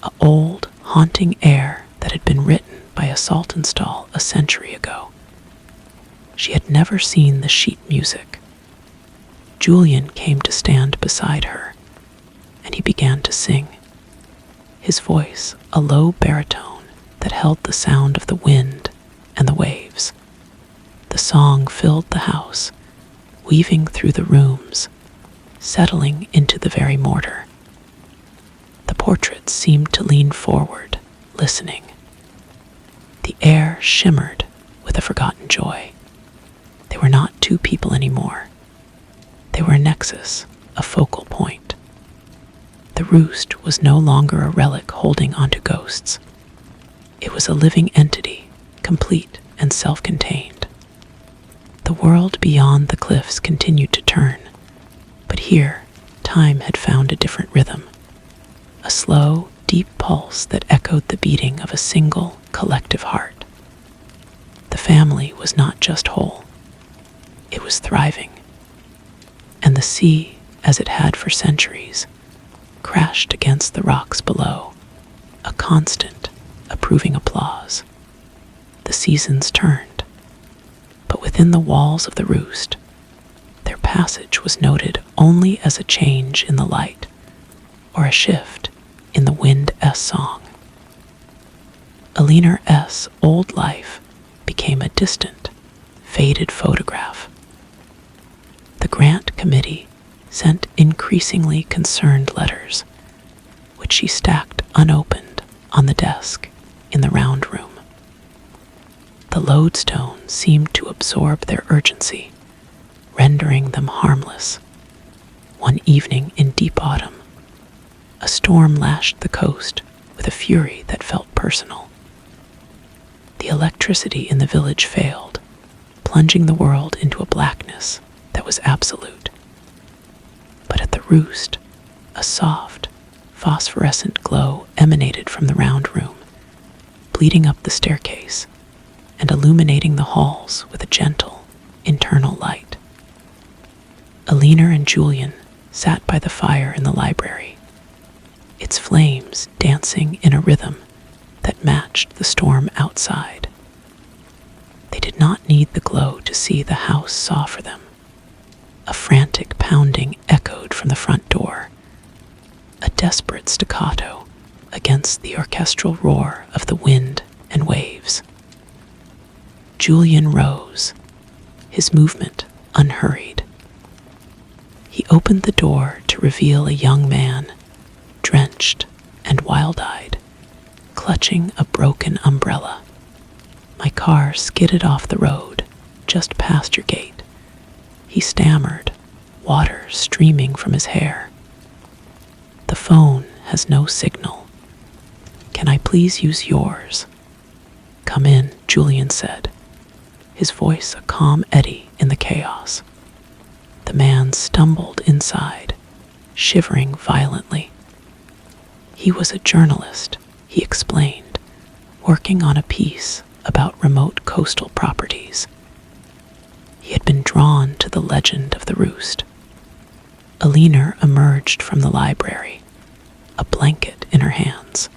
an old, haunting air that had been written by a Saltonstall a century ago. She had never seen the sheet music. Julian came to stand beside her, and he began to sing. His voice, a low baritone that held the sound of the wind and the waves. The song filled the house, weaving through the rooms, settling into the very mortar. The portraits seemed to lean forward, listening. The air shimmered with a forgotten joy. They were not two people anymore. They were a nexus, a focal point. The roost was no longer a relic holding onto ghosts. It was a living entity, complete and self-contained. The world beyond the cliffs continued to turn, but here, time had found a different rhythm. A slow, deep pulse that echoed the beating of a single, collective heart. The family was not just whole. It was thriving. And the sea, as it had for centuries, crashed against the rocks below, a constant, approving applause. The seasons turned, but within the walls of the roost, their passage was noted only as a change in the light, or a shift in the wind S song. Alina S' old life became a distant, faded photograph. The grant committee sent increasingly concerned letters, which she stacked unopened on the desk in the round room. The lodestone seemed to absorb their urgency, rendering them harmless. One evening in deep autumn, a storm lashed the coast with a fury that felt personal. The electricity in the village failed, plunging the world into a blackness that was absolute. But at the roost, a soft, phosphorescent glow emanated from the round room, bleeding up the staircase and illuminating the halls with a gentle, internal light. Alina and Julian sat by the fire in the library, its flames dancing in a rhythm that matched the storm outside. They did not need the glow to see the house saw for them. A frantic pounding echoed from the front door, a desperate staccato against the orchestral roar of the wind and waves. Julian rose, his movement unhurried. He opened the door to reveal a young man, drenched and wild-eyed, clutching a broken umbrella. "My car skidded off the road, just past your gate," he stammered, water streaming from his hair. "The phone has no signal. Can I please use yours?" "Come in," Julian said, his voice a calm eddy in the chaos. The man stumbled inside, shivering violently. He was a journalist, he explained, working on a piece about remote coastal properties. He had been drawn to the legend of the roost. Alina emerged from the library, a blanket in her hands.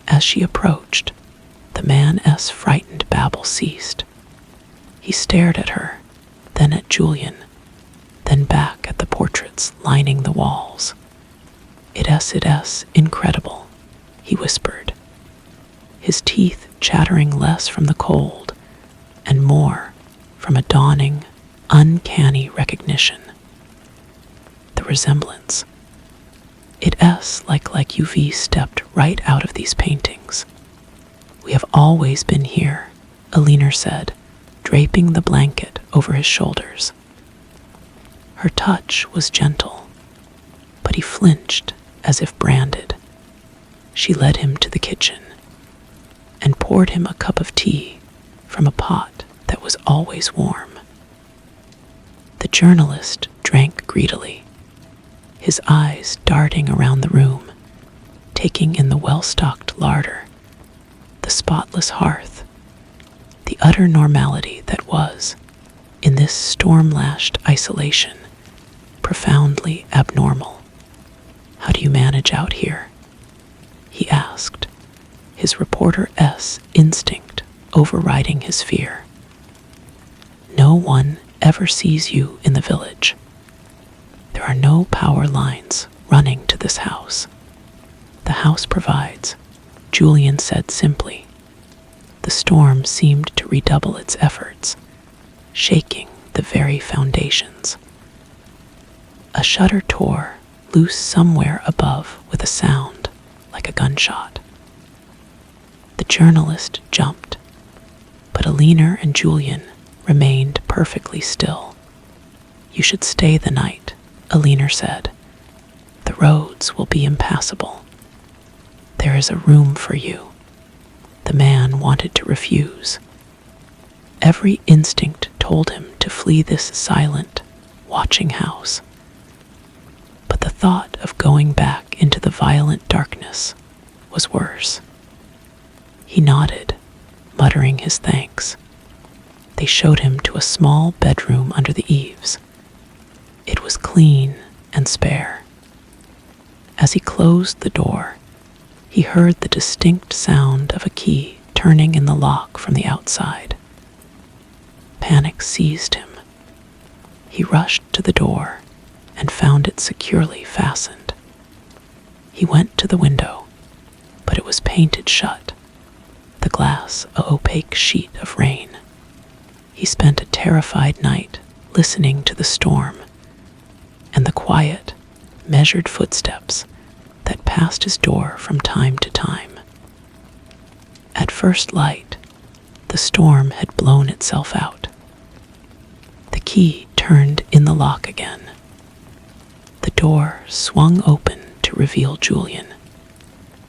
As she approached, the man's frightened babble ceased. He stared at her, then at Julian, then back at the portraits lining the walls. It is incredible," he whispered, his teeth chattering less from the cold and more from a dawning, uncanny recognition. The resemblance. It's like UV stepped right out of these paintings. "We have always been here," Alina said, draping the blanket over his shoulders. Her touch was gentle, but he flinched as if branded. She led him to the kitchen and poured him a cup of tea from a pot that was always warm. The journalist drank greedily, his eyes darting around the room, taking in the well-stocked larder, the spotless hearth, the utter normality that was, in this storm-lashed isolation, profoundly abnormal. "How do you manage out here?" he asked, his reporter-s instinct overriding his fear. "No one ever sees you in the village. There are no power lines running to this house. The house provides, Julian said simply. The storm seemed to redouble its efforts, shaking the very foundations. A shutter tore loose somewhere above with a sound like a gunshot. The journalist jumped, but Alina and Julian remained perfectly still. You should stay the night, Alina said. The roads will be impassable. There is a room for you. The man wanted to refuse. Every instinct told him to flee this silent, watching house. But the thought of going back into the violent darkness was worse. He nodded, muttering his thanks. They showed him to a small bedroom under the eaves. It was clean and spare. As he closed the door, he heard the distinct sound of a key turning in the lock from the outside. Panic seized him. He rushed to the door and found it securely fastened. He went to the window, but it was painted shut, the glass an opaque sheet of rain. He spent a terrified night listening to the storm and the quiet, measured footsteps that passed his door from time to time. At first light, the storm had blown itself out. The key turned in the lock again. The door swung open to reveal Julian.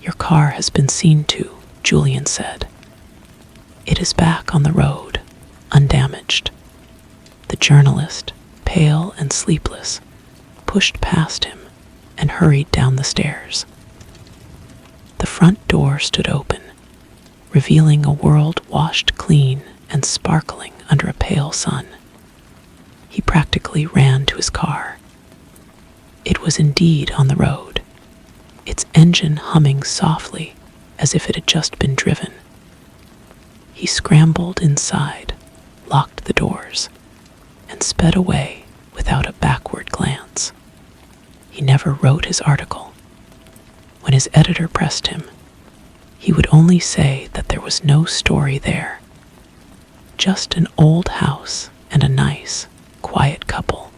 Your car has been seen to, Julian said. It is back on the road, undamaged. The journalist, pale and sleepless, pushed past him and hurried down the stairs. The front door stood open, revealing a world washed clean and sparkling under a pale sun. He practically ran to his car. It was indeed on the road, its engine humming softly as if it had just been driven. He scrambled inside, locked the doors, and sped away without a backward glance. He never wrote his article. When his editor pressed him, he would only say that there was no story there. Just an old house and a nice, quiet couple.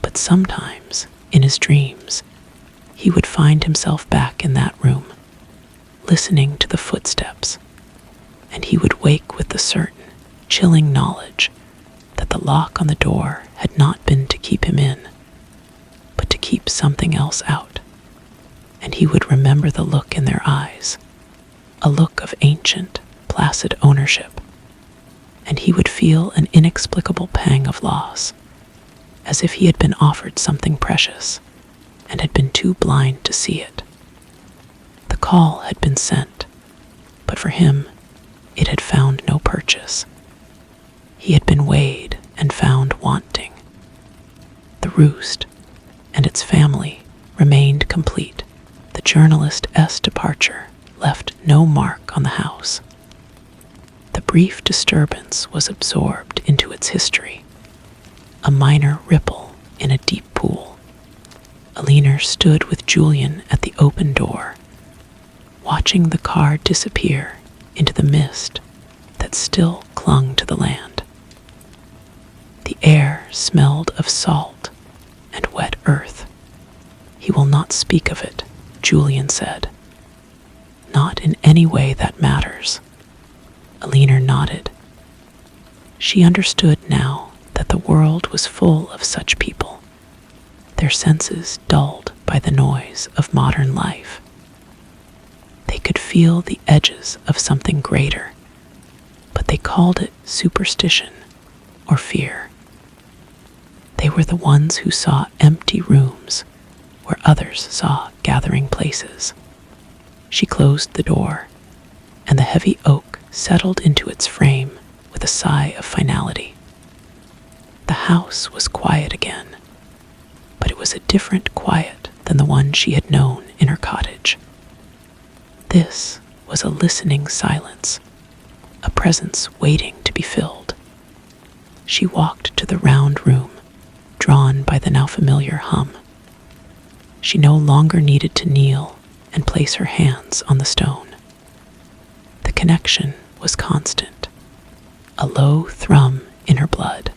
But sometimes, in his dreams, he would find himself back in that room, listening to the footsteps, and he would wake with the certain, chilling knowledge that the lock on the door had not been to keep him in, but to keep something else out. And he would remember the look in their eyes, a look of ancient, placid ownership, and he would feel an inexplicable pang of loss, as if he had been offered something precious and had been too blind to see it. The call had been sent, but for him, it had found no purchase. He had been weighed and found wanting. The roost and its family remained complete. The journalist's departure left no mark on the house. The brief disturbance was absorbed into its history, a minor ripple in a deep pool. Alina stood with Julian at the open door, watching the car disappear into the mist that still clung to the land. The air smelled of salt and wet earth. He will not speak of it, Julian said. Not in any way that matters. Alina nodded. She understood now that the world was full of such people, their senses dulled by the noise of modern life. They could feel the edges of something greater, but they called it superstition or fear. They were the ones who saw empty rooms where others saw gathering places. She closed the door, and the heavy oak settled into its frame with a sigh of finality. The house was quiet again, but it was a different quiet than the one she had known in her cottage. This was a listening silence, a presence waiting to be filled. She walked to the round room, drawn by the now familiar hum. She no longer needed to kneel and place her hands on the stone. The connection was constant, a low thrum in her blood.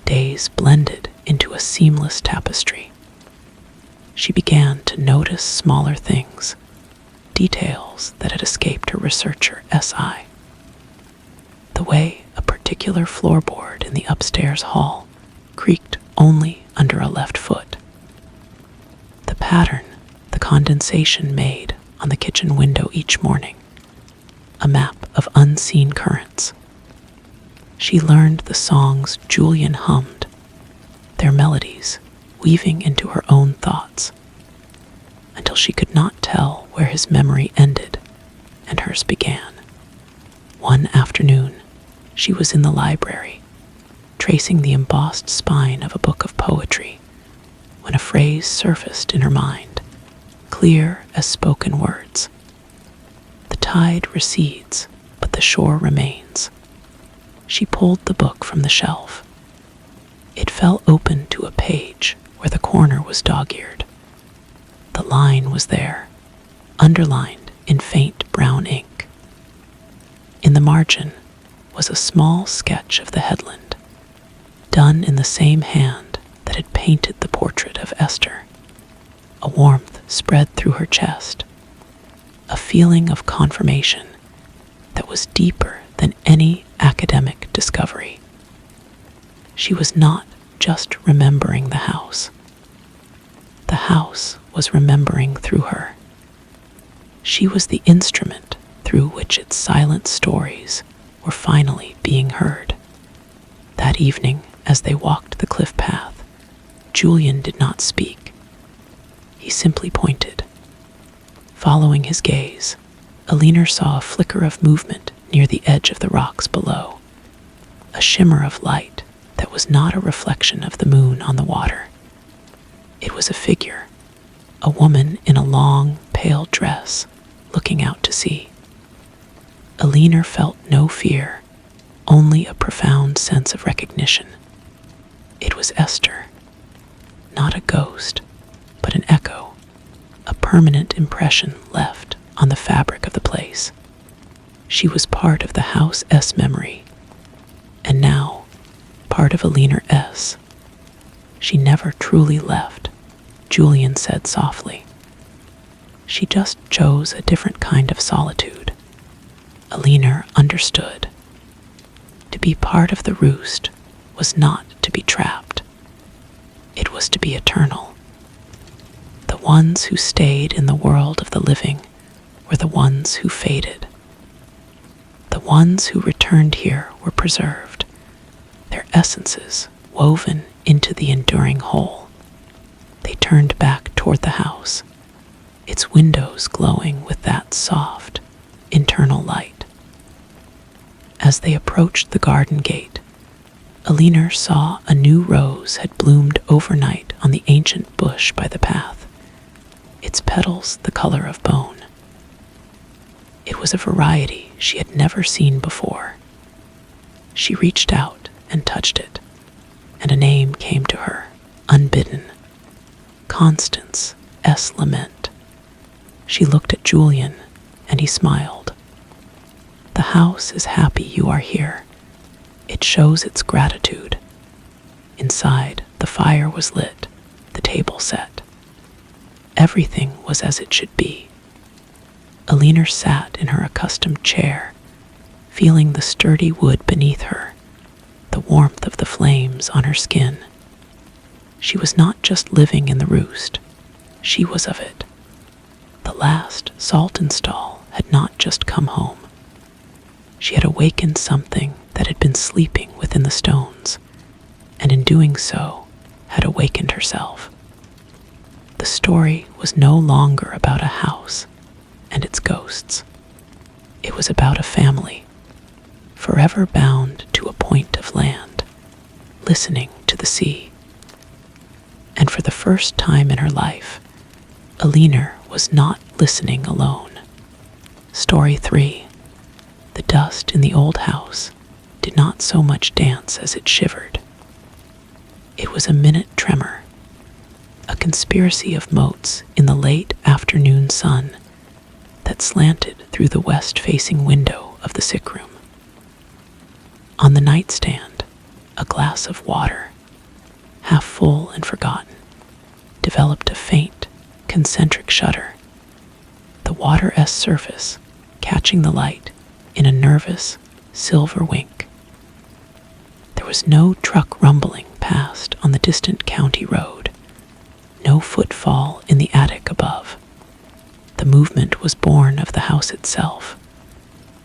Days blended into a seamless tapestry. She began to notice smaller things, details that had escaped her researcher SI. The way a particular floorboard in the upstairs hall creaked only under a left foot. The pattern the condensation made on the kitchen window each morning, a map of unseen currents. She learned the songs Julian hummed, their melodies weaving into her own thoughts, until she could not tell where his memory ended and hers began. One afternoon, she was in the library, tracing the embossed spine of a book of poetry, when a phrase surfaced in her mind, clear as spoken words. The tide recedes, but the shore remains. She pulled the book from the shelf. It fell open to a page where the corner was dog-eared. The line was there, underlined in faint brown ink. In the margin was a small sketch of the headland, done in the same hand that had painted the portrait of Esther. A warmth spread through her chest, a feeling of confirmation that was deeper than any academic discovery. She was not just remembering the house. The house was remembering through her. She was the instrument through which its silent stories were finally being heard. That evening, as they walked the cliff path, Julian did not speak. He simply pointed. Following his gaze, Alina saw a flicker of movement near the edge of the rocks below, a shimmer of light that was not a reflection of the moon on the water. It was a figure, a woman in a long, pale dress, looking out to sea. Alina felt no fear, only a profound sense of recognition. It was Esther, not a ghost, but an echo, a permanent impression left on the fabric of the place. She was part of the House S memory, and now part of Alina S. She never truly left, Julian said softly. She just chose a different kind of solitude. Alina understood. To be part of the roost was not to be trapped. It was to be eternal. The ones who stayed in the world of the living were the ones who faded. The ones who returned here were preserved, their essences woven into the enduring whole. They turned back toward the house, its windows glowing with that soft, internal light. As they approached the garden gate, Alina saw a new rose had bloomed overnight on the ancient bush by the path, its petals the color of bone. It was a variety she had never seen before. She reached out and touched it, and a name came to her, unbidden. Constance S. Lament. She looked at Julian, and he smiled. The house is happy you are here. It shows its gratitude. Inside, the fire was lit, the table set. Everything was as it should be. Alina sat in her accustomed chair, feeling the sturdy wood beneath her, the warmth of the flames on her skin. She was not just living in the roost, she was of it. The last salt install had not just come home. She had awakened something that had been sleeping within the stones, and in doing so, had awakened herself. The story was no longer about a house and its ghosts. It was about a family, forever bound to a point of land, listening to the sea. And for the first time in her life, Alina was not listening alone. Story 3. The dust in the old house did not so much dance as it shivered. It was a minute tremor, a conspiracy of motes in the late afternoon sun that slanted through the west-facing window of the sick room. On the nightstand, a glass of water, half full and forgotten, developed a faint, concentric shudder, the water-s surface catching the light in a nervous, silver wink. There was no truck rumbling past on the distant county road, no footfall in the attic above. The movement was born of the house itself,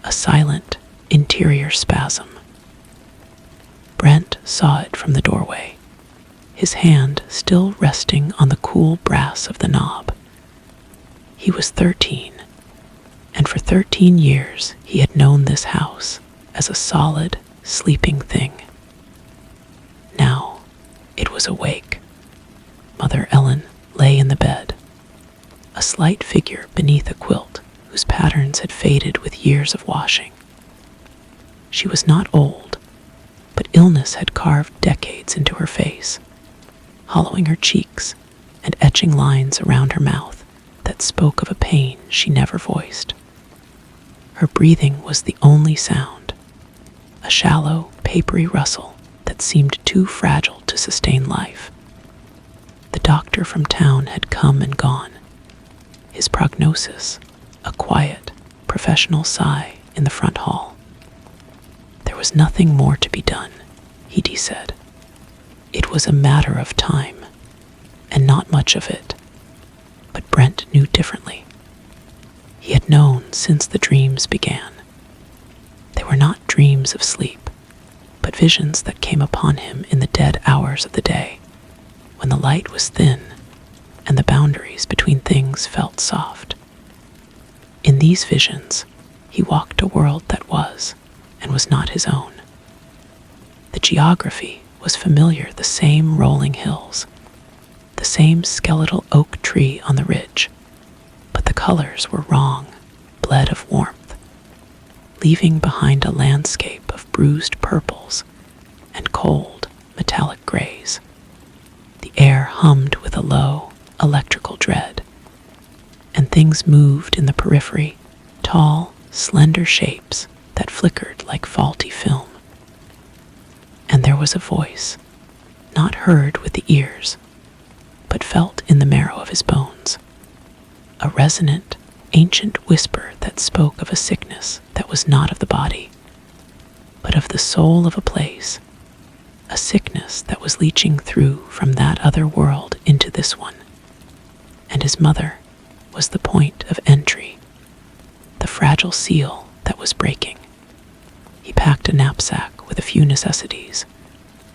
a silent interior spasm. Brent saw it from the doorway, his hand still resting on the cool brass of the knob. He was 13, and for 13 years he had known this house as a solid, sleeping thing. Now it was awake. Mother Ellen lay in the bed, a slight figure beneath a quilt whose patterns had faded with years of washing. She was not old, but illness had carved decades into her face, hollowing her cheeks and etching lines around her mouth that spoke of a pain she never voiced. Her breathing was the only sound, a shallow, papery rustle that seemed too fragile to sustain life. The doctor from town had come and gone, his prognosis a quiet, professional sigh in the front hall. There was nothing more to be done, Edie said. It was a matter of time, and not much of it. But Brent knew differently. He had known since the dreams began. They were not dreams of sleep, but visions that came upon him in the dead hours of the day, when the light was thin and the boundaries between things felt soft. In these visions, he walked a world that was and was not his own. The geography was familiar, the same rolling hills, the same skeletal oak tree on the ridge, but the colors were wrong, bled of warmth, leaving behind a landscape of bruised purples and cold, metallic grays. The air hummed with a low, electrical dread, and things moved in the periphery, tall, slender shapes that flickered like faulty film. And there was a voice, not heard with the ears, but felt in the marrow of his bones, a resonant, ancient whisper that spoke of a sickness that was not of the body, but of the soul of a place, a sickness that was leaching through from that other world into this one. And his mother was the point of entry, the fragile seal that was breaking. He packed a knapsack with a few necessities,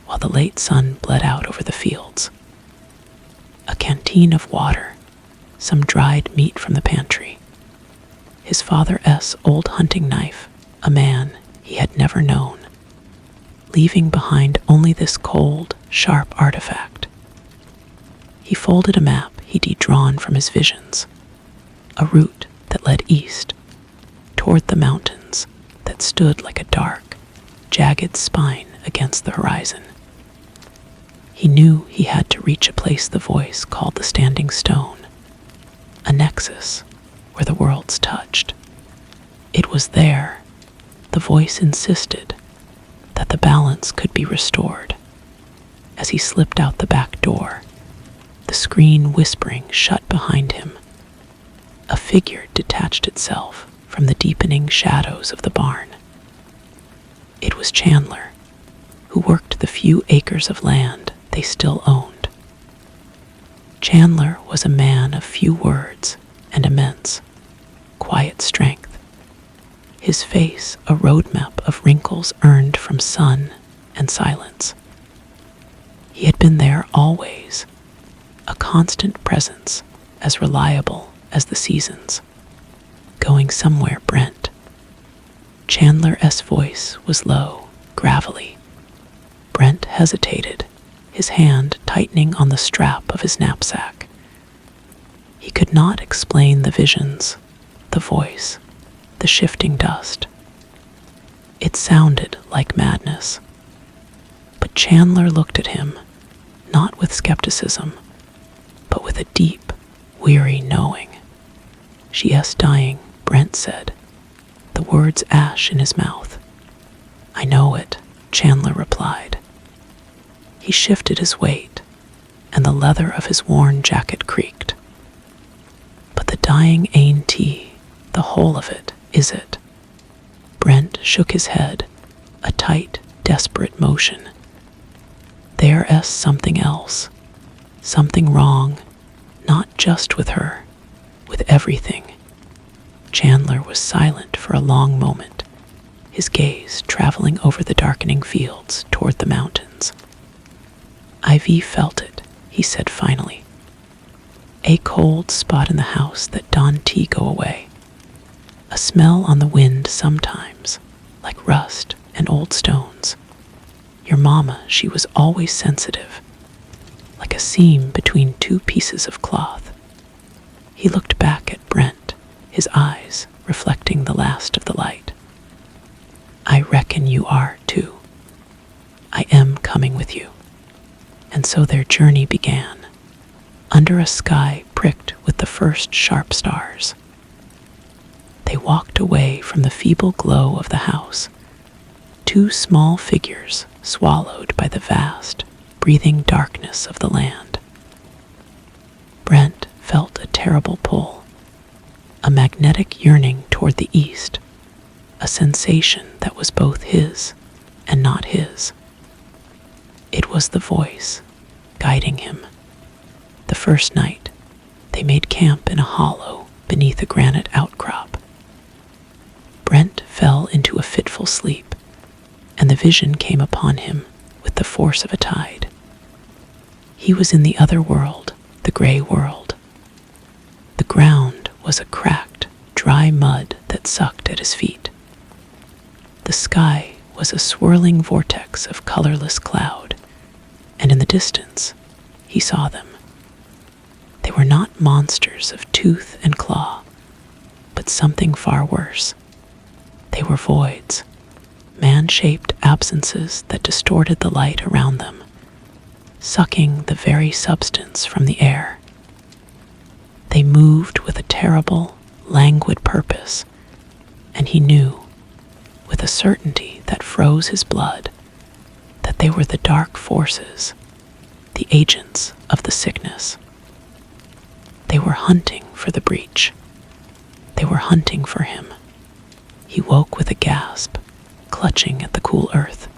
while the late sun bled out over the fields. A canteen of water, some dried meat from the pantry, his father's old hunting knife, a man he had never known, leaving behind only this cold, sharp artifact. He folded a map he'd drawn from his visions, a route that led east, toward the mountains that stood like a dark, jagged spine against the horizon. He knew he had to reach a place the voice called the Standing Stone, a nexus where the worlds touched. It was there, the voice insisted, that the balance could be restored. As he slipped out the back door, the screen whispering shut behind him, a figure detached itself from the deepening shadows of the barn. It was Chandler, who worked the few acres of land they still owned. Chandler was a man of few words and immense, quiet strength, his face a roadmap of wrinkles earned from sun and silence. He had been there always, a constant presence, as reliable as the seasons. Going somewhere, Brent. Chandler's voice was low, gravelly. Brent hesitated, his hand tightening on the strap of his knapsack. He could not explain the visions, the voice, the shifting dust. It sounded like madness. But Chandler looked at him, not with skepticism, but a deep, weary knowing. "She is dying," Brent said, the words ash in his mouth. "I know it," Chandler replied. He shifted his weight, and the leather of his worn jacket creaked. "But the dying ain't tea, the whole of it, is it?" Brent shook his head, a tight, desperate motion. "There's something else, something wrong, not just with her, with everything." Chandler was silent for a long moment, his gaze traveling over the darkening fields toward the mountains. "Ivy felt it," he said finally. "A cold spot in the house that don't go away. A smell on the wind sometimes, like rust and old stones. Your mama, she was always sensitive, like a seam between two pieces of cloth." He looked back at Brent, his eyes reflecting the last of the light. "I reckon you are, too. I am coming with you." And so their journey began, under a sky pricked with the first sharp stars. They walked away from the feeble glow of the house, two small figures swallowed by the vast, breathing darkness of the land. Brent felt a terrible pull, a magnetic yearning toward the east, a sensation that was both his and not his. It was the voice guiding him. The first night, they made camp in a hollow beneath a granite outcrop. Brent fell into a fitful sleep, and the vision came upon him with the force of a tide. He was in the other world, the gray world. The ground was a cracked, dry mud that sucked at his feet. The sky was a swirling vortex of colorless cloud, and in the distance, he saw them. They were not monsters of tooth and claw, but something far worse. They were voids, man-shaped absences that distorted the light around them, sucking the very substance from the air. They moved with a terrible, languid purpose, and he knew, with a certainty that froze his blood, that they were the dark forces, the agents of the sickness. They were hunting for the breach. They were hunting for him. He woke with a gasp, clutching at the cool earth.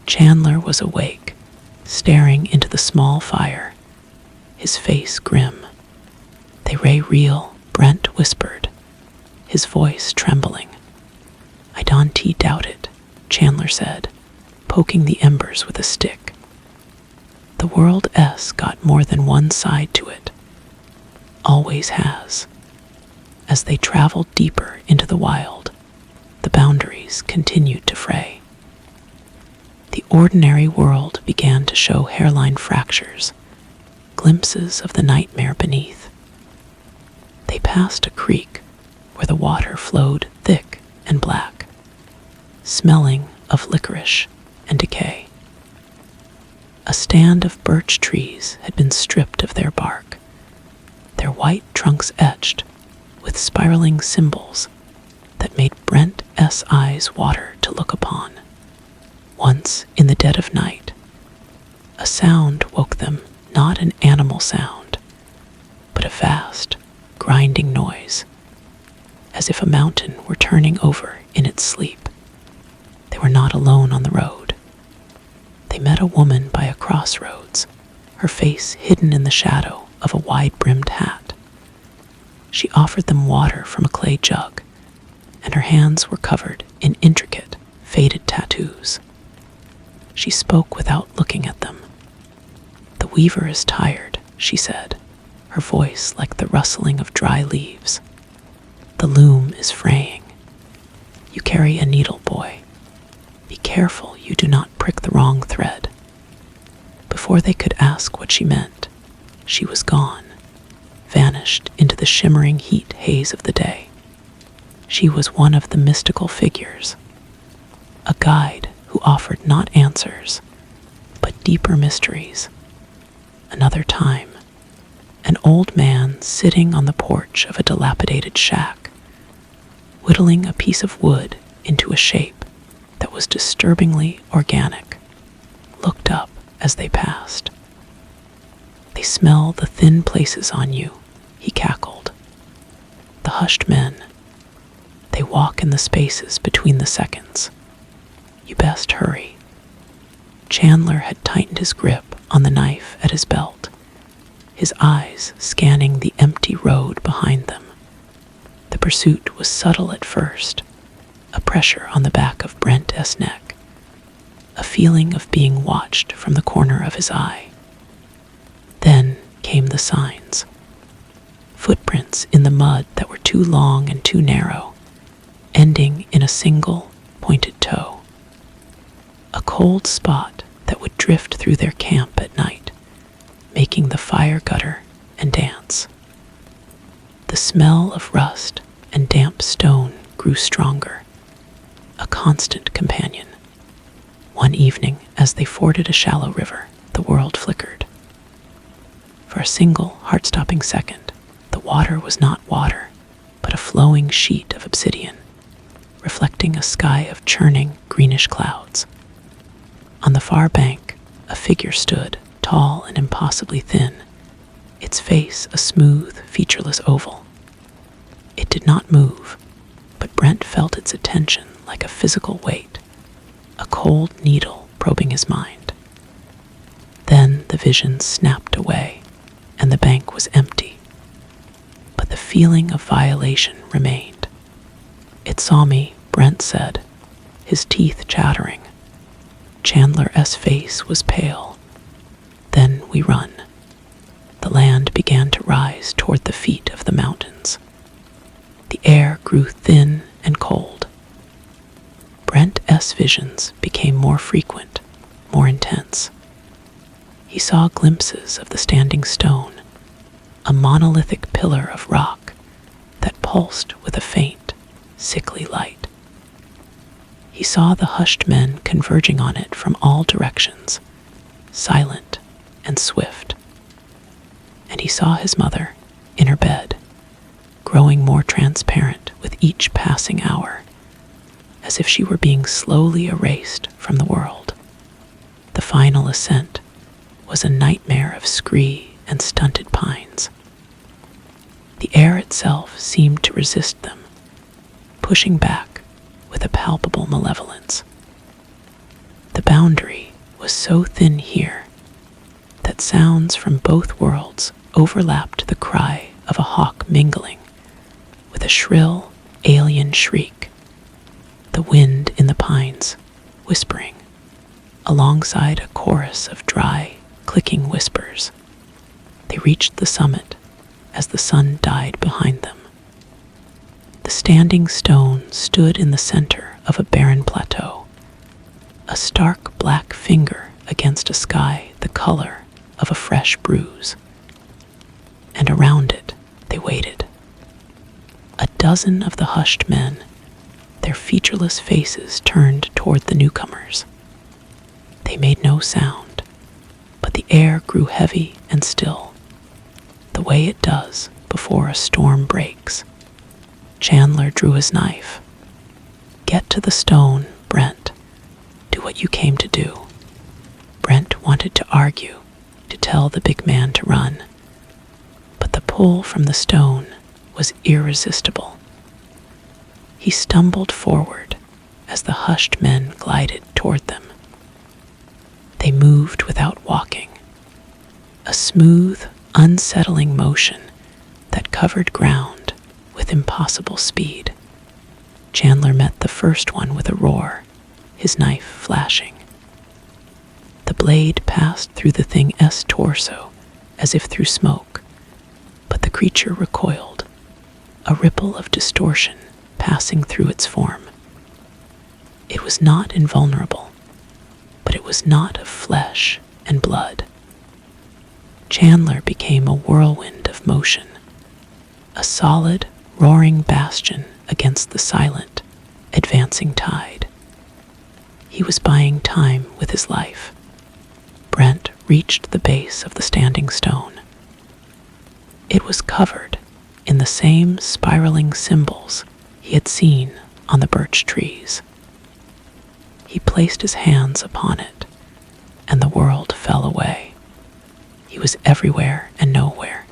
Chandler was awake, staring into the small fire, his face grim. "They ray real," Brent whispered, his voice trembling. "I don't doubt it," Chandler said, poking the embers with a stick. "The world S got more than one side to it. Always has." As they traveled deeper into the wild, the boundaries continued to fray. The ordinary world began to show hairline fractures, glimpses of the nightmare beneath. They passed a creek where the water flowed thick and black, smelling of licorice and decay. A stand of birch trees had been stripped of their bark, their white trunks etched with spiraling symbols that made Brent's eyes water to look upon. Once, in the dead of night, a sound woke them, not an animal sound, but a vast, grinding noise, as if a mountain were turning over in its sleep. They were not alone on the road. They met a woman by a crossroads, her face hidden in the shadow of a wide-brimmed hat. She offered them water from a clay jug, and her hands were covered in intricate, faded tattoos. She spoke without looking at them. "The weaver is tired," she said, her voice like the rustling of dry leaves. "The loom is fraying. You carry a needle, boy. Be careful you do not prick the wrong thread." Before they could ask what she meant, she was gone, vanished into the shimmering heat haze of the day. She was one of the mystical figures, a guide who offered not answers, but deeper mysteries. Another time, old man sitting on the porch of a dilapidated shack, whittling a piece of wood into a shape that was disturbingly organic, looked up as they passed. "They smell the thin places on you," he cackled. "The hushed men. They walk in the spaces between the seconds. You best hurry." Chandler had tightened his grip on the knife at his belt, his eyes scanning the empty road behind them. The pursuit was subtle at first, a pressure on the back of Brent S. neck, a feeling of being watched from the corner of his eye. Then came the signs. Footprints in the mud that were too long and too narrow, ending in a single pointed toe. A cold spot that would drift through their camp at night, making the fire gutter and dance. The smell of rust and damp stone grew stronger, a constant companion. One evening, as they forded a shallow river, the world flickered. For a single, heart-stopping second, the water was not water, but a flowing sheet of obsidian, reflecting a sky of churning, greenish clouds. On the far bank, a figure stood, tall and impossibly thin, its face a smooth, featureless oval. It did not move, but Brent felt its attention like a physical weight, a cold needle probing his mind. Then the vision snapped away, and the bank was empty. But the feeling of violation remained. "It saw me," Brent said, his teeth chattering. Chandler S. face was pale. "Then we run." The land began to rise toward the feet of the mountains. The air grew thin and cold. Brent S. visions became more frequent, more intense. He saw glimpses of the standing stone, a monolithic pillar of rock that pulsed with a faint, sickly light. He saw the hushed men converging on it from all directions, silent and swift. And he saw his mother, in her bed, growing more transparent with each passing hour, as if she were being slowly erased from the world. The final ascent was a nightmare of scree and stunted pines. The air itself seemed to resist them, pushing back with a palpable malevolence. The boundary was so thin here that sounds from both worlds overlapped the cry of a hawk mingling with a shrill, alien shriek, the wind in the pines whispering, alongside a chorus of dry, clicking whispers. They reached the summit as the sun died behind them. The standing stone stood in the center of a barren plateau, a stark black finger against a sky the color of a fresh bruise. And around it they waited. A dozen of the hushed men, their featureless faces turned toward the newcomers. They made no sound, but the air grew heavy and still, the way it does before a storm breaks. Chandler drew his knife. "Get to the stone, Brent. Do what you came to do." Brent wanted to argue, to tell the big man to run, but the pull from the stone was irresistible. He stumbled forward as the hushed men glided toward them. They moved without walking, a smooth, unsettling motion that covered ground with impossible speed. Chandler met the first one with a roar, his knife flashing. The blade passed through the thing's torso as if through smoke, but the creature recoiled, a ripple of distortion passing through its form. It was not invulnerable, but it was not of flesh and blood. Chandler became a whirlwind of motion, a solid, roaring bastion against the silent, advancing tide. He was buying time with his life. Brent reached the base of the standing stone. It was covered in the same spiraling symbols he had seen on the birch trees. He placed his hands upon it, and the world fell away. He was everywhere and nowhere.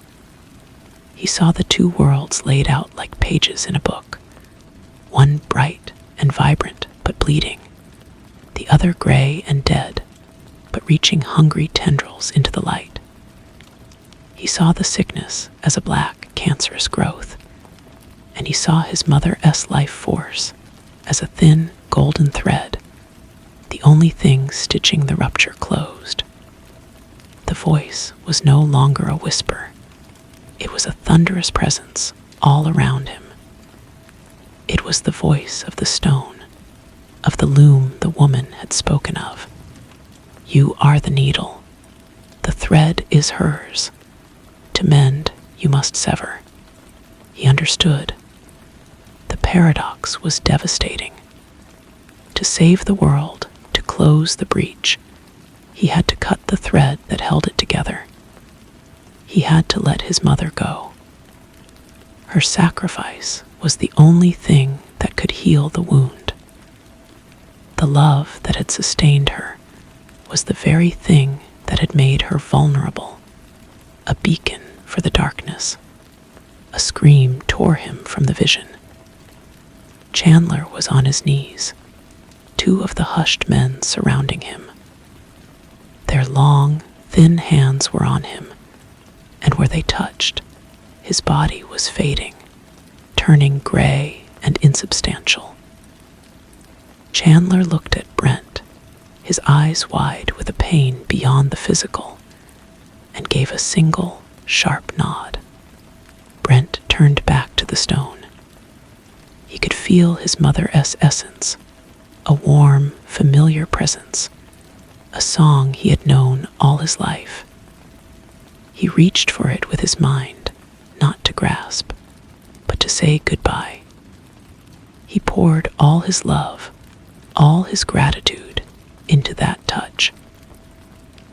He saw the two worlds laid out like pages in a book, one bright and vibrant but bleeding, the other gray and dead but reaching hungry tendrils into the light. He saw the sickness as a black, cancerous growth, and he saw his Mother S life force as a thin, golden thread, the only thing stitching the rupture closed. The voice was no longer a whisper. It was a thunderous presence all around him. It was the voice of the stone, of the loom the woman had spoken of. You are the needle. The thread is hers. To mend, you must sever. He understood. The paradox was devastating. To save the world, to close the breach, he had to cut the thread that held it together. He had to let his mother go. Her sacrifice was the only thing that could heal the wound. The love that had sustained her was the very thing that had made her vulnerable, a beacon for the darkness. A scream tore him from the vision. Chandler was on his knees, two of the hushed men surrounding him. Their long, thin hands were on him, and where they touched, his body was fading, turning gray and insubstantial. Chandler looked at Brent, his eyes wide with a pain beyond the physical, and gave a single, sharp nod. Brent turned back to the stone. He could feel his Mother S essence, a warm, familiar presence, a song he had known all his life. He reached for it with his mind, not to grasp, but to say goodbye. He poured all his love, all his gratitude into that touch.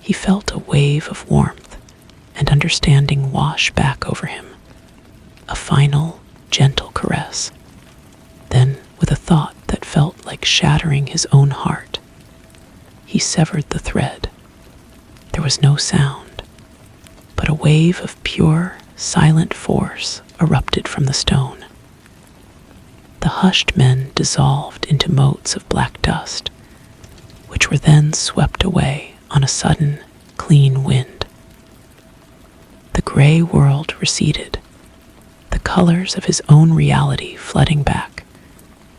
He felt a wave of warmth and understanding wash back over him, a final, gentle caress. Then, with a thought that felt like shattering his own heart, he severed the thread. There was no sound, but a wave of pure, silent force erupted from the stone. The hushed men dissolved into motes of black dust, which were then swept away on a sudden, clean wind. The gray world receded, the colors of his own reality flooding back,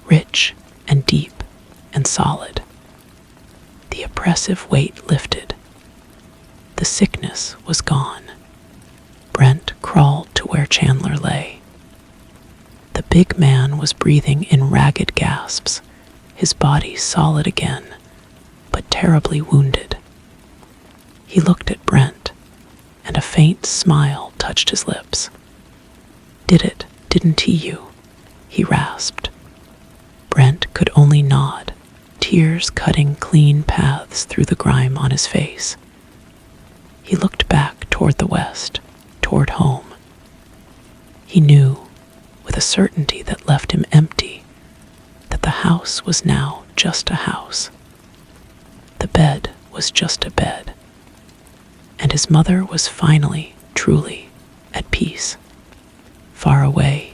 rich and deep and solid. The oppressive weight lifted. The sickness was gone. Brent crawled to where Chandler lay. The big man was breathing in ragged gasps, his body solid again, but terribly wounded. He looked at Brent, and a faint smile touched his lips. Didn't he you? He rasped. Brent could only nod, tears cutting clean paths through the grime on his face. He looked back toward the west, toward home. He knew, with a certainty that left him empty, that the house was now just a house. The bed was just a bed. And his mother was finally, truly, at peace. Far away,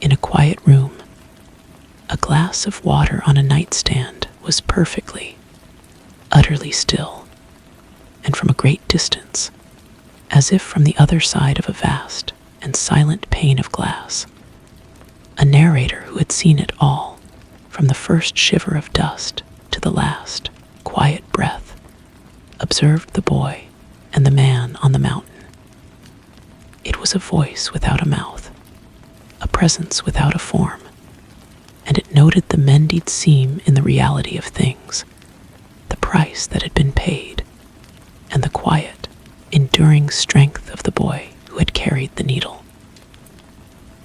in a quiet room, a glass of water on a nightstand was perfectly, utterly still, and from a great distance, as if from the other side of a vast and silent pane of glass, a narrator who had seen it all, from the first shiver of dust to the last quiet breath, observed the boy and the man on the mountain. It was a voice without a mouth, a presence without a form, and it noted the mended seam in the reality of things, the price that had been paid, and the quiet, enduring strength of the boy who had carried the needle.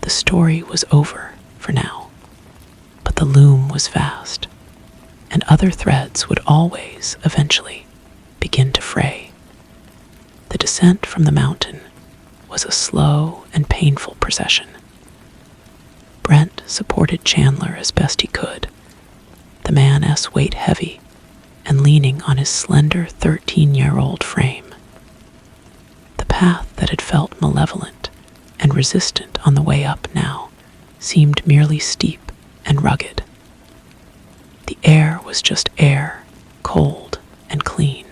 The story was over for now, but the loom was vast, and other threads would always, eventually, begin to fray. The descent from the mountain was a slow and painful procession. Brent supported Chandler as best he could, the man's weight heavy and leaning on his slender 13-year-old frame. The path that had felt malevolent and resistant on the way up now seemed merely steep and rugged. The air was just air, cold and clean.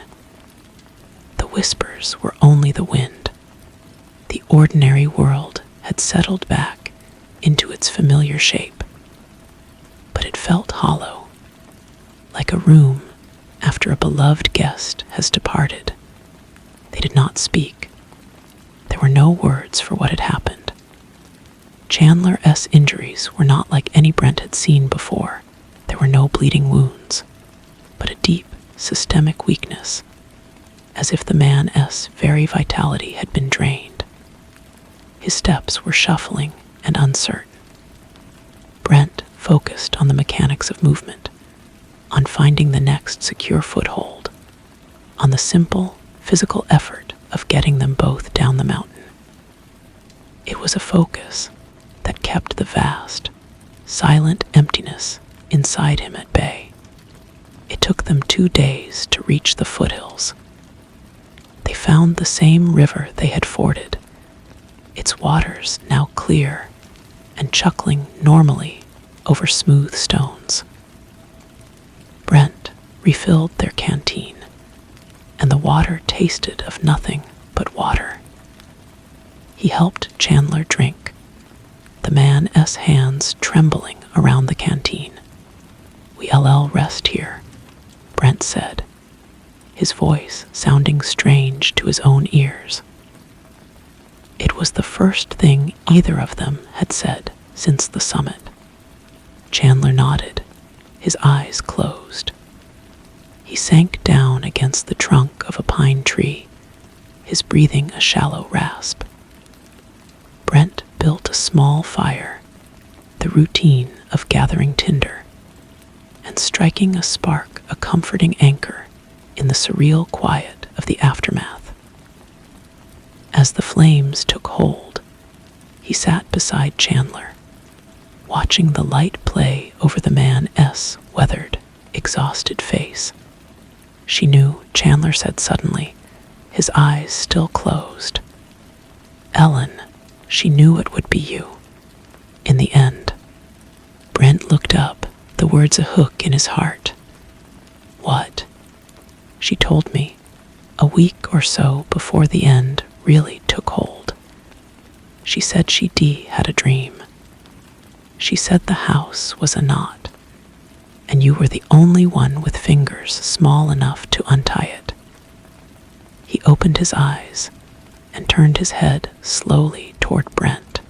The whispers were only the wind. The ordinary world had settled back into its familiar shape, but it felt hollow, like a room after a beloved guest has departed. They did not speak. There were no words for what had happened. Chandler's injuries were not like any Brent had seen before. There were no bleeding wounds, but a deep, systemic weakness, as if the man's very vitality had been drained. His steps were shuffling and uncertain. Brent focused on the mechanics of movement, on finding the next secure foothold, on the simple, physical effort of getting them both down the mountain. It was a focus that kept the vast, silent emptiness inside him at bay. It took them 2 days to reach the foothills. They found the same river they had forded, its waters now clear and chuckling normally over smooth stones. Brent refilled their canteen, and the water tasted of nothing but water. He helped Chandler drink, the man's hands trembling around the canteen. "We'll rest here," Brent said, his voice sounding strange to his own ears. It was the first thing either of them had said since the summit. Chandler nodded, his eyes closed. He sank down against the trunk of a pine tree, his breathing a shallow rasp. Brent built a small fire, the routine of gathering tinder, and striking a spark a comforting anchor in the surreal quiet of the aftermath. As the flames took hold, he sat beside Chandler, watching the light play over the man's weathered, exhausted face. "She knew," Chandler said suddenly, his eyes still closed. "Ellen, she knew it would be you. In the end." Brent looked up, the words a hook in his heart. "What?" "She told me, a week or so before the end really took hold. She said she had a dream. She said the house was a knot, and you were the only one with fingers small enough to untie it." He opened his eyes and turned his head slowly toward Brent.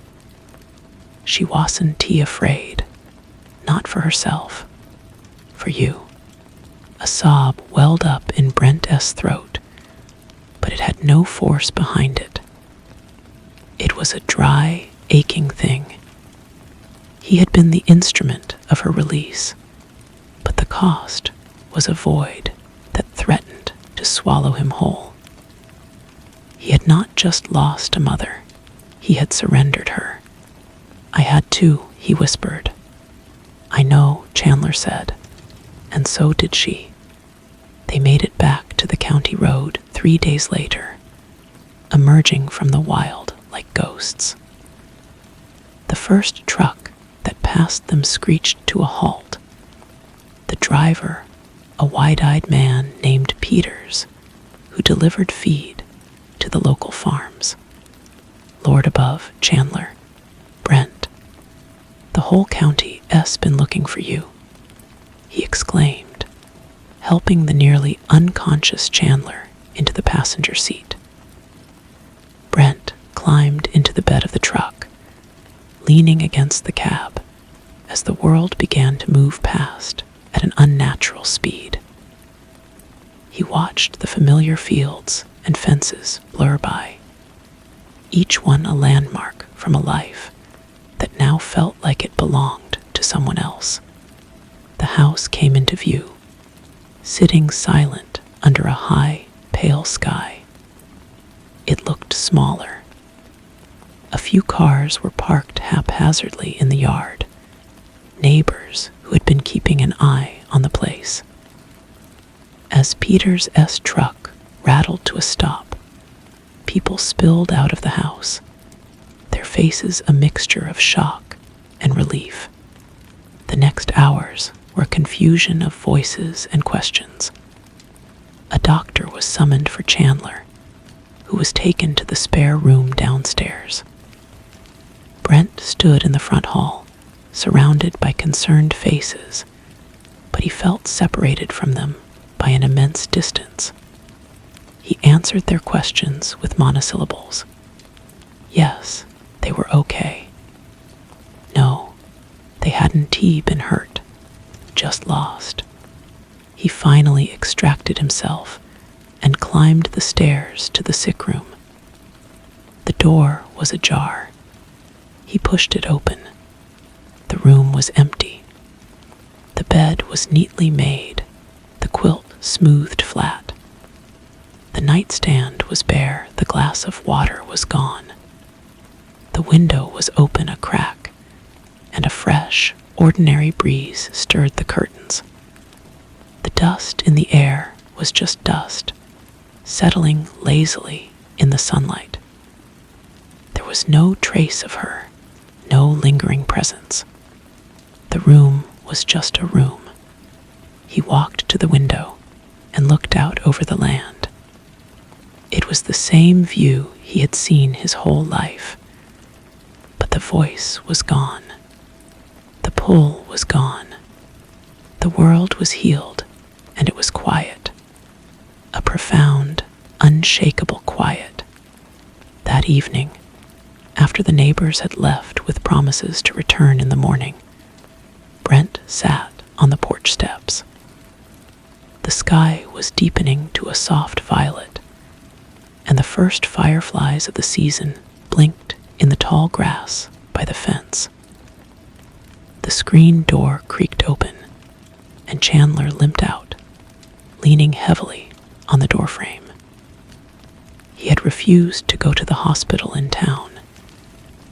"She wasn't afraid, not for herself, for you." A sob welled up in Brent's throat, but it had no force behind it. It was a dry, aching thing. He had been the instrument of her release, but the cost was a void that threatened to swallow him whole. He had not just lost a mother, he had surrendered her. "I had too," he whispered. "I know," Chandler said, and so did she. They made it back to the county road 3 days later, emerging from the wild like ghosts. The first truck that passed them screeched to a halt. The driver, a wide-eyed man named Peters, who delivered feed to the local farms. "Lord above, Chandler, Brent, the whole county's been looking for you," he exclaimed, helping the nearly unconscious Chandler into the passenger seat. Brent climbed into the bed of the truck, leaning against the cab as the world began to move past at an unnatural speed. He watched the familiar fields and fences blur by, each one a landmark from a life that now felt like it belonged to someone else. The house came into view, sitting silent under a high, pale sky. It looked smaller, few cars were parked haphazardly in the yard, neighbors who had been keeping an eye on the place. As Peter's truck rattled to a stop, people spilled out of the house, their faces a mixture of shock and relief. The next hours were a confusion of voices and questions. A doctor was summoned for Chandler, who was taken to the spare room downstairs. Brent stood in the front hall, surrounded by concerned faces, but he felt separated from them by an immense distance. He answered their questions with monosyllables. Yes, they were okay. No, they hadn't been hurt, just lost. He finally extracted himself and climbed the stairs to the sick room. The door was ajar. He pushed it open. The room was empty. The bed was neatly made, the quilt smoothed flat. The nightstand was bare, the glass of water was gone. The window was open a crack, and a fresh, ordinary breeze stirred the curtains. The dust in the air was just dust, settling lazily in the sunlight. There was no trace of her, no lingering presence. The room was just a room. He walked to the window and looked out over the land. It was the same view he had seen his whole life, but the voice was gone. The pull was gone. The world was healed, and it was quiet. A profound, unshakable quiet. That evening, after the neighbors had left with promises to return in the morning, Brent sat on the porch steps. The sky was deepening to a soft violet, and the first fireflies of the season blinked in the tall grass by the fence. The screen door creaked open, and Chandler limped out, leaning heavily on the doorframe. He had refused to go to the hospital in town,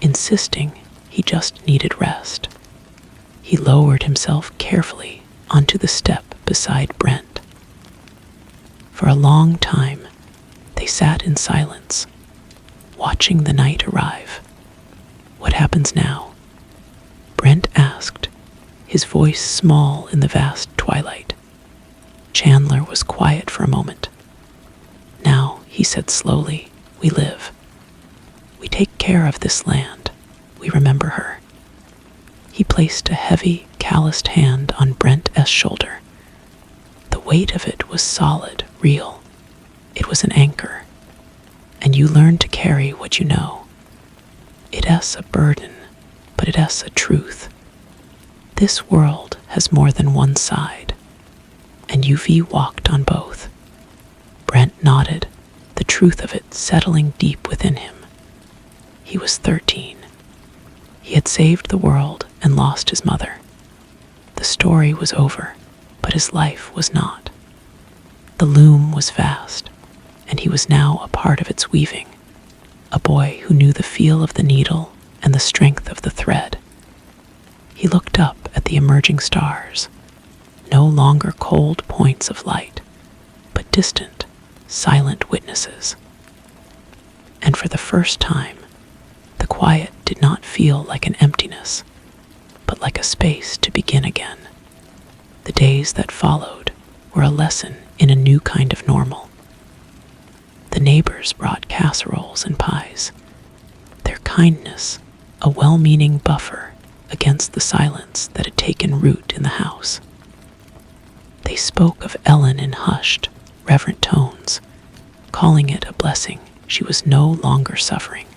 insisting he just needed rest. He lowered himself carefully onto the step beside Brent. For a long time, they sat in silence, watching the night arrive. "What happens now?" Brent asked, his voice small in the vast twilight. Chandler was quiet for a moment. "Now," he said slowly, "we live. We take care of this land. We remember her." He placed a heavy, calloused hand on Brent's shoulder. The weight of it was solid, real. It was an anchor. And you learn to carry what you know. It's a burden, but it's a truth. This world has more than one side, and UV walked on both. Brent nodded, the truth of it settling deep within him. He was 13. He had saved the world and lost his mother. The story was over, but his life was not. The loom was vast, and he was now a part of its weaving, a boy who knew the feel of the needle and the strength of the thread. He looked up at the emerging stars, no longer cold points of light, but distant, silent witnesses. And for the first time, the quiet did not feel like an emptiness, but like a space to begin again. The days that followed were a lesson in a new kind of normal. The neighbors brought casseroles and pies, their kindness a well-meaning buffer against the silence that had taken root in the house. They spoke of Ellen in hushed, reverent tones, calling it a blessing she was no longer suffering.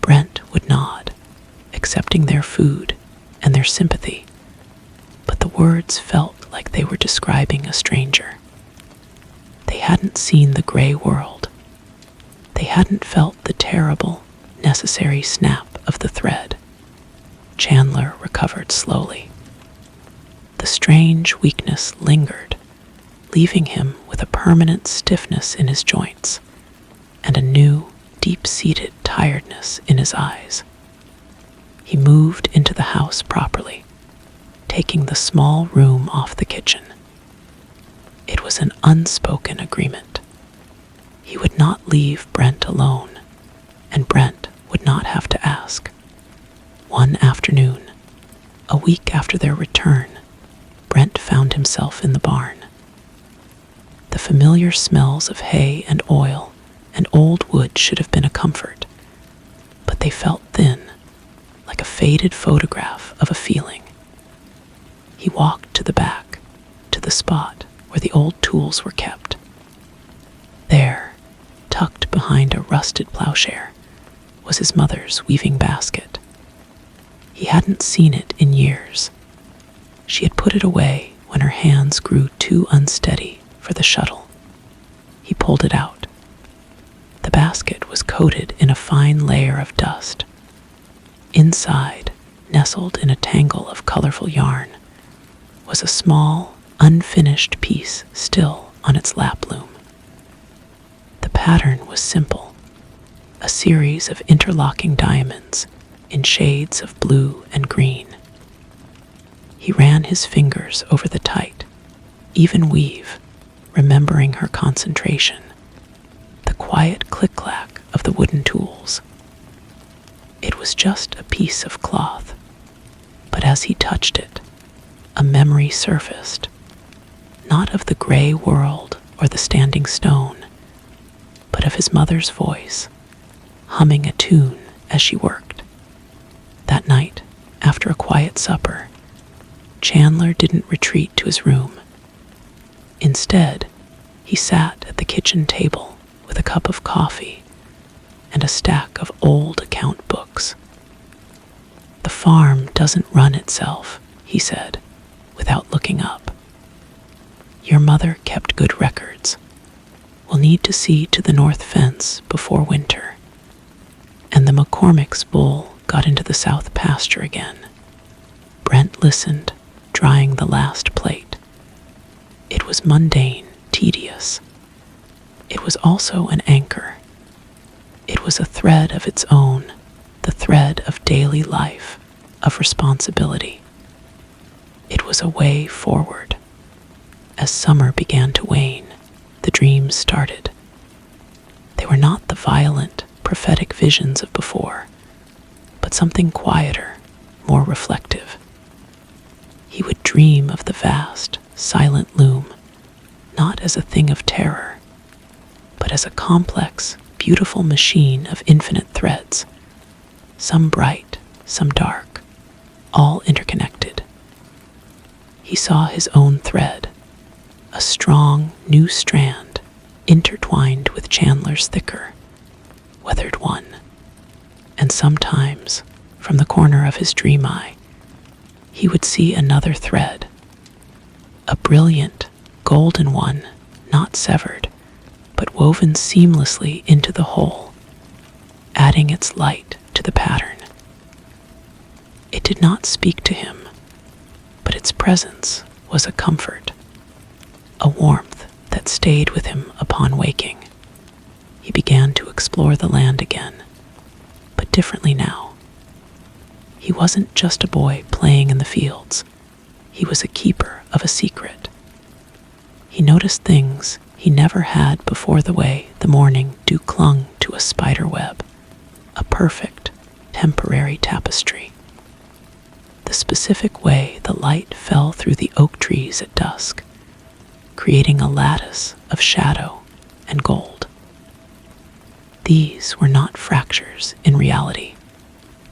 Brent would nod, accepting their food and their sympathy, but the words felt like they were describing a stranger. They hadn't seen the gray world. They hadn't felt the terrible, necessary snap of the thread. Chandler recovered slowly. The strange weakness lingered, leaving him with a permanent stiffness in his joints and a new, deep-seated tiredness in his eyes. He moved into the house properly, taking the small room off the kitchen. It was an unspoken agreement. He would not leave Brent alone, and Brent would not have to ask. One afternoon, a week after their return, Brent found himself in the barn. The familiar smells of hay and oil and old wood should have been a comfort, but they felt thin, like a faded photograph of a feeling. He walked to the back, to the spot where the old tools were kept. There, tucked behind a rusted plowshare, was his mother's weaving basket. He hadn't seen it in years. She had put it away when her hands grew too unsteady for the shuttle. He pulled it out. The basket was coated in a fine layer of dust. Inside, nestled in a tangle of colorful yarn, was a small, unfinished piece still on its lap loom. The pattern was simple, a series of interlocking diamonds in shades of blue and green. He ran his fingers over the tight, even weave, remembering her concentration, the quiet click-clack of the wooden tools. It was just a piece of cloth, but as he touched it, a memory surfaced, not of the gray world or the standing stone, but of his mother's voice, humming a tune as she worked. That night, after a quiet supper, Chandler didn't retreat to his room. Instead, he sat at the kitchen table with a cup of coffee and a stack of old account books. "The farm doesn't run itself," he said, without looking up. "Your mother kept good records. We'll need to see to the north fence before winter." And the McCormick's bull got into the south pasture again. Brent listened, drying the last plate. It was mundane, tedious. It was also an anchor. It was a thread of its own, the thread of daily life, of responsibility. It was a way forward. As summer began to wane, the dreams started. They were not the violent, prophetic visions of before, but something quieter, more reflective. He would dream of the vast, silent loom, not as a thing of terror, but as a complex, beautiful machine of infinite threads, some bright, some dark, all interconnected. He saw his own thread, a strong, new strand, intertwined with Chandler's thicker, weathered one. And sometimes, from the corner of his dream eye, he would see another thread, a brilliant, golden one, not severed, but woven seamlessly into the whole, adding its light to the pattern. It did not speak to him, but its presence was a comfort, a warmth that stayed with him upon waking. He began to explore the land again, but differently now. He wasn't just a boy playing in the fields. He was a keeper of a secret. He noticed things he never had before, the way the morning dew clung to a spider web, a perfect, temporary tapestry. The specific way the light fell through the oak trees at dusk, creating a lattice of shadow and gold. These were not fractures in reality.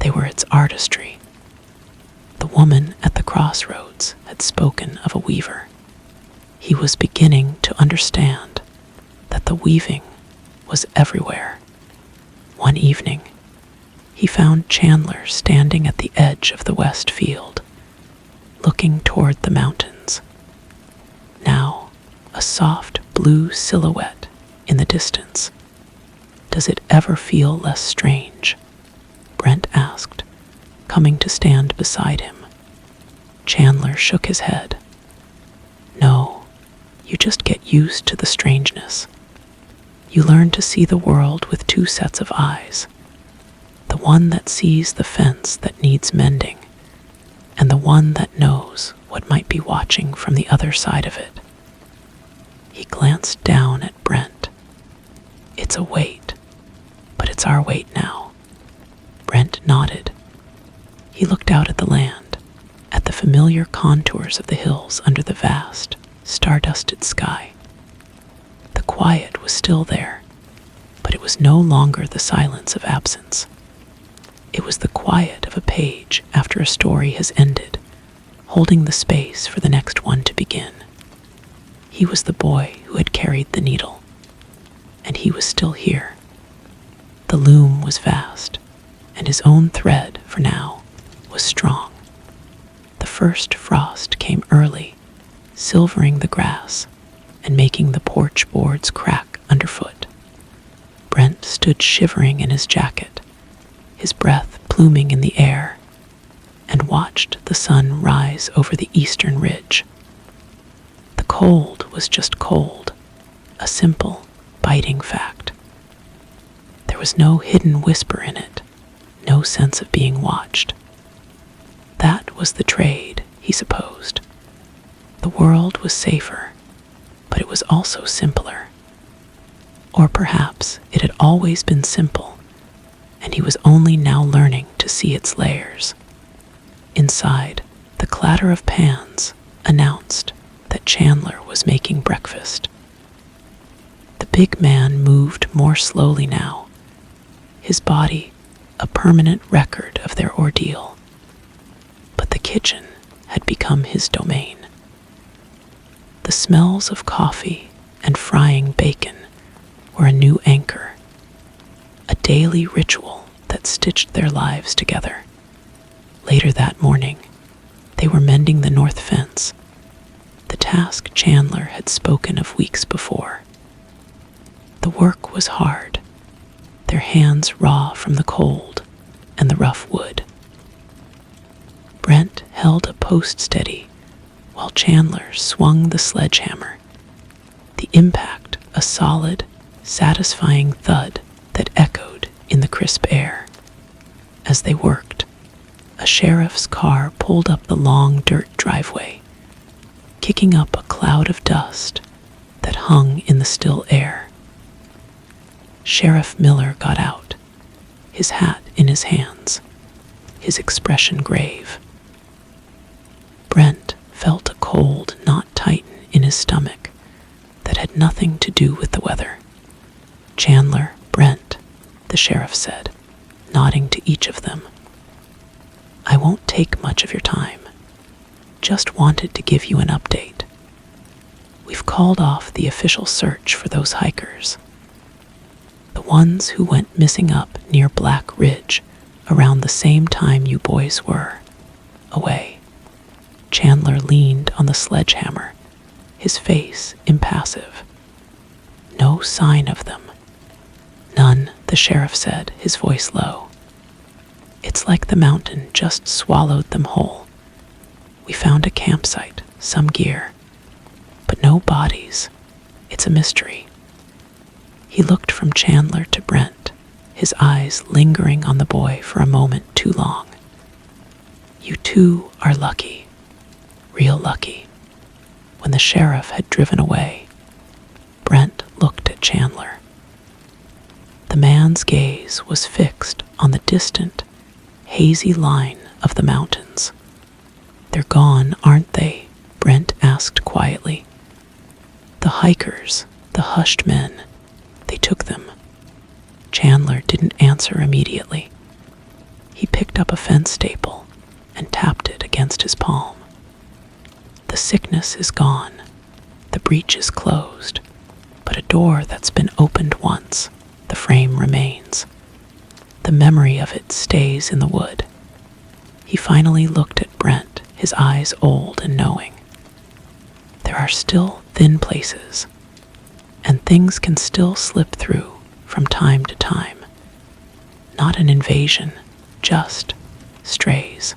They were its artistry. The woman at the crossroads had spoken of a weaver. He was beginning to understand that the weaving was everywhere. One evening, he found Chandler standing at the edge of the west field, looking toward the mountains. Now, a soft blue silhouette in the distance. "Does it ever feel less strange?" Brent asked, coming to stand beside him. Chandler shook his head. "No, you just get used to the strangeness. You learn to see the world with two sets of eyes. The one that sees the fence that needs mending, and the one that knows what might be watching from the other side of it. He glanced down at Brent. It's a wait, but it's our wait now. Brent nodded. He looked out at the land, at the familiar contours of the hills under the vast, star-dusted sky. The quiet was still there, but it was no longer the silence of absence. It was the quiet of a page after a story has ended, holding the space for the next one to begin. He was the boy who had carried the needle, and he was still here. The loom was vast, and his own thread, for now, was strong. The first frost came early, silvering the grass and making the porch boards crack underfoot. Brent stood shivering in his jacket, his breath pluming in the air, and watched the sun rise over the eastern ridge. The cold was just cold, a simple, biting fact. There was no hidden whisper in it, no sense of being watched. That was the trade, he supposed. The world was safer, but it was also simpler. Or perhaps it had always been simple, and he was only now learning to see its layers. Inside, the clatter of pans announced that Chandler was making breakfast. The big man moved more slowly now, his body a permanent record of their ordeal. But the kitchen had become his domain. The smells of coffee and frying bacon were a new anchor, a daily ritual that stitched their lives together. Later that morning, they were mending the north fence, the task Chandler had spoken of weeks before. The work was hard, their hands raw from the cold and the rough wood. Brent held a post steady while Chandler swung the sledgehammer, the impact a solid, satisfying thud that echoed in the crisp air. As they worked, a sheriff's car pulled up the long dirt driveway, kicking up a cloud of dust that hung in the still air. Sheriff Miller got out, his hat in his hands, his expression grave. Brent felt a cold knot tighten in his stomach that had nothing to do with the weather. Chandler, Brent, the sheriff said, nodding to each of them. I won't take much of your time. Just wanted to give you an update. We've called off the official search for those hikers. The ones who went missing up near Black Ridge around the same time you boys were away. Chandler leaned on the sledgehammer, his face impassive. No sign of them. None, the sheriff said, his voice low. It's like the mountain just swallowed them whole. We found a campsite, some gear, but no bodies. It's a mystery. He looked from Chandler to Brent, his eyes lingering on the boy for a moment too long. You two are lucky, real lucky. When the sheriff had driven away, Brent looked at Chandler. The man's gaze was fixed on the distant, hazy line of the mountains. They're gone, aren't they? Brent asked quietly. The hikers, the hushed men, they took them. Chandler didn't answer immediately. He picked up a fence staple and tapped it against his palm. The sickness is gone. The breach is closed, but a door that's been opened once, the frame remains. The memory of it stays in the wood. He finally looked at Brent, his eyes old and knowing. There are still thin places, and things can still slip through from time to time. Not an invasion, just strays.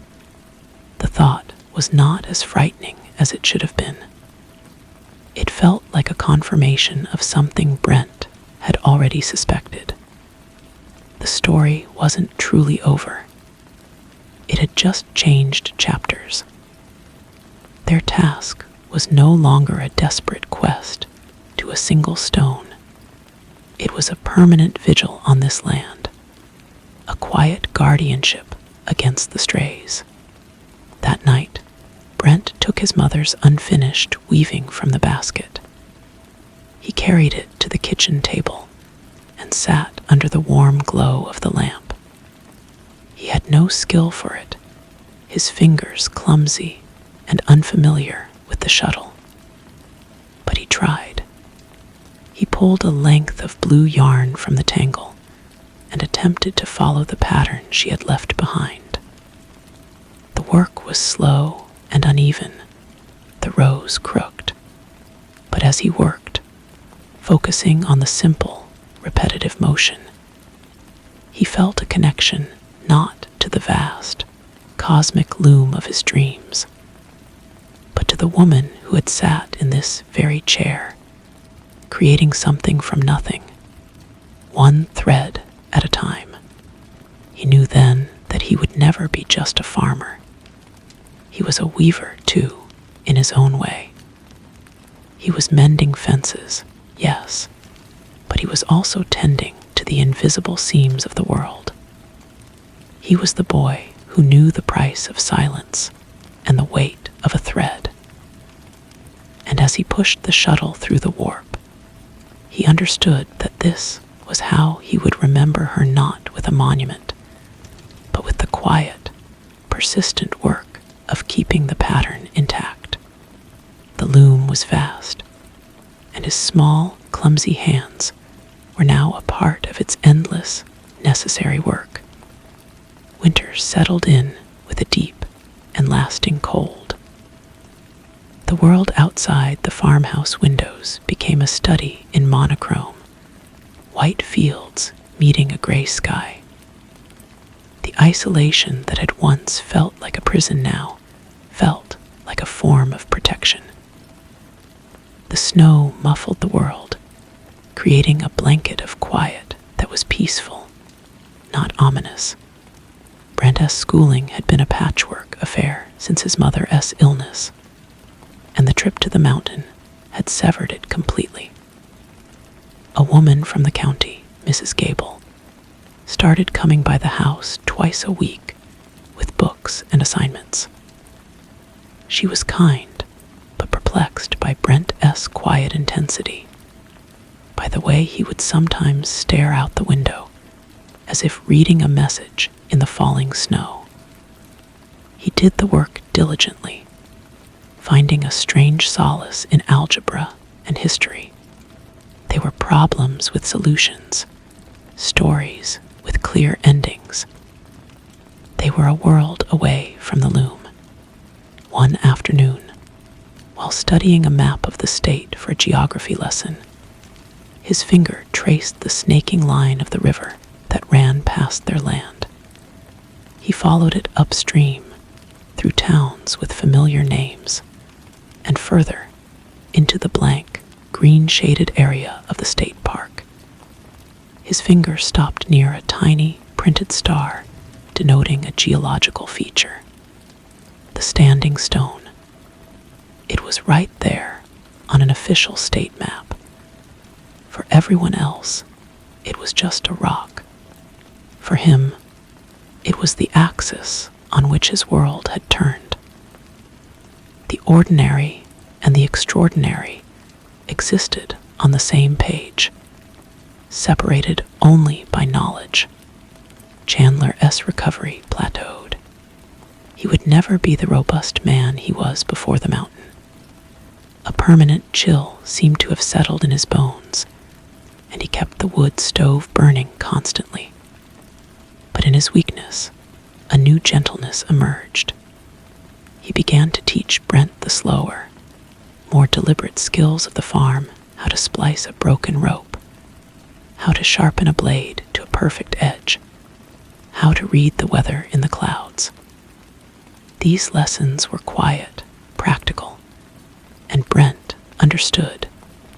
The thought was not as frightening as it should have been. It felt like a confirmation of something Brent had already suspected. The story wasn't truly over. It had just changed chapters. Their task was no longer a desperate quest to a single stone. It was a permanent vigil on this land, a quiet guardianship against the strays. That night, Brent took his mother's unfinished weaving from the basket. He carried it to the kitchen table and sat under the warm glow of the lamp. He had no skill for it, his fingers clumsy and unfamiliar with the shuttle. But he tried. He pulled a length of blue yarn from the tangle and attempted to follow the pattern she had left behind. The work was slow and uneven, the rows crooked. But as he worked, focusing on the simple, repetitive motion, he felt a connection not to the vast, cosmic loom of his dreams, but to the woman who had sat in this very chair, creating something from nothing, one thread at a time. He knew then that he would never be just a farmer. He was a weaver, too, in his own way. He was mending fences, yes, but he was also tending to the invisible seams of the world. He was the boy who knew the price of silence and the weight of a thread. And as he pushed the shuttle through the warp, he understood that this was how he would remember her, not with a monument, but with the quiet, persistent work of keeping the pattern intact. The loom was vast, and his small, clumsy hands were now a part of its endless, necessary work. Winter settled in with a deep and lasting cold. The world outside the farmhouse windows became a study in monochrome, white fields meeting a gray sky. The isolation that had once felt like a prison now felt like a form of protection. The snow muffled the world, creating a blanket of quiet that was peaceful, not ominous. Brent's schooling had been a patchwork affair since his mother's illness, and the trip to the mountain had severed it completely. A woman from the county, Mrs. Gable, started coming by the house twice a week with books and assignments. She was kind, but perplexed by Brent's quiet intensity, by the way he would sometimes stare out the window, as if reading a message in the falling snow. He did the work diligently, finding a strange solace in algebra and history. They were problems with solutions, stories with clear endings. They were a world away from the loom. One afternoon, while studying a map of the state for a geography lesson, his finger traced the snaking line of the river that ran past their land. He followed it upstream, through towns with familiar names, and further into the blank, green-shaded area of the state park. His finger stopped near a tiny, printed star denoting a geological feature, the Standing Stone. It was right there on an official state map. For everyone else, it was just a rock. For him, it was the axis on which his world had turned. The ordinary and the extraordinary existed on the same page, separated only by knowledge. Chandler's recovery plateaued. He would never be the robust man he was before the mountain. A permanent chill seemed to have settled in his bones, and he kept the wood stove burning constantly. But in his weakness, a new gentleness emerged. He began to teach Brent the slower, more deliberate skills of the farm, how to splice a broken rope, how to sharpen a blade to a perfect edge, how to read the weather in the clouds. These lessons were quiet, practical, and Brent understood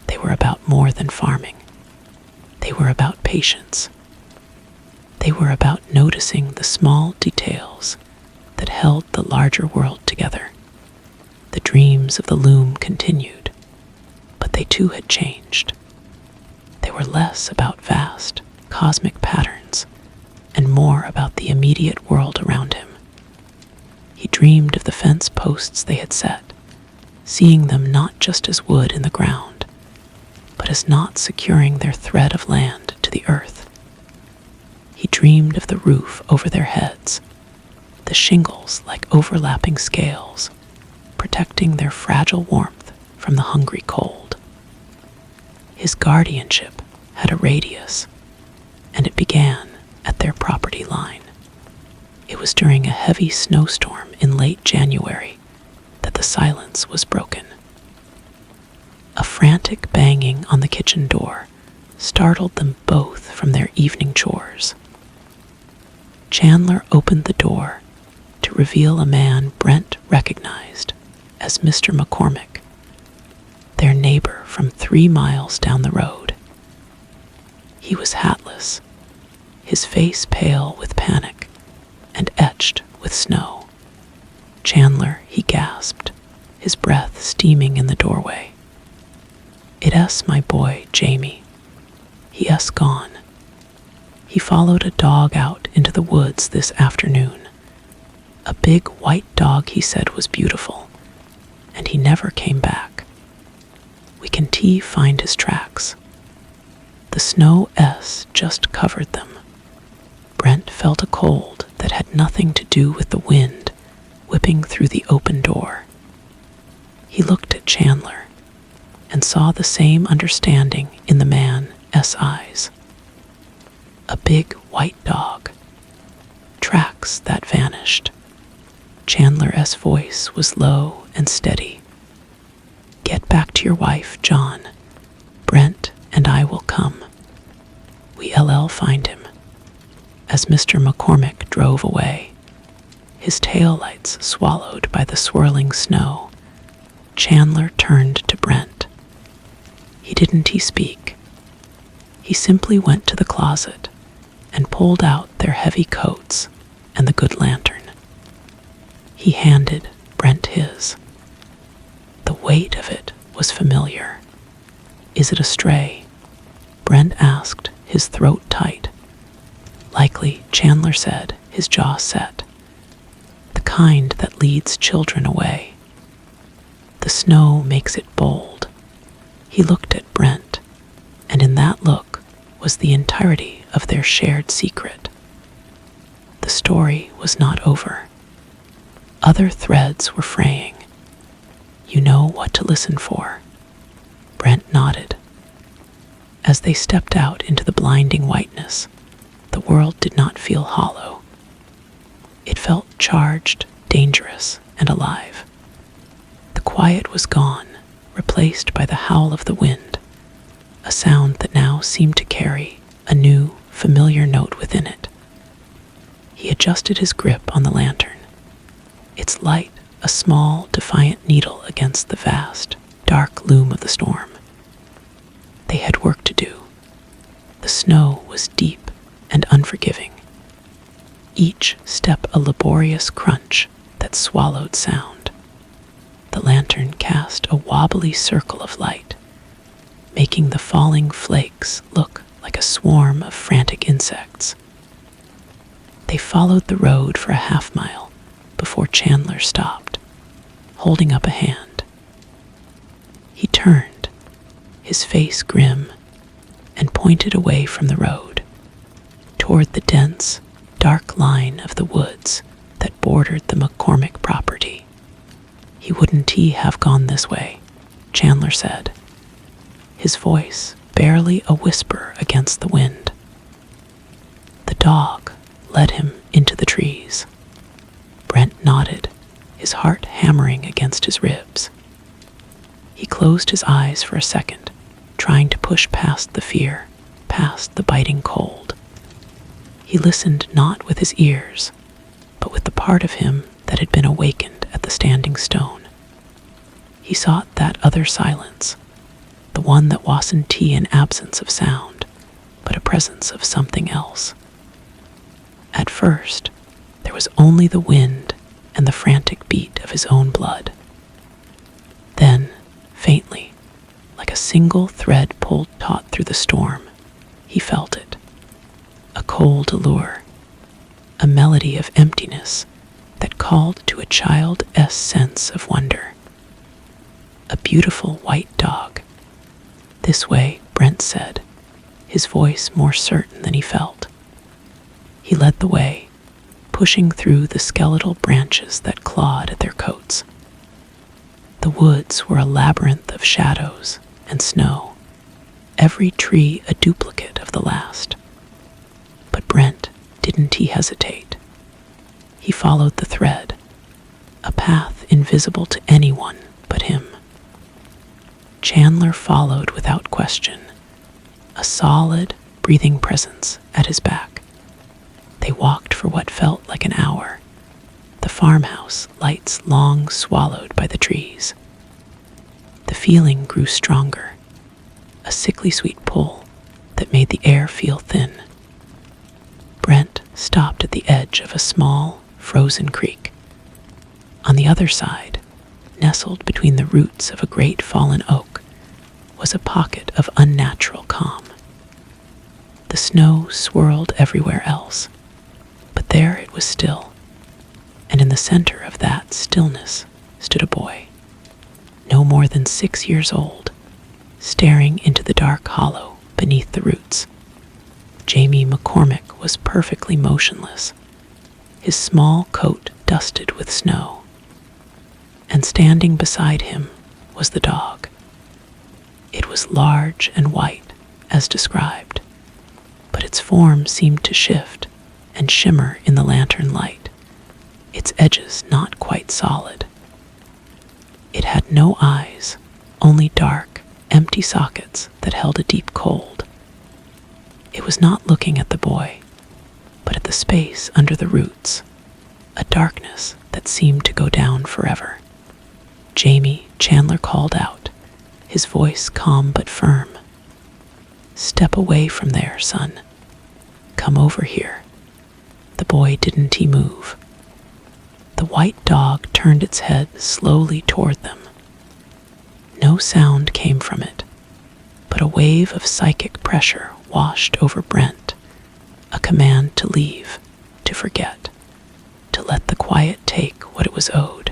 they were about more than farming. were about patience. They were about noticing the small details that held the larger world together. The dreams of the loom continued, but they too had changed. They were less about vast, cosmic patterns and more about the immediate world around him. He dreamed of the fence posts they had set, seeing them not just as wood in the ground, but as knots securing their thread of land to the earth. He dreamed of the roof over their heads, the shingles like overlapping scales, protecting their fragile warmth from the hungry cold. His guardianship had a radius, and it began at their property line. It was during a heavy snowstorm in late January that the silence was broken. A frantic banging on the kitchen door startled them both from their evening chores. Chandler opened the door to reveal a man Brent recognized as Mr. McCormick, their neighbor from 3 miles down the road. He was hatless, his face pale with panic and etched with snow. "Chandler," he gasped, his breath steaming in the doorway. "It's my boy, Jamie. He's gone. He followed a dog out into the woods this afternoon. A big white dog he said was beautiful, and he never came back. We can find his tracks." The snow just covered them. Brent felt a cold that had nothing to do with the wind whipping through the open door. He looked at Chandler and saw the same understanding in the man's eyes. A big white dog. Tracks that vanished. Chandler's voice was low and steady. "Get back to your wife, John. Brent and I will come. We'll find him." As Mr. McCormick drove away, his taillights swallowed by the swirling snow, Chandler turned to Brent. He didn't speak. He simply went to the closet and pulled out their heavy coats and the good lantern. He handed Brent his. The weight of it was familiar. "Is it a stray?" Brent asked, his throat tight. "Likely," Chandler said, his jaw set. "The kind that leads children away. The snow makes it bold." He looked at Brent, and in that look was the entirety of their shared secret. The story was not over. Other threads were fraying. "You know what to listen for." Brent nodded. As they stepped out into the blinding whiteness, the world did not feel hollow. It felt charged, dangerous, and alive. The quiet was gone, replaced by the howl of the wind, a sound that now seemed to carry a new, familiar note within it. He adjusted his grip on the lantern, its light a small, defiant needle against the vast, dark loom of the storm. They had work to do. The snow was deep and unforgiving, each step a laborious crunch that swallowed sound. The lantern cast a wobbly circle of light, making the falling flakes look like a swarm of frantic insects. They followed the road for a half-mile before Chandler stopped, holding up a hand. He turned, his face grim, and pointed away from the road, toward the dense, dark line of the woods that bordered the McCormick property. "He wouldn't have gone this way," Chandler said, his voice barely a whisper against the wind. "The dog led him into the trees." Brent nodded, his heart hammering against his ribs. He closed his eyes for a second, trying to push past the fear, past the biting cold. He listened not with his ears, but with the part of him that had been awakened at the standing stone. He sought that other silence, the one that wasn't an absence of sound, but a presence of something else. At first, there was only the wind and the frantic beat of his own blood. Then, faintly, like a single thread pulled taut through the storm, he felt it. A cold allure, a melody of emptiness that called to a child's sense of wonder. A beautiful white dog. This way, Brent said, his voice more certain than he felt. He led the way, pushing through the skeletal branches that clawed at their coats. The woods were a labyrinth of shadows and snow, every tree a duplicate of the last. But Brent didn't he hesitate. He followed the thread, a path invisible to anyone but him. Chandler followed without question, a solid, breathing presence at his back. They walked for what felt like an hour, the farmhouse lights long swallowed by the trees. The feeling grew stronger, a sickly sweet pull that made the air feel thin. Brent stopped at the edge of a small, frozen creek. On the other side, nestled between the roots of a great fallen oak, was a pocket of unnatural calm. The snow swirled everywhere else, but there it was still, and in the center of that stillness stood a boy, no more than 6 years old, staring into the dark hollow beneath the roots. Jamie McCormick was perfectly motionless, his small coat dusted with snow, and standing beside him was the dog. It was large and white, as described, but its form seemed to shift and shimmer in the lantern light, its edges not quite solid. It had no eyes, only dark, empty sockets that held a deep cold. It was not looking at the boy, but at the space under the roots, a darkness that seemed to go down forever. "Jamie," Chandler called out, his voice calm but firm. "Step away from there, son. Come over here." The boy didn't he move. The white dog turned its head slowly toward them. No sound came from it, but a wave of psychic pressure washed over Brent, a command to leave, to forget, to let the quiet take what it was owed.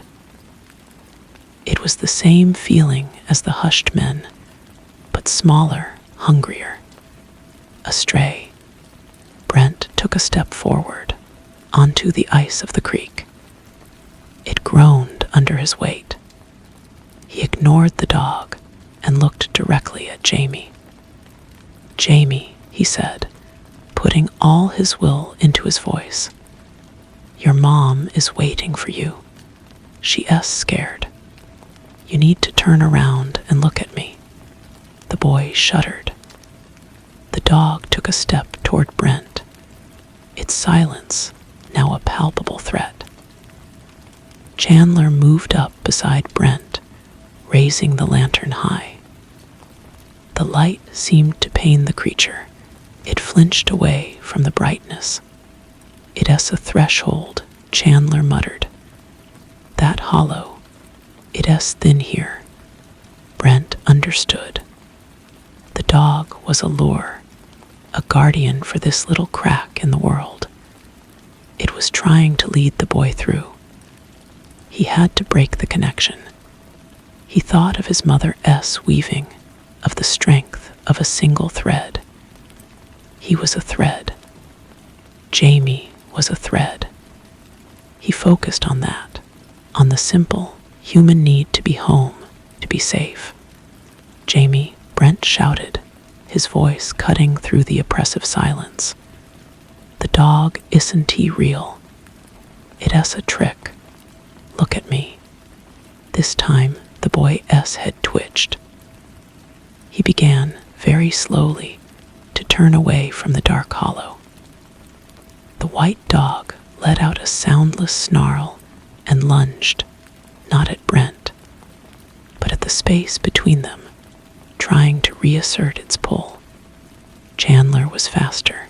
It was the same feeling as the hushed men, but smaller, hungrier. Astray, Brent took a step forward, onto the ice of the creek. It groaned under his weight. He ignored the dog and looked directly at Jamie. "Jamie," he said, putting all his will into his voice. "Your mom is waiting for you. She's scared. You need to turn around and look at me." The boy shuddered. The dog took a step toward Brent, its silence now a palpable threat. Chandler moved up beside Brent, raising the lantern high. The light seemed to pain the creature. It flinched away from the brightness. "It's a threshold," Chandler muttered. "That hollow, it's thin here." Brent understood. The dog was a lure, a guardian for this little crack in the world. It was trying to lead the boy through. He had to break the connection. He thought of his mother's weaving, of the strength of a single thread. He was a thread. Jamie was a thread. He focused on that, on the simple human need to be home, to be safe. "Jamie," Brent shouted, his voice cutting through the oppressive silence. "The dog isn't he real. It's a trick. Look at me." This time, the boy's head twitched. He began, very slowly, to turn away from the dark hollow. The white dog let out a soundless snarl and lunged, not at Brent, but at the space between them, trying to reassert its pull. Chandler was faster.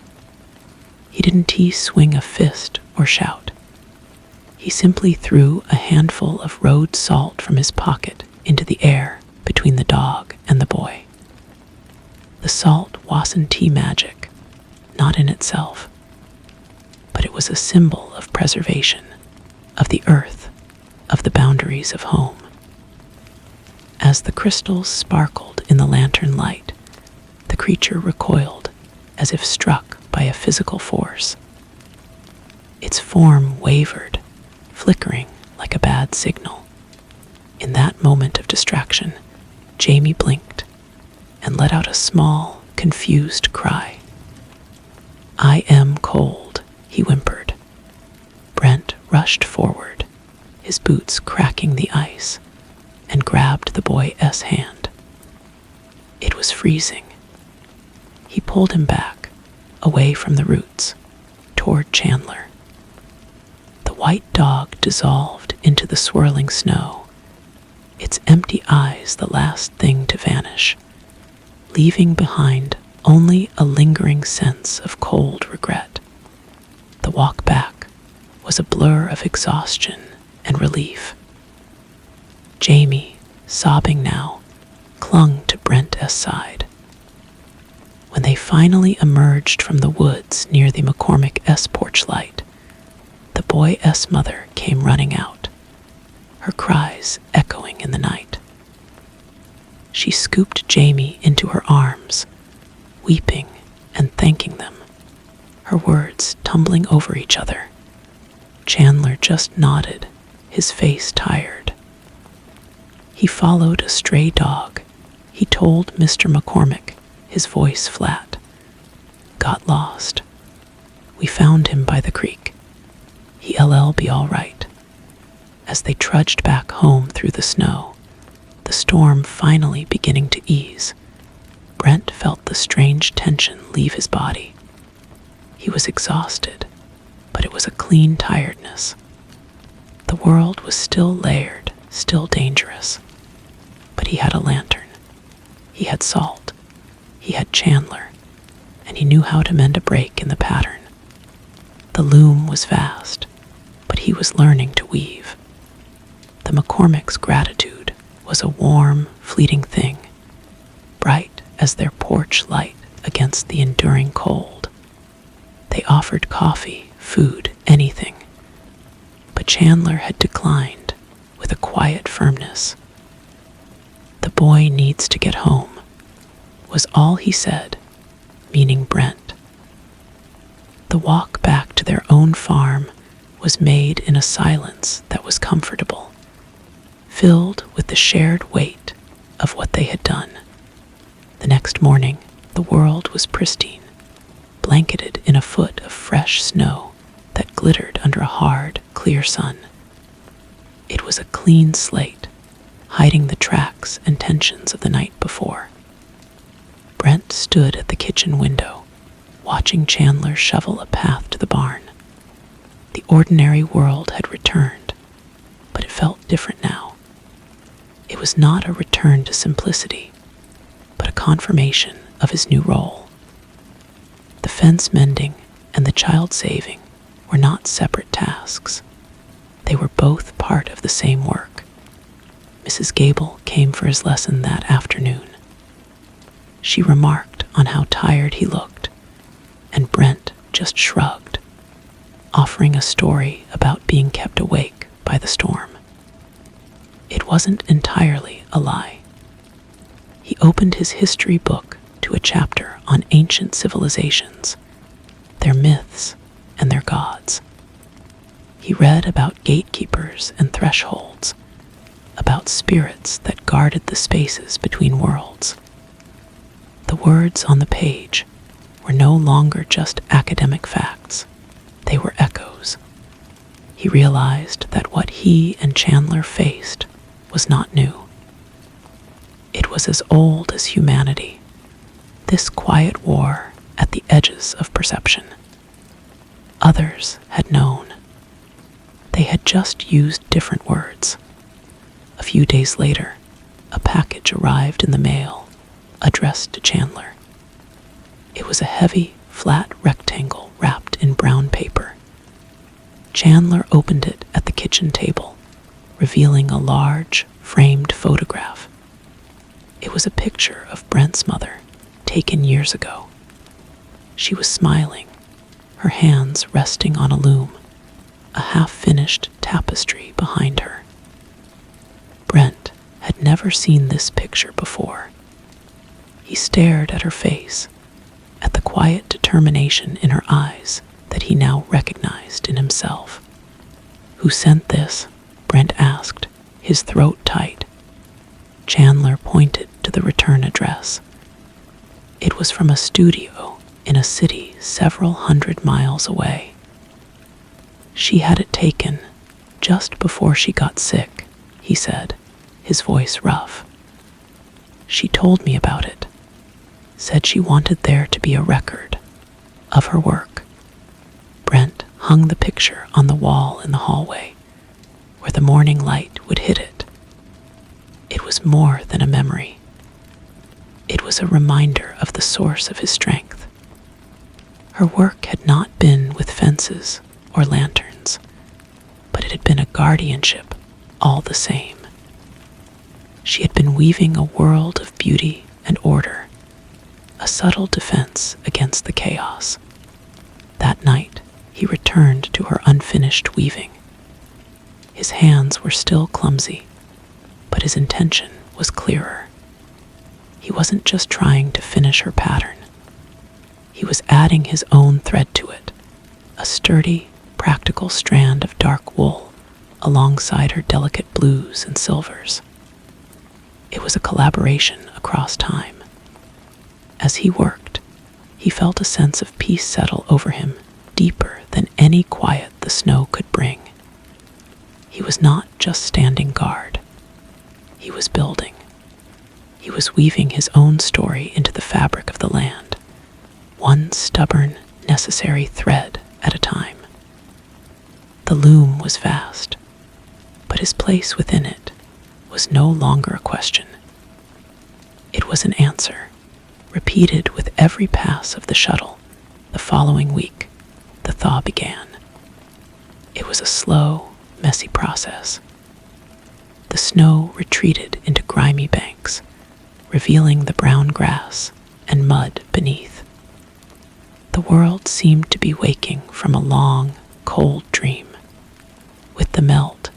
He didn't swing a fist or shout. He simply threw a handful of road salt from his pocket into the air between the dog and the boy. The salt wasn't tea magic, not in itself, but it was a symbol of preservation, of the earth, of the boundaries of home. As the crystals sparkled in the lantern light, the creature recoiled as if struck by a physical force. Its form wavered, flickering like a bad signal. In that moment of distraction, Jamie blinked and let out a small, confused cry. "I am cold," he whimpered. Brent rushed forward, his boots cracking the ice, and grabbed the boy's hand. It was freezing. He pulled him back, away from the roots, toward Chandler. The white dog dissolved into the swirling snow, its empty eyes the last thing to vanish, leaving behind only a lingering sense of cold regret. The walk back was a blur of exhaustion and relief. Jamie, sobbing now, clung to Brent's side. When they finally emerged from the woods near the McCormick's porch light, the boy's mother came running out, her cries echoing in the night. She scooped Jamie into her arms, weeping and thanking them, her words tumbling over each other. Chandler just nodded, his face tired. He followed a stray dog. He told Mr. McCormick, his voice flat. "Got lost. We found him by the creek. He'll be all right." As they trudged back home through the snow, the storm finally beginning to ease, Brent felt the strange tension leave his body. He was exhausted, but it was a clean tiredness. The world was still layered, still dangerous. But he had a lantern. He had salt. He had Chandler, and he knew how to mend a break in the pattern. The loom was vast, but he was learning to weave. The McCormick's gratitude was a warm, fleeting thing, bright as their porch light against the enduring cold. They offered coffee, food, anything. But Chandler had declined with a quiet firmness. "The boy needs to get home," was all he said, meaning Brent. The walk back to their own farm was made in a silence that was comfortable, filled with the shared weight of what they had done. The next morning, the world was pristine, blanketed in a foot of fresh snow that glittered under a hard, clear sun. It was a clean slate, hiding the tracks and tensions of the night before. Brent stood at the kitchen window, watching Chandler shovel a path to the barn. The ordinary world had returned, but it felt different now. It was not a return to simplicity, but a confirmation of his new role. The fence mending and the child saving were not separate tasks. They were both part of the same work. Mrs. Gable came for his lesson that afternoon. She remarked on how tired he looked, and Brent just shrugged, offering a story about being kept awake by the storm. It wasn't entirely a lie. He opened his history book to a chapter on ancient civilizations, their myths and their gods. He read about gatekeepers and thresholds, about spirits that guarded the spaces between worlds. The words on the page were no longer just academic facts. They were echoes. He realized that what he and Chandler faced was not new. It was as old as humanity, this quiet war at the edges of perception. Others had known. They had just used different words. A few days later, a package arrived in the mail, addressed to Chandler. It was a heavy, flat rectangle wrapped in brown paper. Chandler opened it at the kitchen table, revealing a large, framed photograph. It was a picture of Brent's mother, taken years ago. She was smiling, her hands resting on a loom, a half-finished tapestry behind her. Brent had never seen this picture before. He stared at her face, at the quiet determination in her eyes that he now recognized in himself. "Who sent this?" Brent asked, his throat tight. Chandler pointed to the return address. It was from a studio in a city several hundred miles away. "She had it taken just before she got sick," he said, his voice rough. "She told me about it, said she wanted there to be a record of her work." Brent hung the picture on the wall in the hallway, where the morning light would hit it. It was more than a memory. It was a reminder of the source of his strength. Her work had not been with fences or lanterns, but it had been a guardianship all the same. She had been weaving a world of beauty and order, a subtle defense against the chaos. That night, he returned to her unfinished weaving. His hands were still clumsy, but his intention was clearer. He wasn't just trying to finish her pattern. He was adding his own thread to it, a sturdy, practical strand of dark wool alongside her delicate blues and silvers. It was a collaboration across time. As he worked, he felt a sense of peace settle over him, deeper than any quiet the snow could bring. He was not just standing guard. He was building. He was weaving his own story into the fabric of the land, one stubborn, necessary thread at a time. The loom was vast, but his place within it was no longer a question. It was an answer, repeated with every pass of the shuttle. The following week, the thaw began. It was a slow, messy process. The snow retreated into grimy banks, revealing the brown grass and mud beneath. The world seemed to be waking from a long, cold dream. With the melt,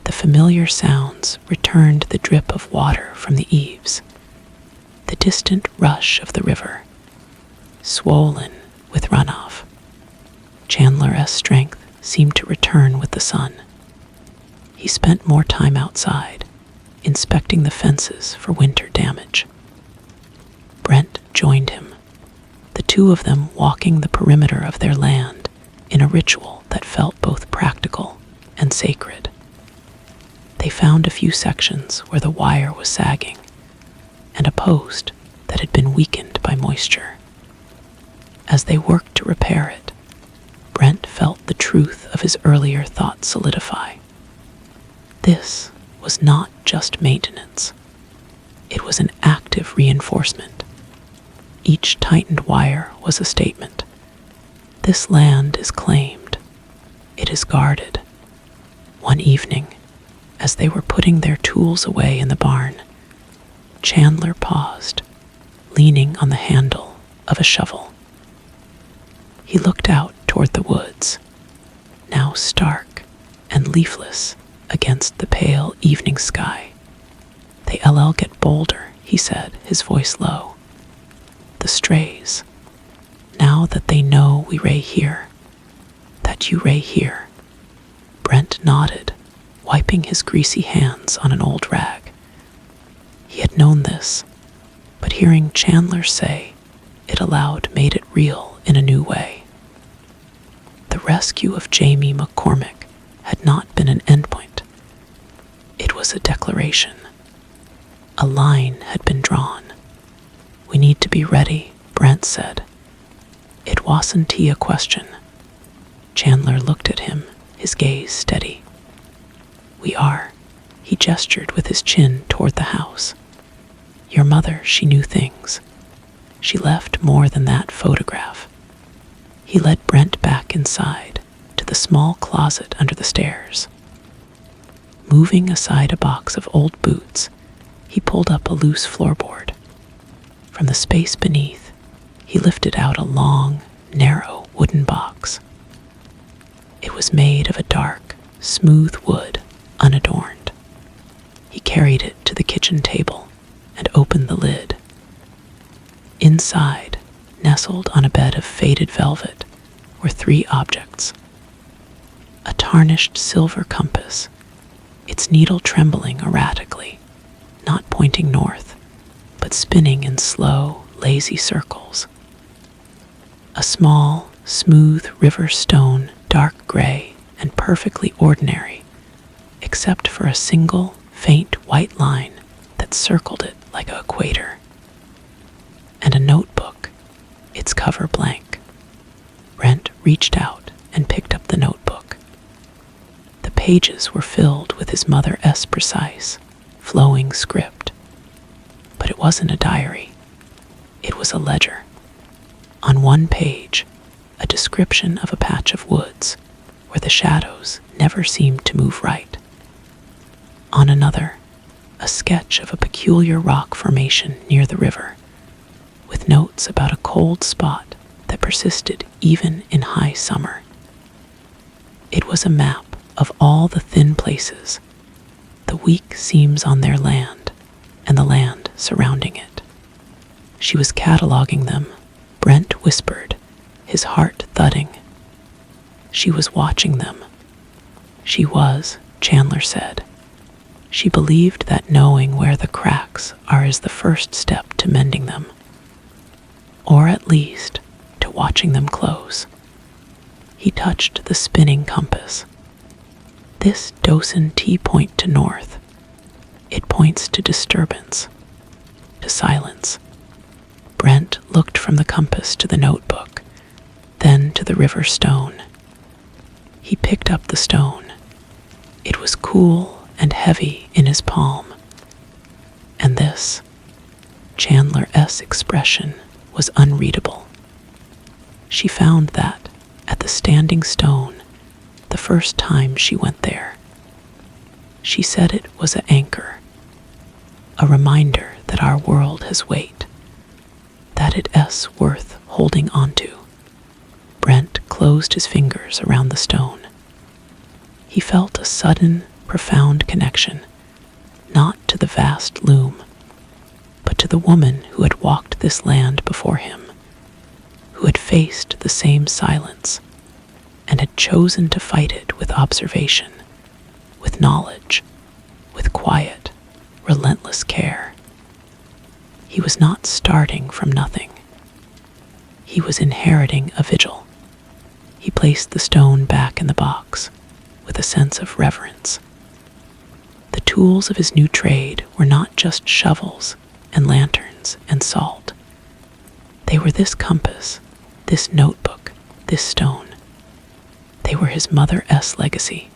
the familiar sounds returned: the drip of water from the eaves, the distant rush of the river, swollen with runoff. Chandler's strength seemed to return with the sun. He spent more time outside, inspecting the fences for winter damage. Brent joined him, the two of them walking the perimeter of their land in a ritual that felt both practical and sacred. They found a few sections where the wire was sagging, and a post that had been weakened by moisture. As they worked to repair it, Brent felt the truth of his earlier thought solidify. This was not just maintenance. It was an active reinforcement. Each tightened wire was a statement. This land is claimed. It is guarded. One evening, as they were putting their tools away in the barn, Chandler paused, leaning on the handle of a shovel. He looked out toward the woods, now stark and leafless against the pale evening sky. "The LL get bolder," he said, his voice low. "The strays, now that they know we ray here, that you ray here." Brent nodded, wiping his greasy hands on an old rag. He had known this, but hearing Chandler say it aloud made it real in a new way. The rescue of Jamie McCormick had not been an endpoint. It was a declaration. A line had been drawn. "We need to be ready," Brent said. It wasn't a question. Chandler looked at him, his gaze steady. "We are," he gestured with his chin toward the house. "Your mother, she knew things. She left more than that photograph. He led Brent back inside to the small closet under the stairs. Moving aside a box of old boots, he pulled up a loose floorboard. From the space beneath, he lifted out a long, narrow wooden box. It was made of a dark, smooth wood, unadorned. He carried it to the kitchen table and opened the lid. Inside, nestled on a bed of faded velvet, were 3 objects. A tarnished silver compass, its needle trembling erratically, not pointing north, but spinning in slow, lazy circles. A small, smooth river stone, dark gray and perfectly ordinary, except for a single, faint white line that circled it like an equator. And a notebook, its cover blank. Brent reached out and picked up the notebook. The pages were filled with his mother's precise, flowing script. But it wasn't a diary. It was a ledger. On one page, a description of a patch of woods where the shadows never seemed to move right. On another, a sketch of a peculiar rock formation near the river, with notes about a cold spot that persisted even in high summer. It was a map of all the thin places, the weak seams on their land, and the land surrounding it. She was cataloging them, Brent whispered, his heart thudding. She was watching them. She was, Chandler said. She believed that knowing where the cracks are is the first step to mending them, or at least to watching them close. He touched the spinning compass. This doesn't point to north. It points to disturbance, to silence. Brent looked from the compass to the notebook, then to the river stone. He picked up the stone. It was cool and heavy in his palm. And this, Chandler's expression, was unreadable. She found that at the standing stone the first time she went there. She said it was an anchor, a reminder that our world has weight, that it's worth holding onto. Brent closed his fingers around the stone. He felt a sudden, profound connection, not to the vast loom, but to the woman who had walked this land before him, who had faced the same silence, and had chosen to fight it with observation, with knowledge, with quiet, relentless care. He was not starting from nothing. He was inheriting a vigil. He placed the stone back in the box with a sense of reverence. The tools of his new trade were not just shovels and lanterns and salt. They were this compass, this notebook, this stone. They were his mother's legacy.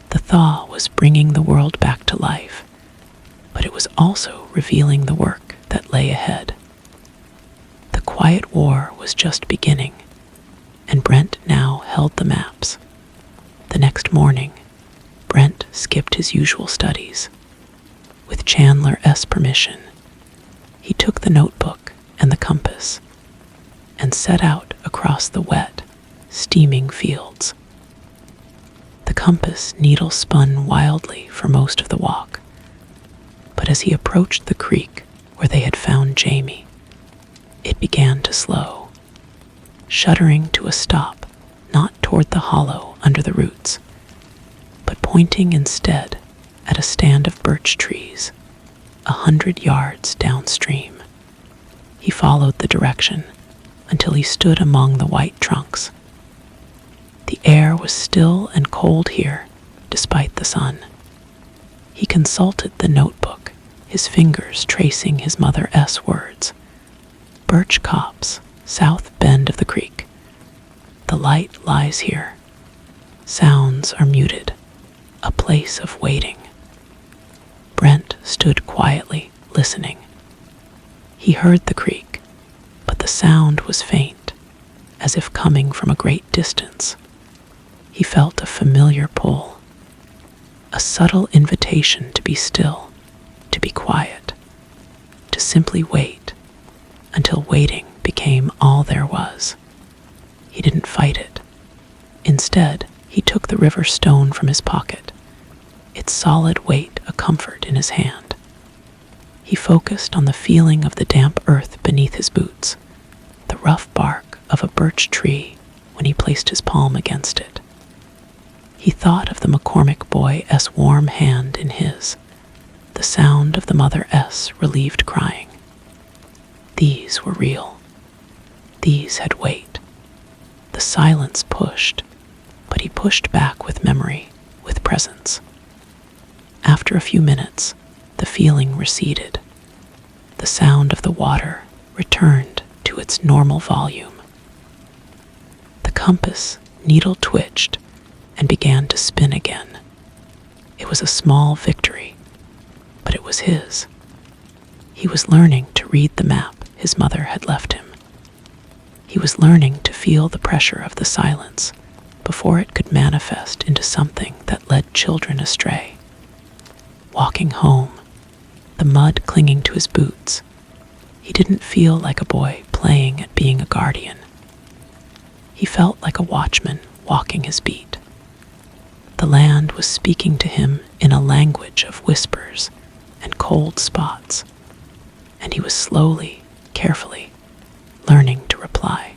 The thaw was bringing the world back to life, but it was also revealing the work that lay ahead. The quiet war was just beginning, and Brent now held the maps. The next morning, Brent skipped his usual studies. With Chandler's permission, he took the notebook and the compass and set out across the wet, steaming fields. The compass needle spun wildly for most of the walk, but as he approached the creek where they had found Jamie, it began to slow, shuddering to a stop, not toward the hollow under the roots, but pointing instead at a stand of birch trees 100 yards downstream. He followed the direction until he stood among the white trunks. The air was still and cold here, despite the sun. He consulted the notebook, his fingers tracing his mother's words. Birch copse, south bend of the creek. The light lies here. Sounds are muted. A place of waiting. Brent stood quietly, listening. He heard the creek, the sound was faint, as if coming from a great distance. He felt a familiar pull, a subtle invitation to be still, to be quiet, to simply wait until waiting became all there was. He didn't fight it. Instead, he took the river stone from his pocket, its solid weight a comfort in his hand. He focused on the feeling of the damp earth beneath his boots, the rough bark of a birch tree when he placed his palm against it. He thought of the McCormick boy's warm hand in his, the sound of the mother S relieved crying. These were real. These had weight. The silence pushed, but he pushed back with memory, with presence. After a few minutes, the feeling receded. The sound of the water returned to its normal volume. The compass needle twitched and began to spin again. It was a small victory, but it was his. He was learning to read the map his mother had left him. He was learning to feel the pressure of the silence before it could manifest into something that led children astray. Walking home, the mud clinging to his boots, he didn't feel like a boy playing at being a guardian. He felt like a watchman walking his beat. The land was speaking to him in a language of whispers and cold spots, and he was slowly, carefully, learning to reply.